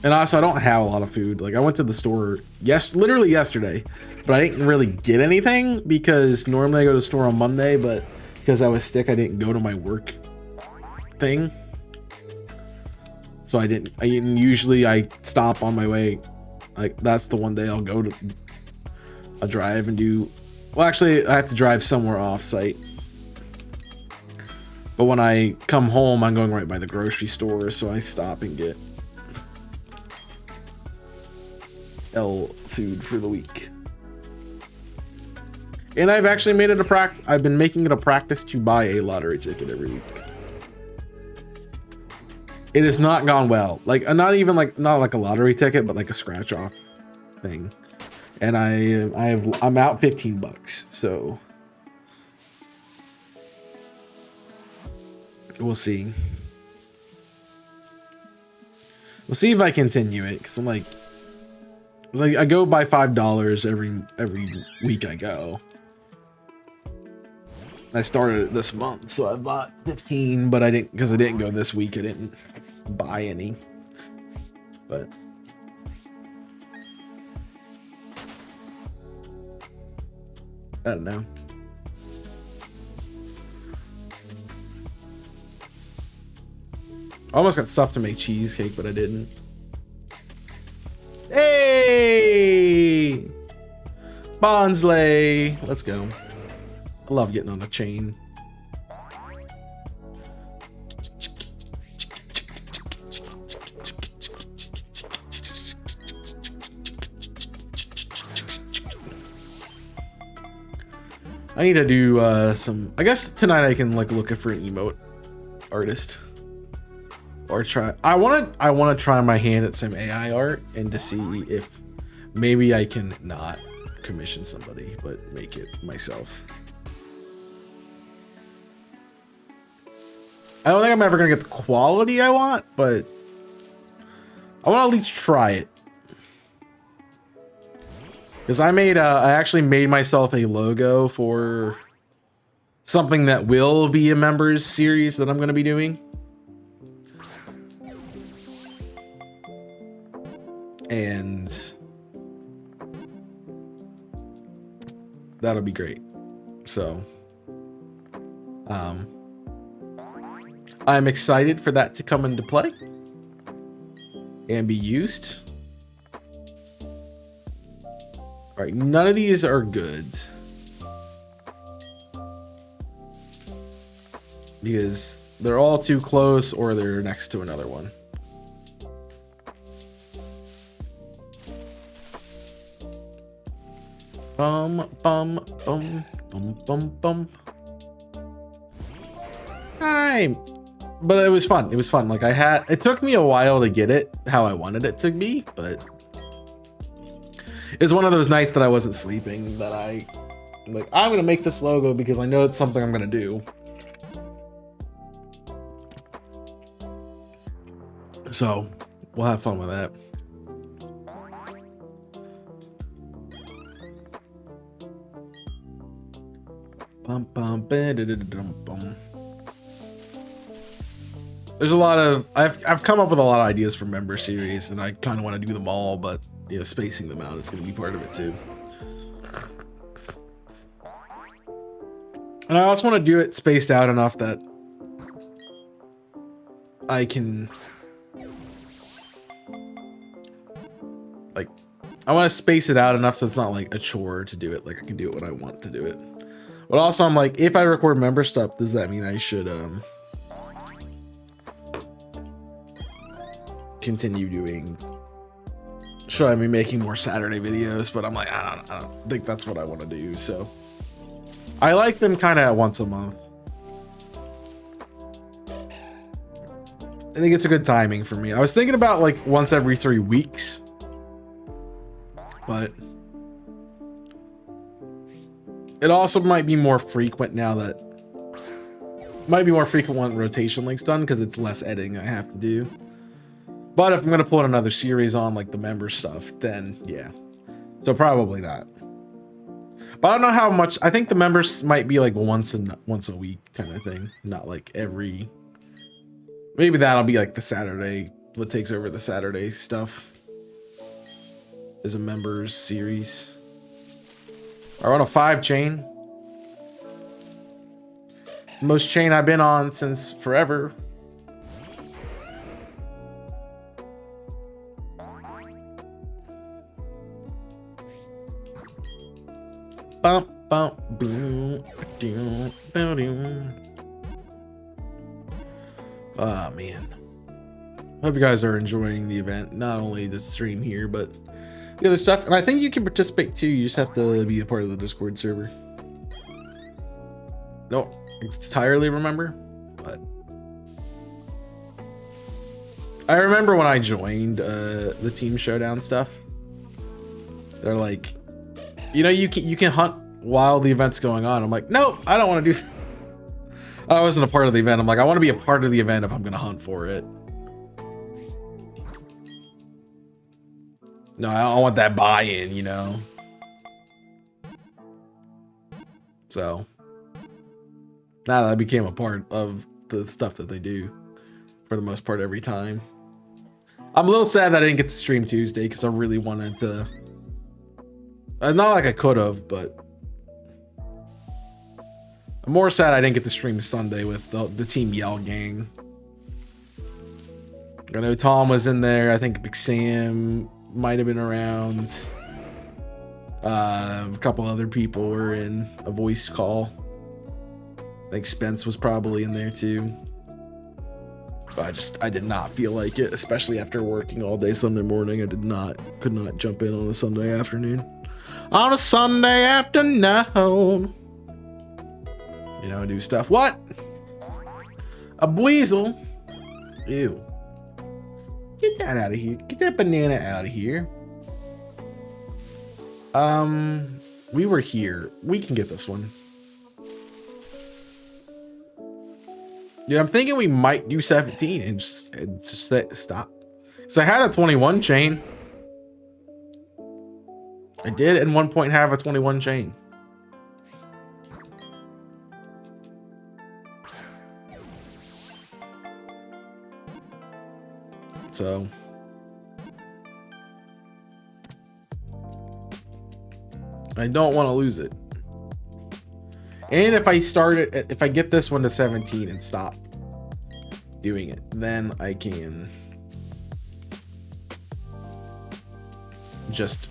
And also, I don't have a lot of food. Like, I went to the store literally yesterday, but I didn't really get anything because normally I go to the store on Monday, but because I was sick, I didn't go to my work thing. So I didn't usually I stop on my way. Like, that's the one day I'll go to. I'll drive and do. Well, actually, I have to drive somewhere off site. But when I come home, I'm going right by the grocery store, so I stop and get food for the week. And I've actually made it a practice. I've been making it a practice to buy a lottery ticket every week. It has not gone well. Like, not like a lottery ticket, but like a scratch off thing. And I'm out $15, so we'll see. We'll see if I continue it, because I'm like I go by $5 every week I go. I started it this month, so I bought 15, but I didn't go this week. I didn't buy any. But I don't know. I almost got stuff to make cheesecake, but I didn't. Hey! Bonsai! Let's go. I love getting on a chain. I need to do some. I guess tonight I can like look for an emote artist. Or try. I want to try my hand at some AI art and to see if maybe I can not commission somebody but make it myself. I don't think I'm ever gonna get the quality I want, but I want to at least try it. Because I actually made myself a logo for something that will be a members series that I'm gonna be doing. And that'll be great. So I'm excited for that to come into play and be used. All right, none of these are good because they're all too close or they're next to another one. Bum bum bum bum bum bum. Hi. But it was fun. It was fun. Like it took me a while to get it how I wanted it to be, but it's one of those nights that I wasn't sleeping that I'm gonna make this logo because I know it's something I'm gonna do. So we'll have fun with that. Bum, bum, bum. There's a lot of I've come up with a lot of ideas for member series, and I kind of want to do them all, but you know, spacing them out is going to be part of it too. And I also want to do it spaced out enough that I can I want to space it out enough so it's not like a chore to do it. Like I can do it when I want to do it. But also I'm like, if I record member stuff, does that mean I should continue doing, should I be making more Saturday videos? But I'm like, I don't think that's what I want to do. So I like them kind of once a month. I think it's a good timing for me. I was thinking about like once every 3 weeks, but it also might be more frequent now that Might be more frequent when rotation link's done because it's less editing I have to do. But if I'm gonna put another series on like the member stuff, then yeah. So probably not. But I don't know how much. I think the members might be like once a week kind of thing, not like every. Maybe that'll be like the Saturday. What takes over the Saturday stuff is a members series. We're on a 5 chain. The most chain I've been on since forever. Bump, bump, boom, boom, boom. Oh man. Hope you guys are enjoying the event. Not only the stream here, but the other stuff. And I think you can participate too. You just have to be a part of the Discord server. Don't entirely remember, but I remember when I joined the Team Showdown stuff. They're like, you know, you can hunt while the event's going on. I'm like, no, I don't want to do that. I wasn't a part of the event. I'm like, I want to be a part of the event if I'm gonna hunt for it. No, I don't want that buy-in, you know. So now that I became a part of the stuff that they do for the most part every time. I'm a little sad that I didn't get to stream Tuesday because I really wanted to. Not like I could have, but I'm more sad I didn't get to stream Sunday with the Team Yell gang. I know Tom was in there. I think Big Sam might have been around. A couple other people were in a voice call. I think Spence was probably in there too. But I did not feel like it, especially after working all day Sunday morning. I could not jump in on a Sunday afternoon. On a Sunday afternoon. You know, do stuff. What? A weasel? Ew. Get that out of here. Get that banana out of here. We were here. We can get this one. Yeah, I'm thinking we might do 17 and just stop. So I had a 21 chain. I did at one point have a 21 chain. So I don't want to lose it. And if I start it, if I get this one to 17 and stop doing it, then I can just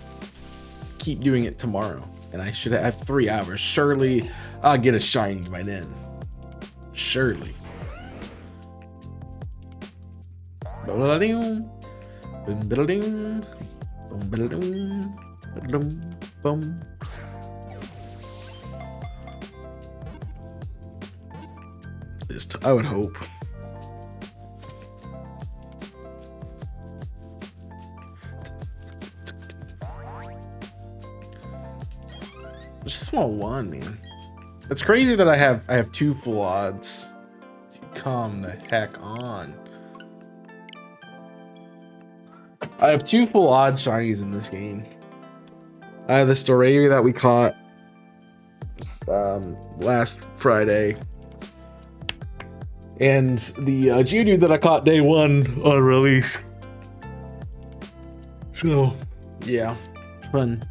keep doing it tomorrow. And I should have 3 hours. Surely I'll get a shiny by then. Surely. I would hope. I just want one, man. It's crazy that I have 2 full odds. Come the heck on. I have 2 full odds shinies in this game. I have the Storager that we caught last Friday. And the Geodude that I caught day 1 on release. So, yeah, fun.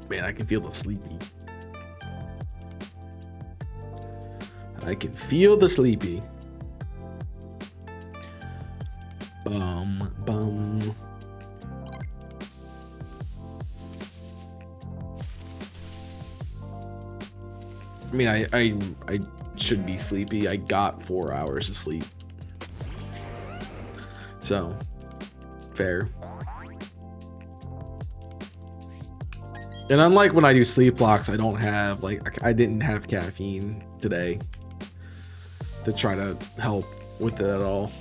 Man, I can feel the sleepy. I can feel the sleepy. Bum, bum. I mean, I should be sleepy. I got 4 hours of sleep. So, fair. And unlike when I do sleep blocks, I don't have, like, I didn't have caffeine today to try to help with it at all.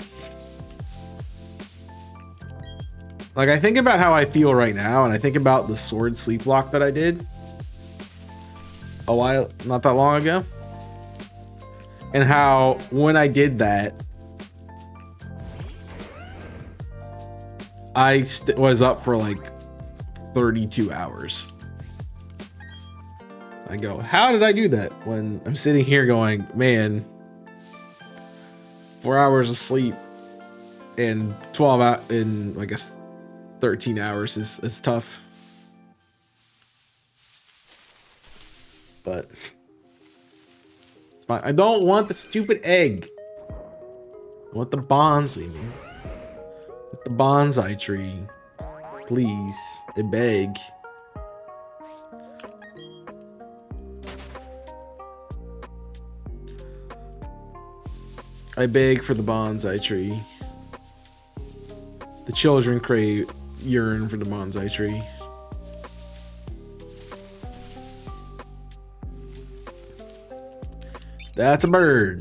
Like, I think about how I feel right now, and I think about the sword sleep block that I did. a while, not that long ago, and how when I did that, I was up for like 32 hours. I go, how did I do that? When I'm sitting here going, man, 4 hours of sleep and 12 out in, I guess, 13 hours is tough. But it's fine. I don't want the stupid egg. I want the bonsai, man. With the bonsai tree. Please. I beg. I beg for the bonsai tree. The children yearn for the bonsai tree. That's a bird.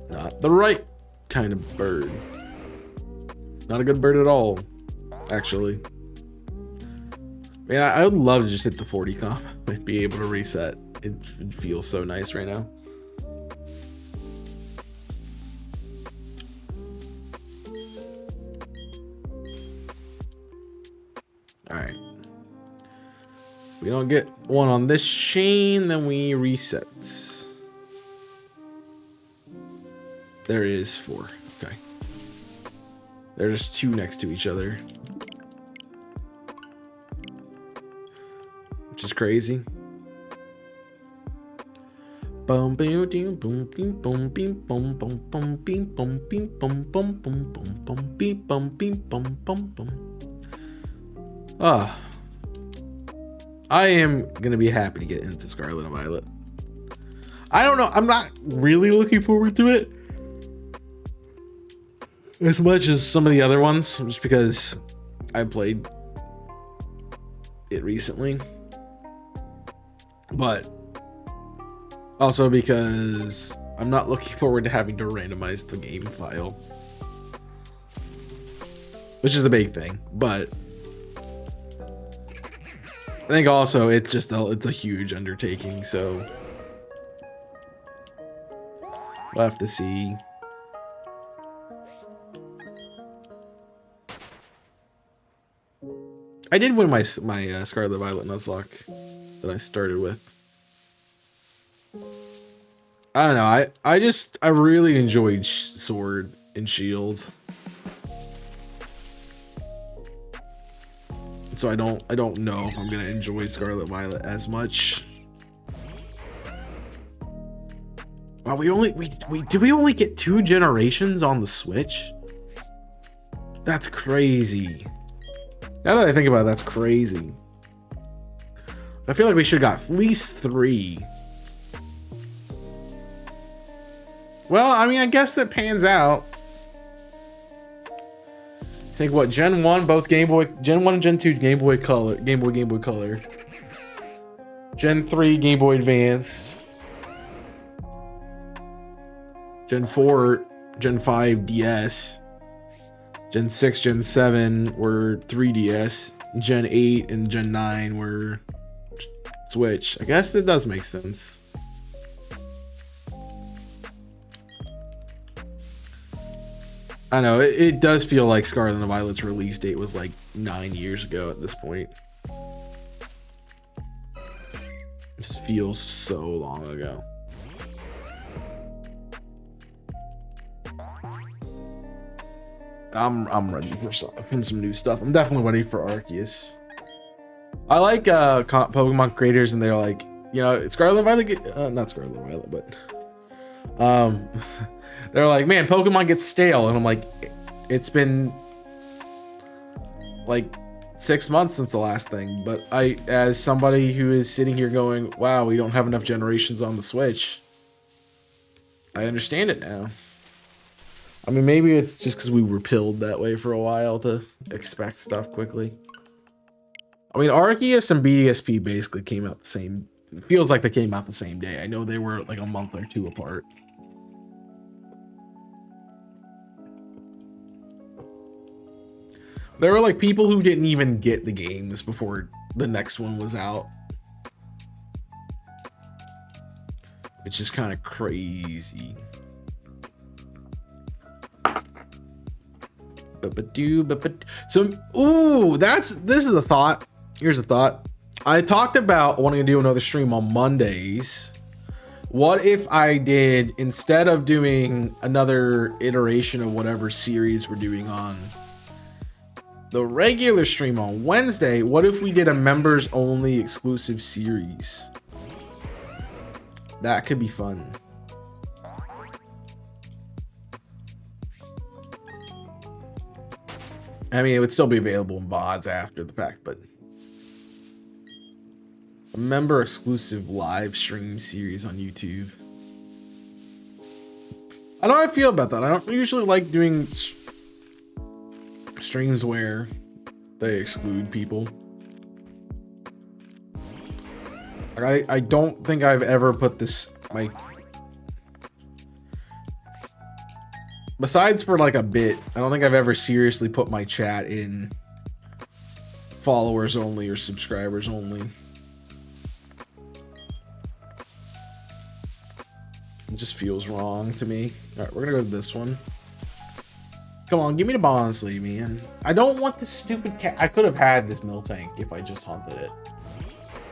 Not the right kind of bird. Not a good bird at all, actually. Man, I would love to just hit the 40 comp and be able to reset. It feels so nice right now. Alright. If we don't get one on this chain, then we reset. There is 4. Okay. There's 2 next to each other. Which is crazy. Bum boom boom boom boom boom boom boom boom boom boom boom boom boom boom boom boom boom boom boom. Ah. I am gonna be happy to get into Scarlet and Violet. I don't know. I'm not really looking forward to it as much as some of the other ones, just because I played it recently, but also because I'm not looking forward to having to randomize the game file, which is a big thing. But I think also it's a huge undertaking, so we'll have to see. I did win my Scarlet Violet Nuzlocke that I started with. I don't know. I really enjoyed Sword and Shield. So I don't know if I'm gonna enjoy Scarlet Violet as much. Wow, did we only get 2 generations on the Switch? That's crazy. Now that I think about it, that's crazy. I feel like we should have got at least 3. Well, I mean, I guess that pans out. I think what, Gen 1, both Game Boy, Gen 1 and Gen 2, Game Boy Color. Gen 3, Game Boy Advance. Gen 4, Gen 5, DS. Gen 6, Gen 7 were 3DS. Gen 8 and Gen 9 were Switch. I guess it does make sense. I know, it does feel like Scarlet and Violet's release date was like 9 years ago at this point. It just feels so long ago. I'm ready for some new stuff. I'm definitely ready for Arceus. I like Pokemon creators, and they're like, you know, Scarlet and Violet, not Scarlet and Violet, but they're like, man, Pokemon gets stale, and I'm like, it's been like 6 months since the last thing. But I, as somebody who is sitting here going, wow, we don't have enough generations on the Switch, I understand it now. I mean, maybe it's just because we were pilled that way for a while to expect stuff quickly. I mean, Arceus and BDSP basically came out the same. It feels like they came out the same day. I know they were like a month or 2 apart. There were like people who didn't even get the games before the next one was out. which is kind of crazy. So, ooh, this is a thought. Here's a thought. I talked about wanting to do another stream on Mondays. What if I did, instead of doing another iteration of whatever series we're doing on the regular stream on Wednesday, what if we did a members only exclusive series? That could be fun. I mean, it would still be available in VODs after the fact, but a member exclusive live stream series on YouTube. I don't know how I feel about that. I don't usually like doing streams where they exclude people. Like, I don't think I've ever put this, besides for like a bit, I don't think I've ever seriously put my chat in followers only or subscribers only. It just feels wrong to me. All right, we're gonna go to this one. Come on, give me the Bonsai, man. I don't want this stupid cat. I could have had this mill tank if I just hunted it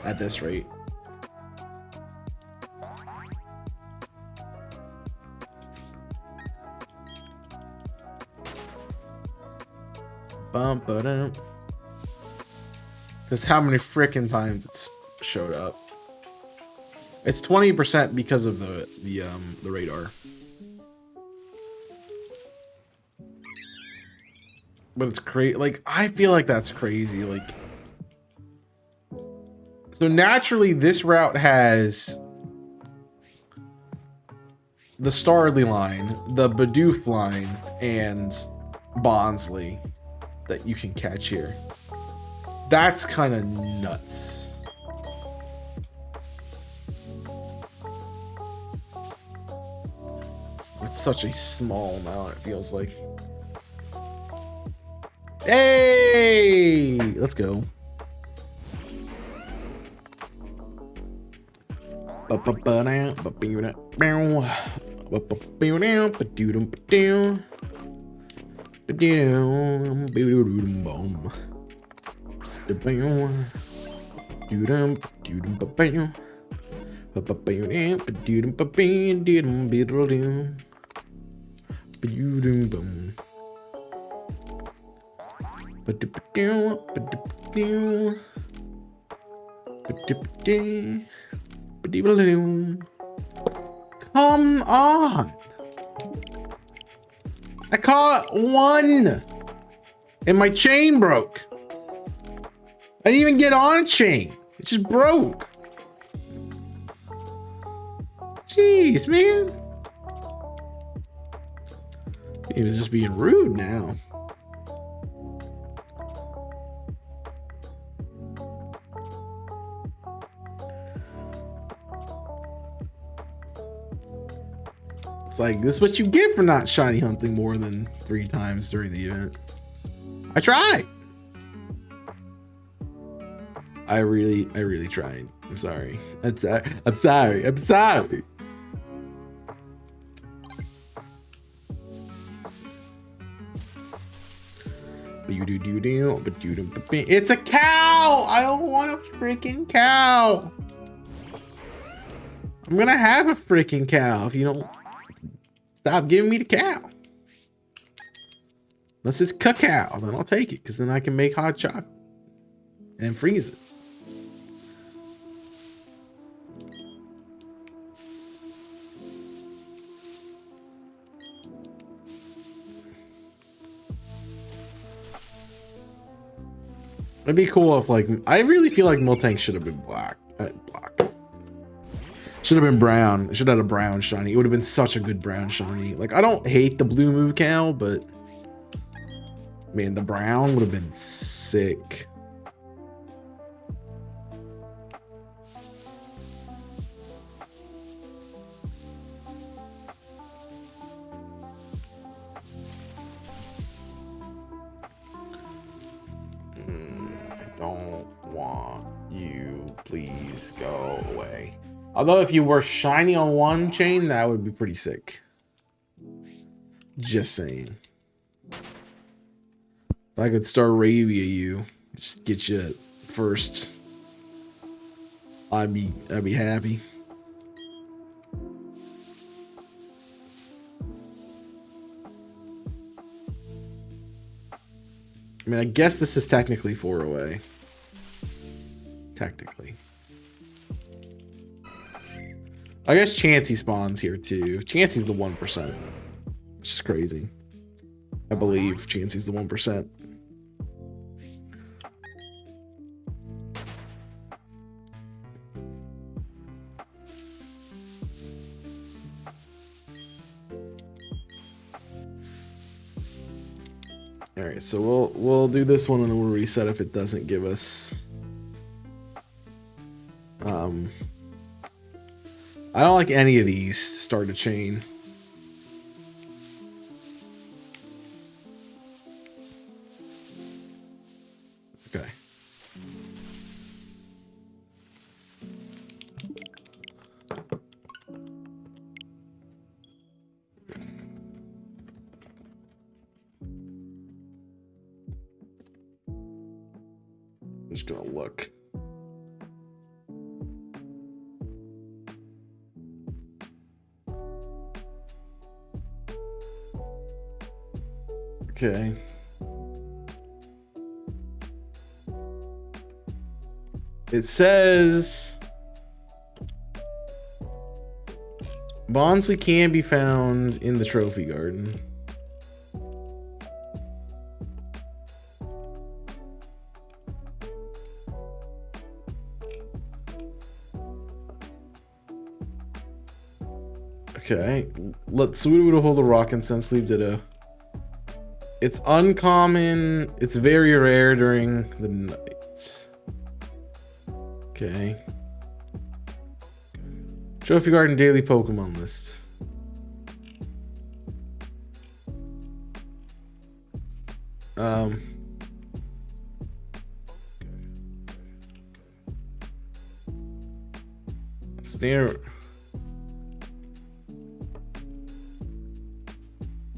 at this rate. Because how many freaking times it's showed up? It's 20% because of the radar. But it's crazy. Like, I feel like that's crazy. Like, so naturally, this route has the Starly line, the Bidoof line, and Bonsai that you can catch here. That's kind of nuts. It's such a small amount, it feels like. Hey, let's go. Come on! I caught one! And my chain broke. I didn't even get on a chain. It just broke. Jeez, man. He was just being rude now. It's like, this is what you get for not shiny hunting more than 3 times during the event. I tried. I really tried. I'm sorry. I'm sorry. It's a cow! I don't want a freaking cow. I'm gonna have a freaking cow if you don't stop giving me the cow. Unless it's cacao, then I'll take it, because then I can make hot chocolate and freeze it. It'd be cool if, like, I really feel like Miltank should have been black. Should have been brown. It should have had a brown shiny. It would have been such a good brown shiny. Like, I don't hate the blue moo cow, but man, the brown would have been sick. I don't want you. Please go away. Although if you were shiny on one chain, that would be pretty sick. Just saying. If I could Staravia you, just get you first, I'd be happy. I mean, I guess this is technically 4 away. Technically. I guess Chansey spawns here too. Chansey's the 1%. It's just crazy. I believe Chansey's the 1%. All right, so we'll do this one and then we'll reset if it doesn't give us. I don't like any of these to start a chain. Okay. Just gonna look. Okay. It says Bonsai can be found in the trophy garden. Okay, let's hold the rock and sense leave ditto. It's uncommon. It's very rare during the night. Okay. Trophy Garden daily Pokemon list. Snare.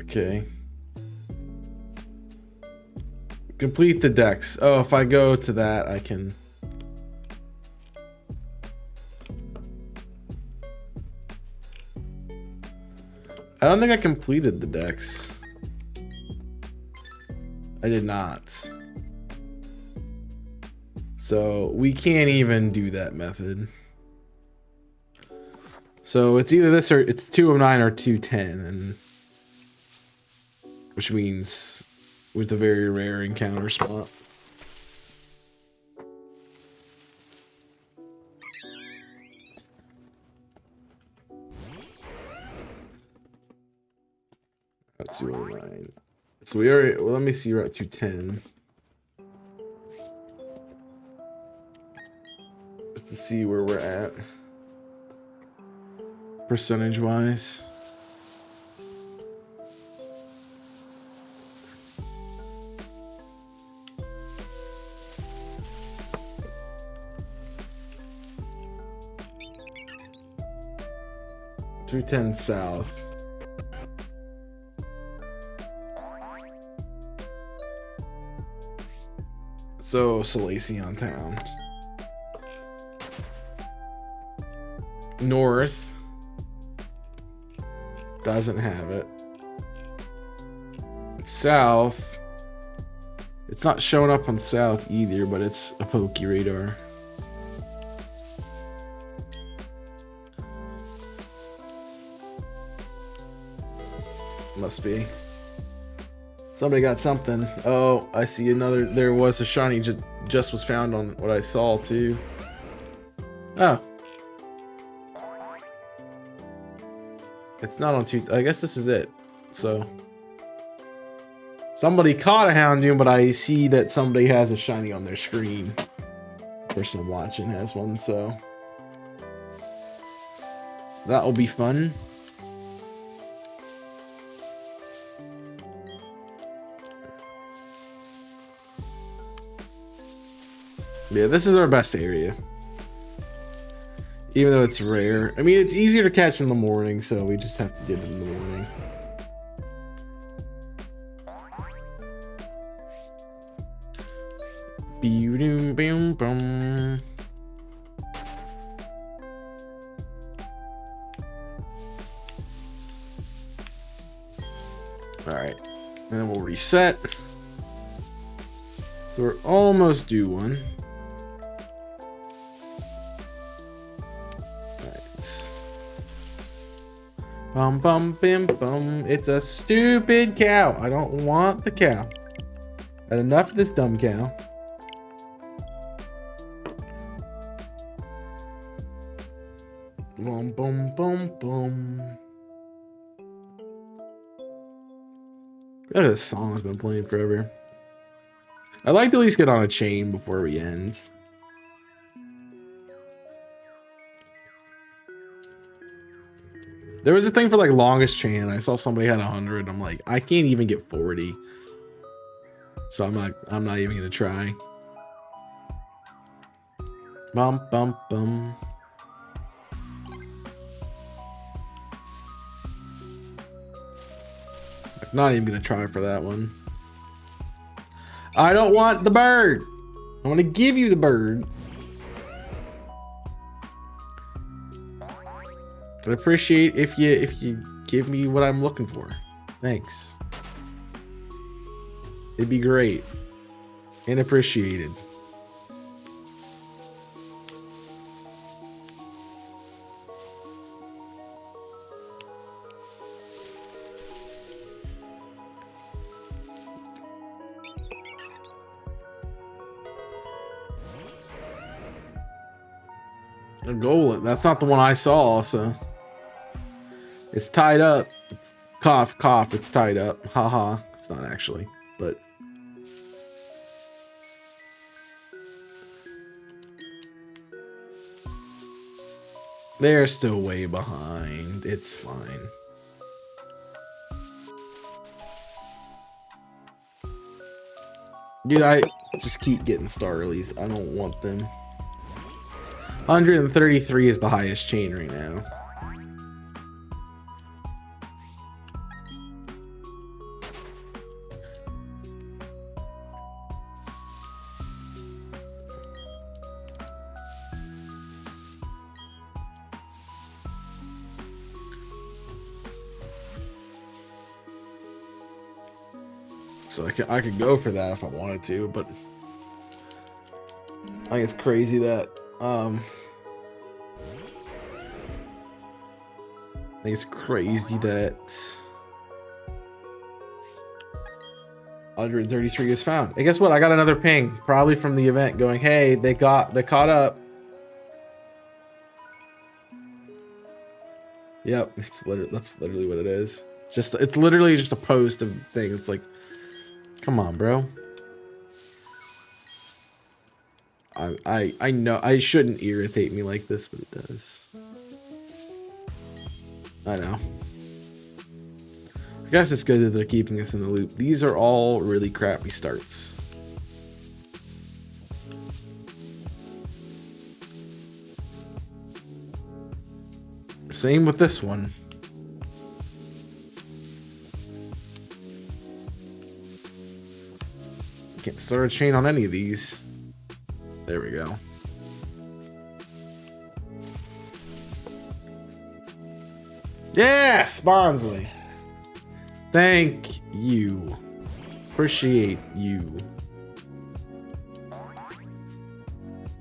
Okay. Complete the dex. Oh, if I go to that, I can. I don't think I completed the dex. I did not. So we can't even do that method. So it's either this or it's 2 of 9 or 210, and which means with a very rare encounter spot. That's 209. So we already, well, let me see, you're at 210. Just to see where we're at. Percentage wise. $210 south. So Salacion Town. North doesn't have it. South, it's not showing up on south either, but it's a Poke Radar. Must be. Somebody got something. Oh, I see another. There was a shiny just was found on what I saw too. Oh. It's not on two. I guess this is it. So somebody caught a Houndoom, but I see that somebody has a shiny on their screen. The person I'm watching has one, so that will be fun. Yeah, this is our best area. Even though it's rare. I mean, it's easier to catch in the morning, so we just have to do it in the morning. All right, and then we'll reset. So we're almost due one. All right. Bum bum bim bum. It's a stupid cow. I don't want the cow. Had enough of this dumb cow. Boom boom boom boom. This song's been playing forever. I'd like to at least get on a chain before we end. There was a thing for like longest chain, and I saw somebody had 100. I'm like, I can't even get 40. So I'm not even gonna try. Bum bum bum. Not even gonna try for that one. I don't want the bird. I want to give you the bird. I'd appreciate if you give me what I'm looking for. Thanks. It'd be great and appreciated. A goal. That's not the one I saw, so it's tied up. It's cough, cough, it's tied up. Haha. It's not actually, but they're still way behind. It's fine. Dude, I just keep getting Starlies. I don't want them. 133 is the highest chain right now. So I could go for that if I wanted to, but I think it's crazy that I think it's crazy that 133 is found. And guess what? I got another ping, probably from the event, going, "Hey, they caught up." Yep, that's literally what it is. It's literally just a post of things. It's like, come on, bro. I know I shouldn't irritate me like this, but it does. I know. I guess it's good that they're keeping us in the loop. These are all really crappy starts. Same with this one. Can't start a chain on any of these. There we go. Yes, Bonsai. Thank you. Appreciate you.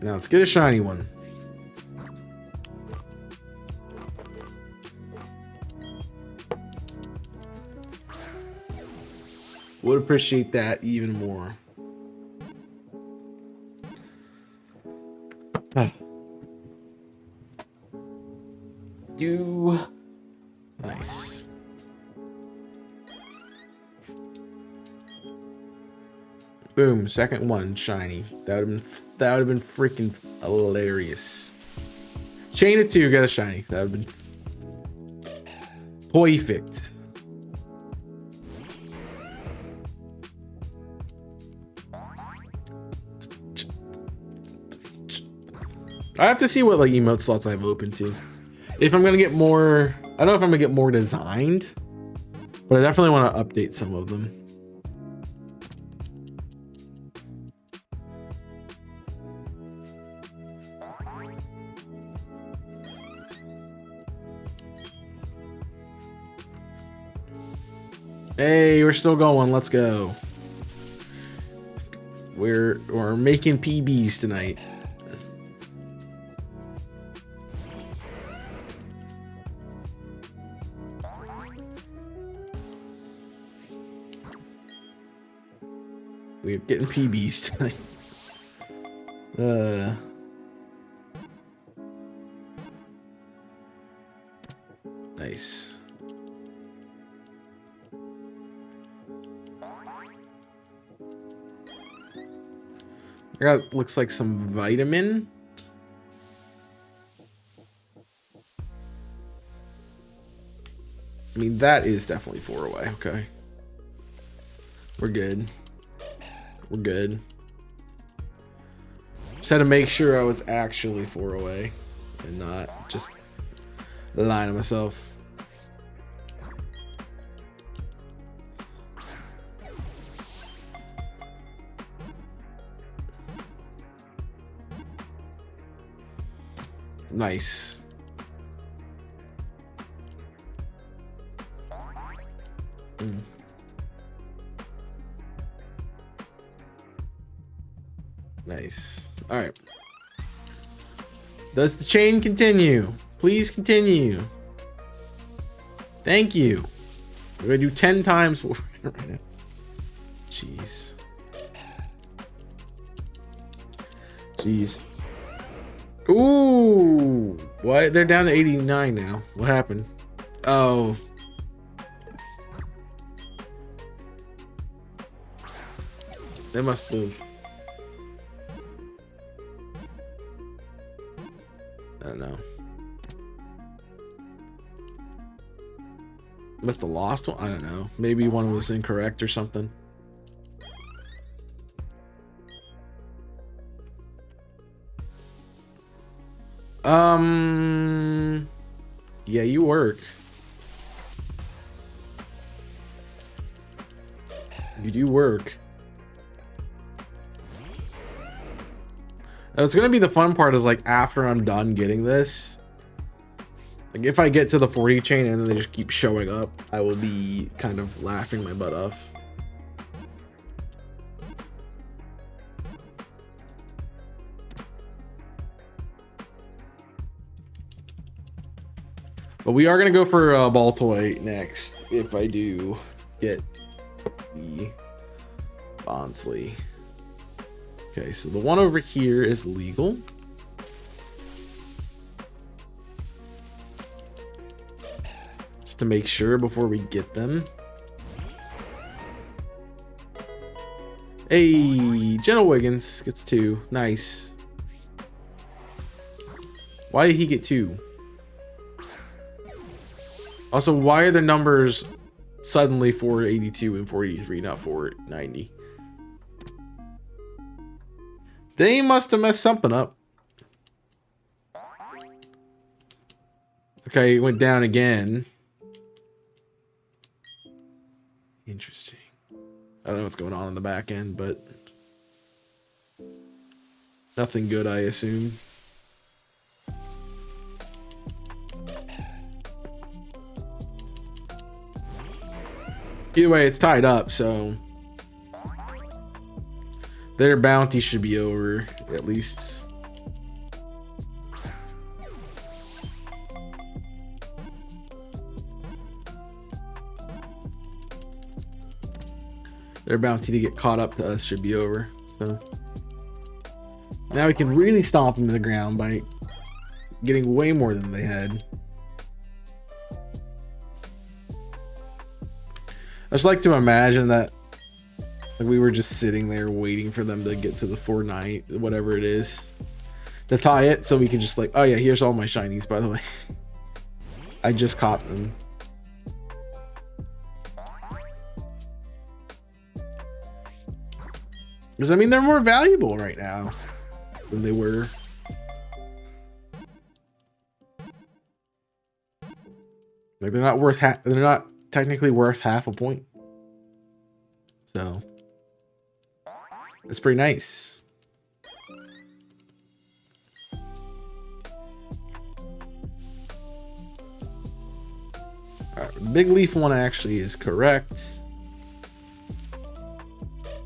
Now let's get a shiny one. Would appreciate that even more. You. Nice. Boom, second one, shiny. That would have been freaking hilarious. Chain of 2, get a shiny. That would have been perfect. I have to see what like emote slots I have open to. If I'm gonna get more, I don't know if I'm gonna get more designed, but I definitely want to update some of them. Hey, we're still going. Let's go. We're making PBs tonight. We're getting PBs tonight. Nice. I got, looks like some vitamin. I mean, that is definitely 4 away. Okay. We're good. We're good. Just had to make sure I was actually 4 away and not just lying to myself. Nice. Nice. All right. Does the chain continue? Please continue. Thank you. We're gonna do 10 times right now. Jeez. Jeez. Ooh. What? They're down to 89 now. What happened? Oh. They must have. I don't know. Must have lost one. I don't know. Maybe one was incorrect or something. Yeah, you work. You do work. It's gonna be the fun part is like after I'm done getting this, like if I get to the 40 chain and then they just keep showing up, I will be kind of laughing my butt off. But we are gonna go for a ball toy next if I do get the Bonsai. Okay, so the one over here is legal. Just to make sure before we get them. Hey, Jenna Wiggins gets 2. Nice. Why did he get 2? Also, why are the numbers suddenly 482 and 483, not 490? They must have messed something up. Okay, it went down again. Interesting. I don't know what's going on in the back end, but nothing good, I assume. Either way, it's tied up, so their bounty should be over, at least. Their bounty to get caught up to us should be over. So now we can really stomp them to the ground by getting way more than they had. I just like to imagine that like we were just sitting there waiting for them to get to the 490, whatever it is, to tie it, so we can just like, oh yeah, here's all my shinies, by the way. I just caught them. Because I mean, they're more valuable right now than they were. Like they're not worth they're not technically worth half a point. So it's pretty nice. All right, the big leaf one actually is correct.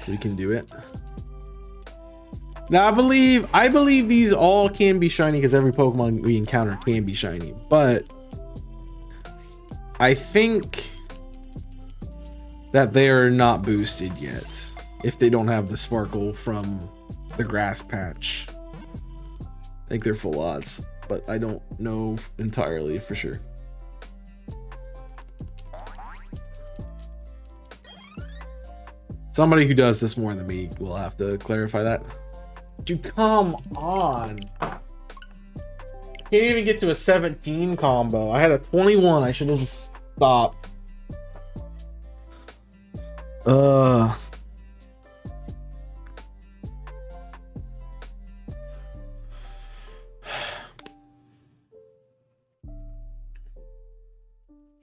We can do it. Now I believe these all can be shiny because every Pokemon we encounter can be shiny, but I think that they are not boosted yet if they don't have the sparkle from the grass patch. I think they're full odds, but I don't know entirely for sure. Somebody who does this more than me will have to clarify that. Dude, come on. Can't even get to a 17 combo. I had a 21. I should have just stopped.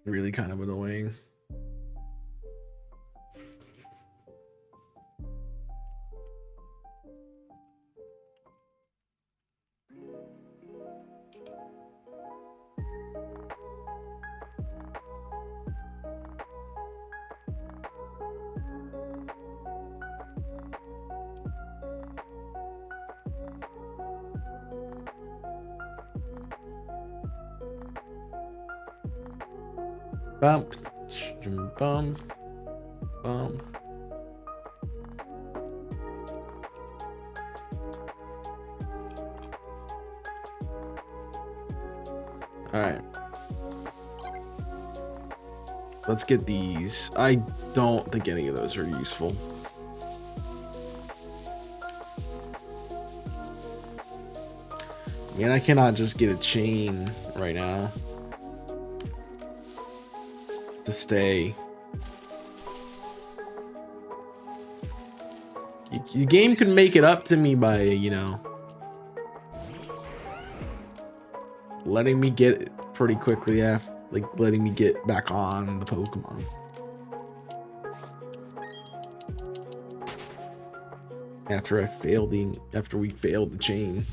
Really kind of annoying. Bump, bum, bum. All right. Let's get these. I don't think any of those are useful. And I cannot just get a chain right now to stay. The game could make it up to me by, you know, letting me get it pretty quickly after, like letting me get back on the Pokemon. After we failed the chain.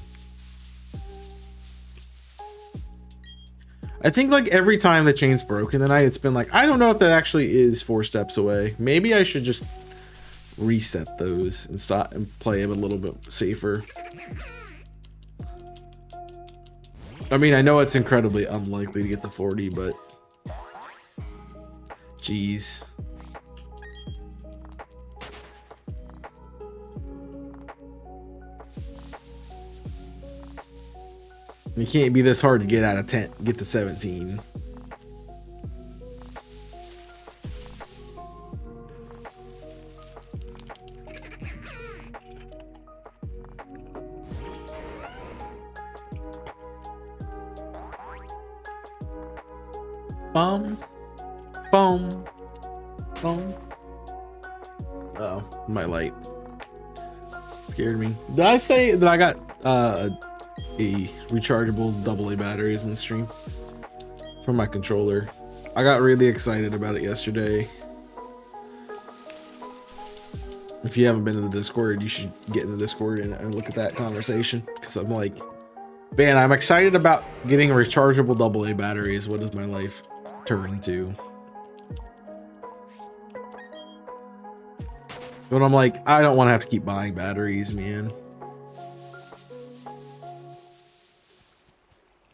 I think like every time the chain's broken tonight, it's been like, I don't know if that actually is 4 steps away. Maybe I should just reset those and stop and play them a little bit safer. I mean, I know it's incredibly unlikely to get the 40, but jeez. It can't be this hard to get out of 10, get to 17. Boom, boom, boom. Oh, my light scared me. Did I say that I got a rechargeable AA batteries in the stream from my controller? I got really excited about it yesterday. If you haven't been in the Discord, you should get in the Discord and look at that conversation, because I'm like, man, I'm excited about getting rechargeable AA batteries. What does my life turn to? But I'm like, I don't want to have to keep buying batteries, man.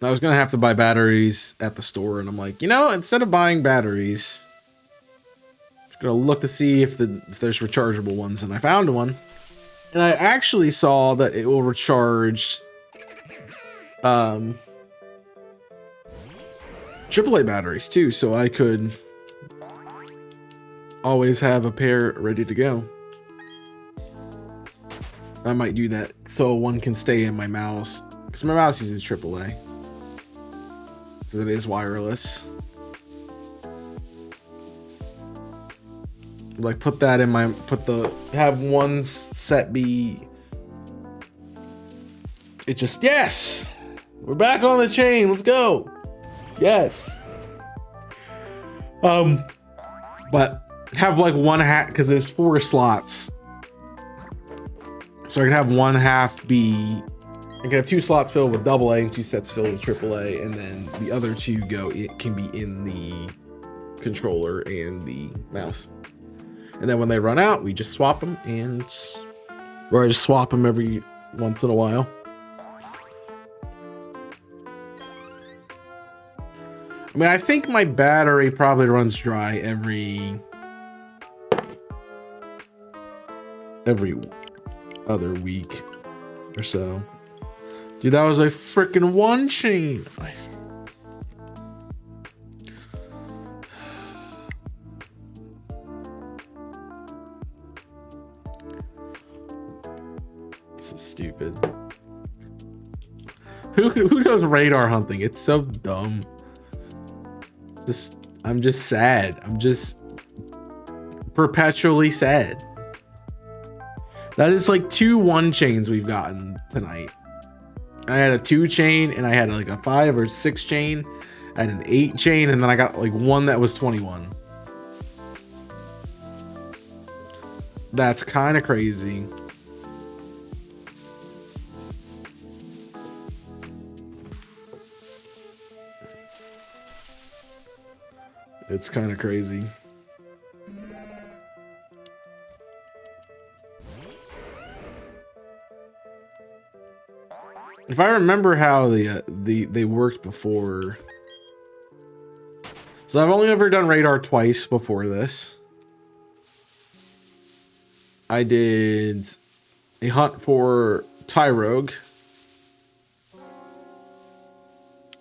I was gonna have to buy batteries at the store, and I'm like, you know, instead of buying batteries, I'm just gonna look to see if there's rechargeable ones, and I found one, and I actually saw that it will recharge AAA batteries too, so I could always have a pair ready to go. I might do that so one can stay in my mouse, because my mouse uses AAA. Because it is wireless. Like put that in my, have one set be, it just, yes! We're back on the chain, let's go! Yes! But have like one half, because there's 4 slots. So I can have one half be, I can have 2 slots filled with AA and 2 sets filled with AAA, and then the other 2 can be in the controller and the mouse. And then when they run out, we just swap them, or I just swap them every once in a while. I mean, I think my battery probably runs dry every other week or so. Dude, that was a freaking 1 chain. This is stupid. Who does radar hunting? It's so dumb. I'm just sad. I'm just perpetually sad. That is like 2 1 chains we've gotten tonight. I had a 2 chain, and I had like a 5 or 6 chain. I had an 8 chain, and then I got like one that was 21. That's kind of crazy. It's kind of crazy. If I remember how they worked before. So I've only ever done radar twice before this. I did a hunt for Tyrogue,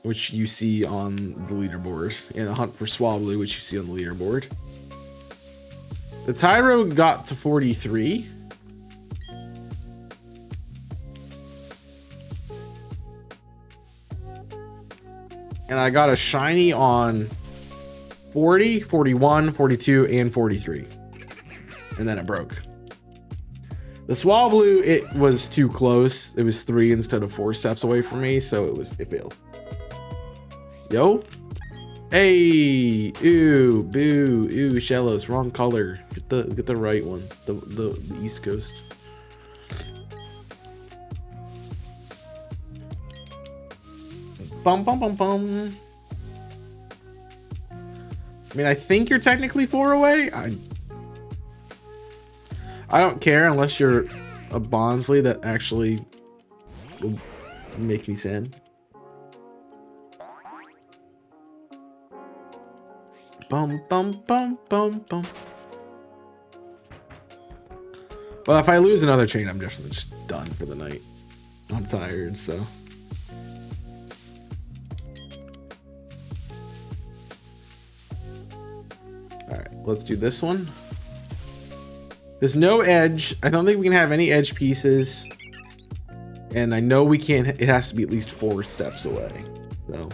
which you see on the leaderboard, and a hunt for Swablu, which you see on the leaderboard. The Tyrogue got to 43. And I got a shiny on 40, 41, 42, and 43. And then it broke. The Swablu, it was too close. It was 3 instead of 4 steps away from me, so it failed. Yo. Hey. Ooh, boo. Ooh, Shellos, wrong color. Get the right one. The East Coast. Bum bum bum bum. I mean, I think you're technically 4 away. I don't care unless you're a Bonsai that actually will make me sad. Bum bum bum bum bum. But if I lose another chain, I'm definitely just done for the night. I'm tired, so. Alright, let's do this one. There's no edge. I don't think we can have any edge pieces. And I know we can't, it has to be at least 4 steps away. So.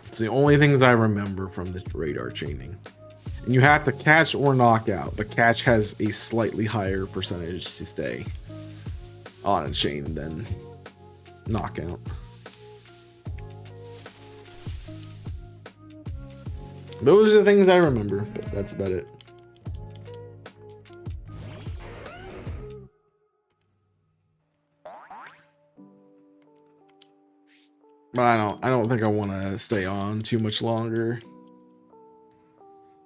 It's the only things I remember from the radar chaining. And you have to catch or knock out, but catch has a slightly higher percentage to stay on a chain than knockout. Those are the things I remember, but that's about it. But I don't think I want to stay on too much longer.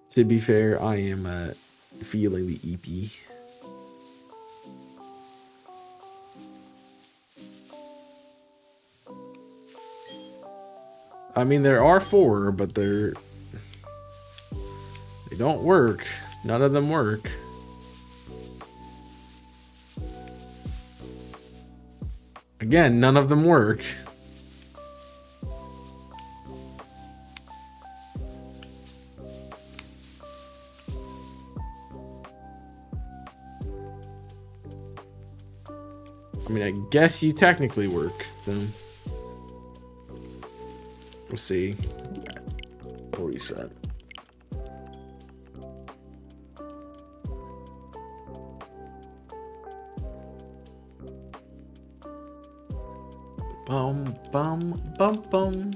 To be fair, I am feeling the EP. I mean, there are 4, but they don't work. None of them work. Again, none of them work. I mean, I guess you technically work, so we'll see. I'll reset. Bum, bum, bum, bum.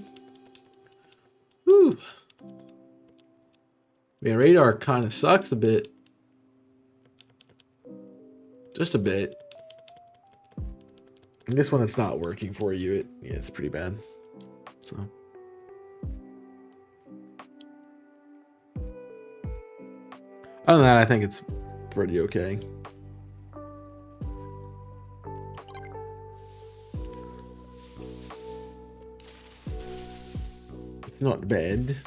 Whew. Man, radar kind of sucks a bit. Just a bit. And this one, it's not working for you. Yeah, it's pretty bad. So. Other than that, I think it's pretty okay. It's not bad.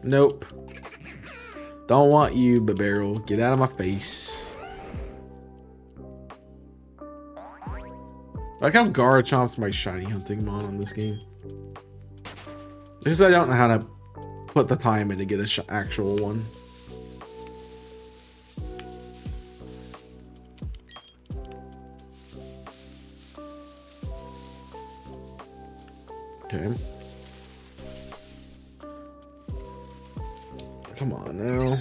Nope. Don't want you, Barrel. Get out of my face. I like how Garachomp's my shiny hunting mon on this game. Because I don't know how to put the time in to get an actual one. Okay. Come on now.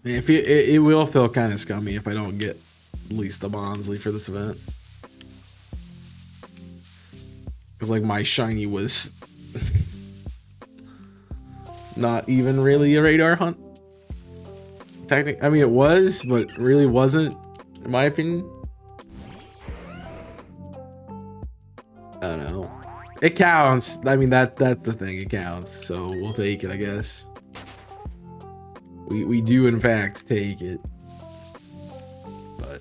If it will feel kind of scummy if I don't get at least the Bonsai for this event. Because like my shiny was not even really a radar hunt. Technically, I mean it was, but really wasn't, in my opinion. I don't know. It counts. I mean that's the thing. It counts. So we'll take it, I guess. We do in fact take it. But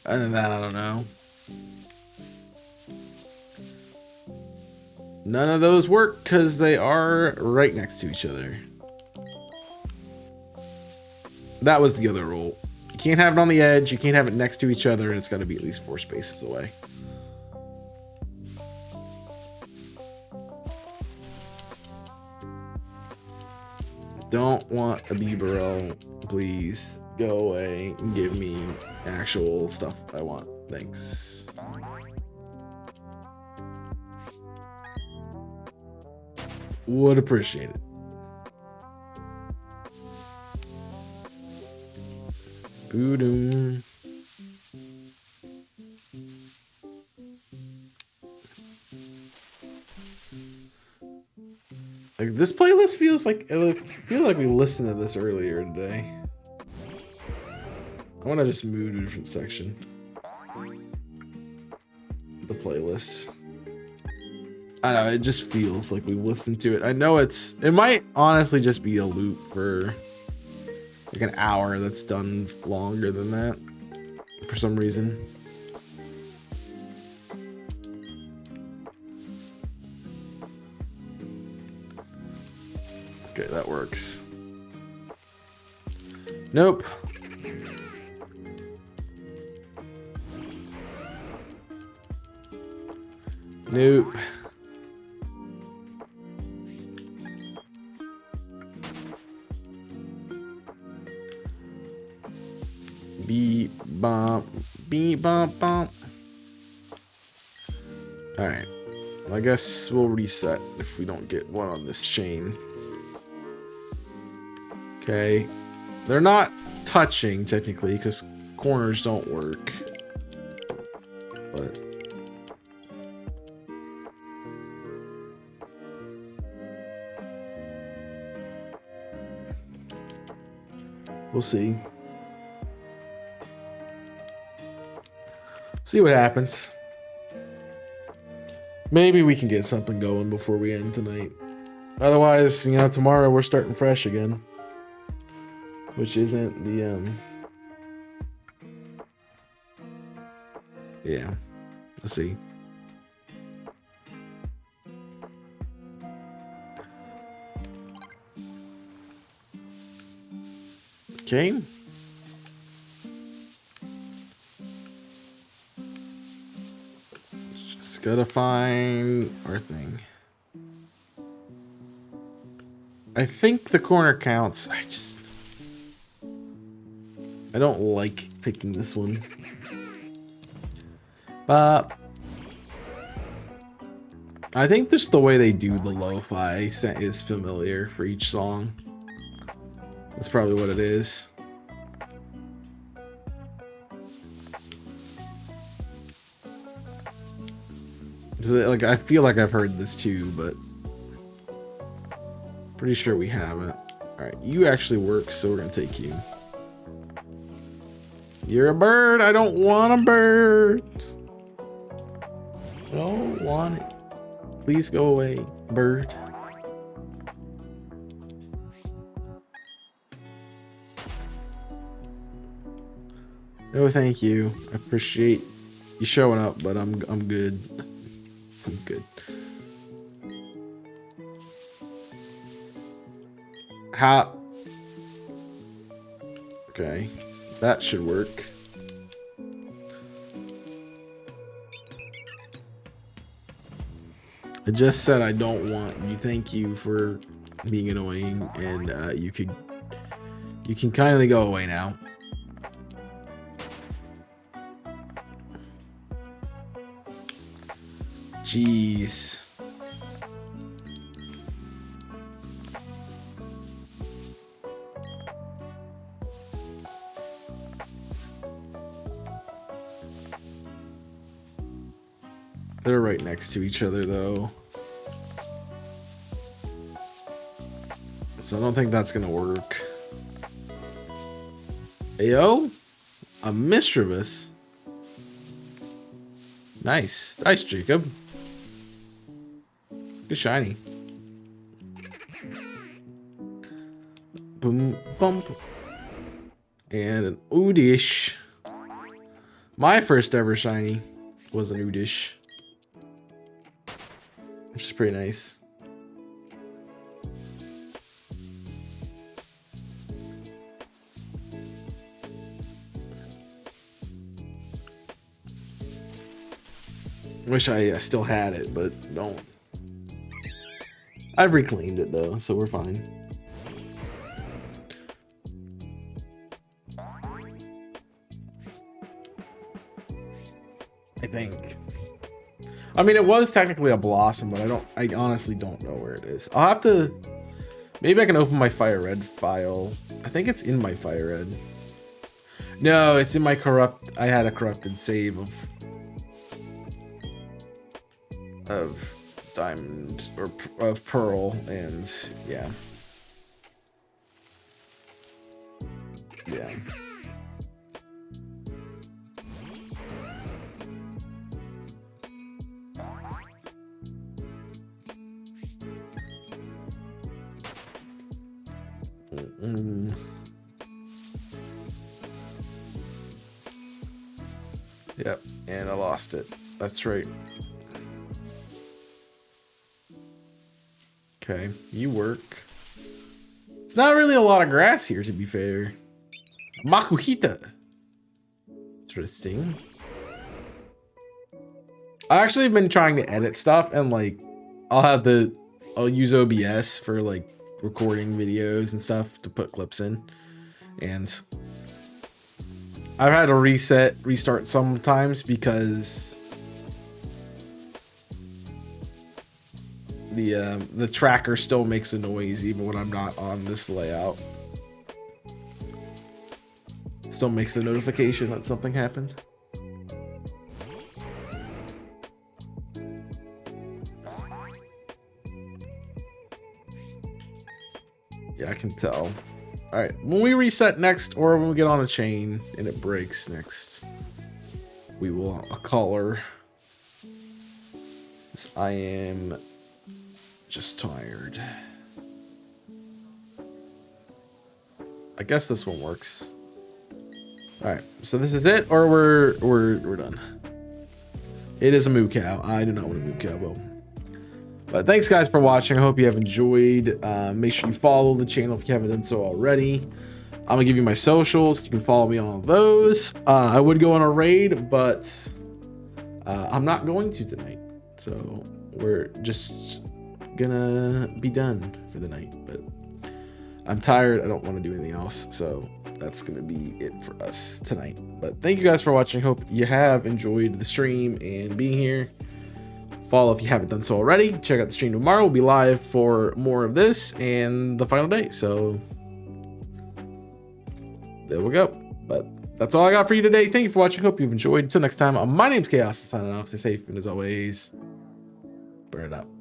other than that, I don't know. None of those work because they are right next to each other. That was the other rule. You can't have it on the edge, you can't have it next to each other, and it's got to be at least 4 spaces away. Don't want a Bibarel. Please go away and give me actual stuff I want. Thanks. Would appreciate it. Boodoo. Like this playlist feels like we listened to this earlier today. I want to just move to a different section. The playlist. I don't know, it just feels like we listened to it. I know it might honestly just be a loop for like an hour that's done longer than that for some reason. Okay, that works. Nope. Nope. Beep bump, beep bump bump. All right. Well, I guess we'll reset if we don't get one on this chain. Okay. They're not touching technically because corners don't work. But we'll see. See what happens. Maybe we can get something going before we end tonight. Otherwise, you know, tomorrow we're starting fresh again. Which isn't the, yeah. Let's see. Okay. Just gotta find our thing. I think the corner counts. I don't like picking this one. But I think just the way they do the lo-fi is familiar for each song. That's probably what it is. Like, I feel like I've heard this too, but pretty sure we haven't. All right, you actually work, so we're gonna take you. You're a bird. I don't want a bird. I don't want it. Please go away, bird. No, thank you. I appreciate you showing up, but I'm good. I'm good. How? Okay, that should work. I just said I don't want you. Thank you for being annoying, and you can kindly go away now. Jeez. They're right next to each other, though. So I don't think that's gonna work. Ayo? A mischievous. Nice. Nice, Jacob. Good shiny. Boom, bump. And an Udish. My first ever shiny was an Udish, which is pretty nice. Wish I still had it, but don't. I've reclaimed it though, so we're fine. I think. I mean, it was technically a blossom, but I honestly don't know where it is. I'll have to, maybe I can open my Fire Red file. I think it's in my Fire Red. No, it's in my I had a corrupted save of diamond or of pearl, and yeah. Yep, and I lost it. That's right. Okay, you work. It's not really a lot of grass here, to be fair. Makuhita. Interesting. I actually have been trying to edit stuff, and like, I'll use OBS for like recording videos and stuff to put clips in, and I've had to restart sometimes because the tracker still makes a noise even when I'm not on this layout. Still makes the notification that something happened. Yeah, I can tell. All right, when we reset next, or when we get on a chain and it breaks next, we will color. Because I am just tired. I guess this one works. All right, so this is it, or we're done. It is a moo cow. I do not want a moo cow, though. But thanks guys for watching. I hope you have enjoyed. Make sure you follow the channel if you haven't done so already. I'm gonna give you my socials. You can follow me on those. I would go on a raid, but I'm not going to tonight. So we're just gonna be done for the night. But I'm tired. I don't want to do anything else. So that's going to be it for us tonight. But thank you guys for watching. Hope you have enjoyed the stream and being here. Follow if you haven't done so already. Check out the stream tomorrow. We'll be live for more of this and the final day. So there we go. But that's all I got for you today. Thank you for watching. Hope you've enjoyed. Until next time, my name's Chaos. I'm signing off. Stay safe. And as always, burn it up.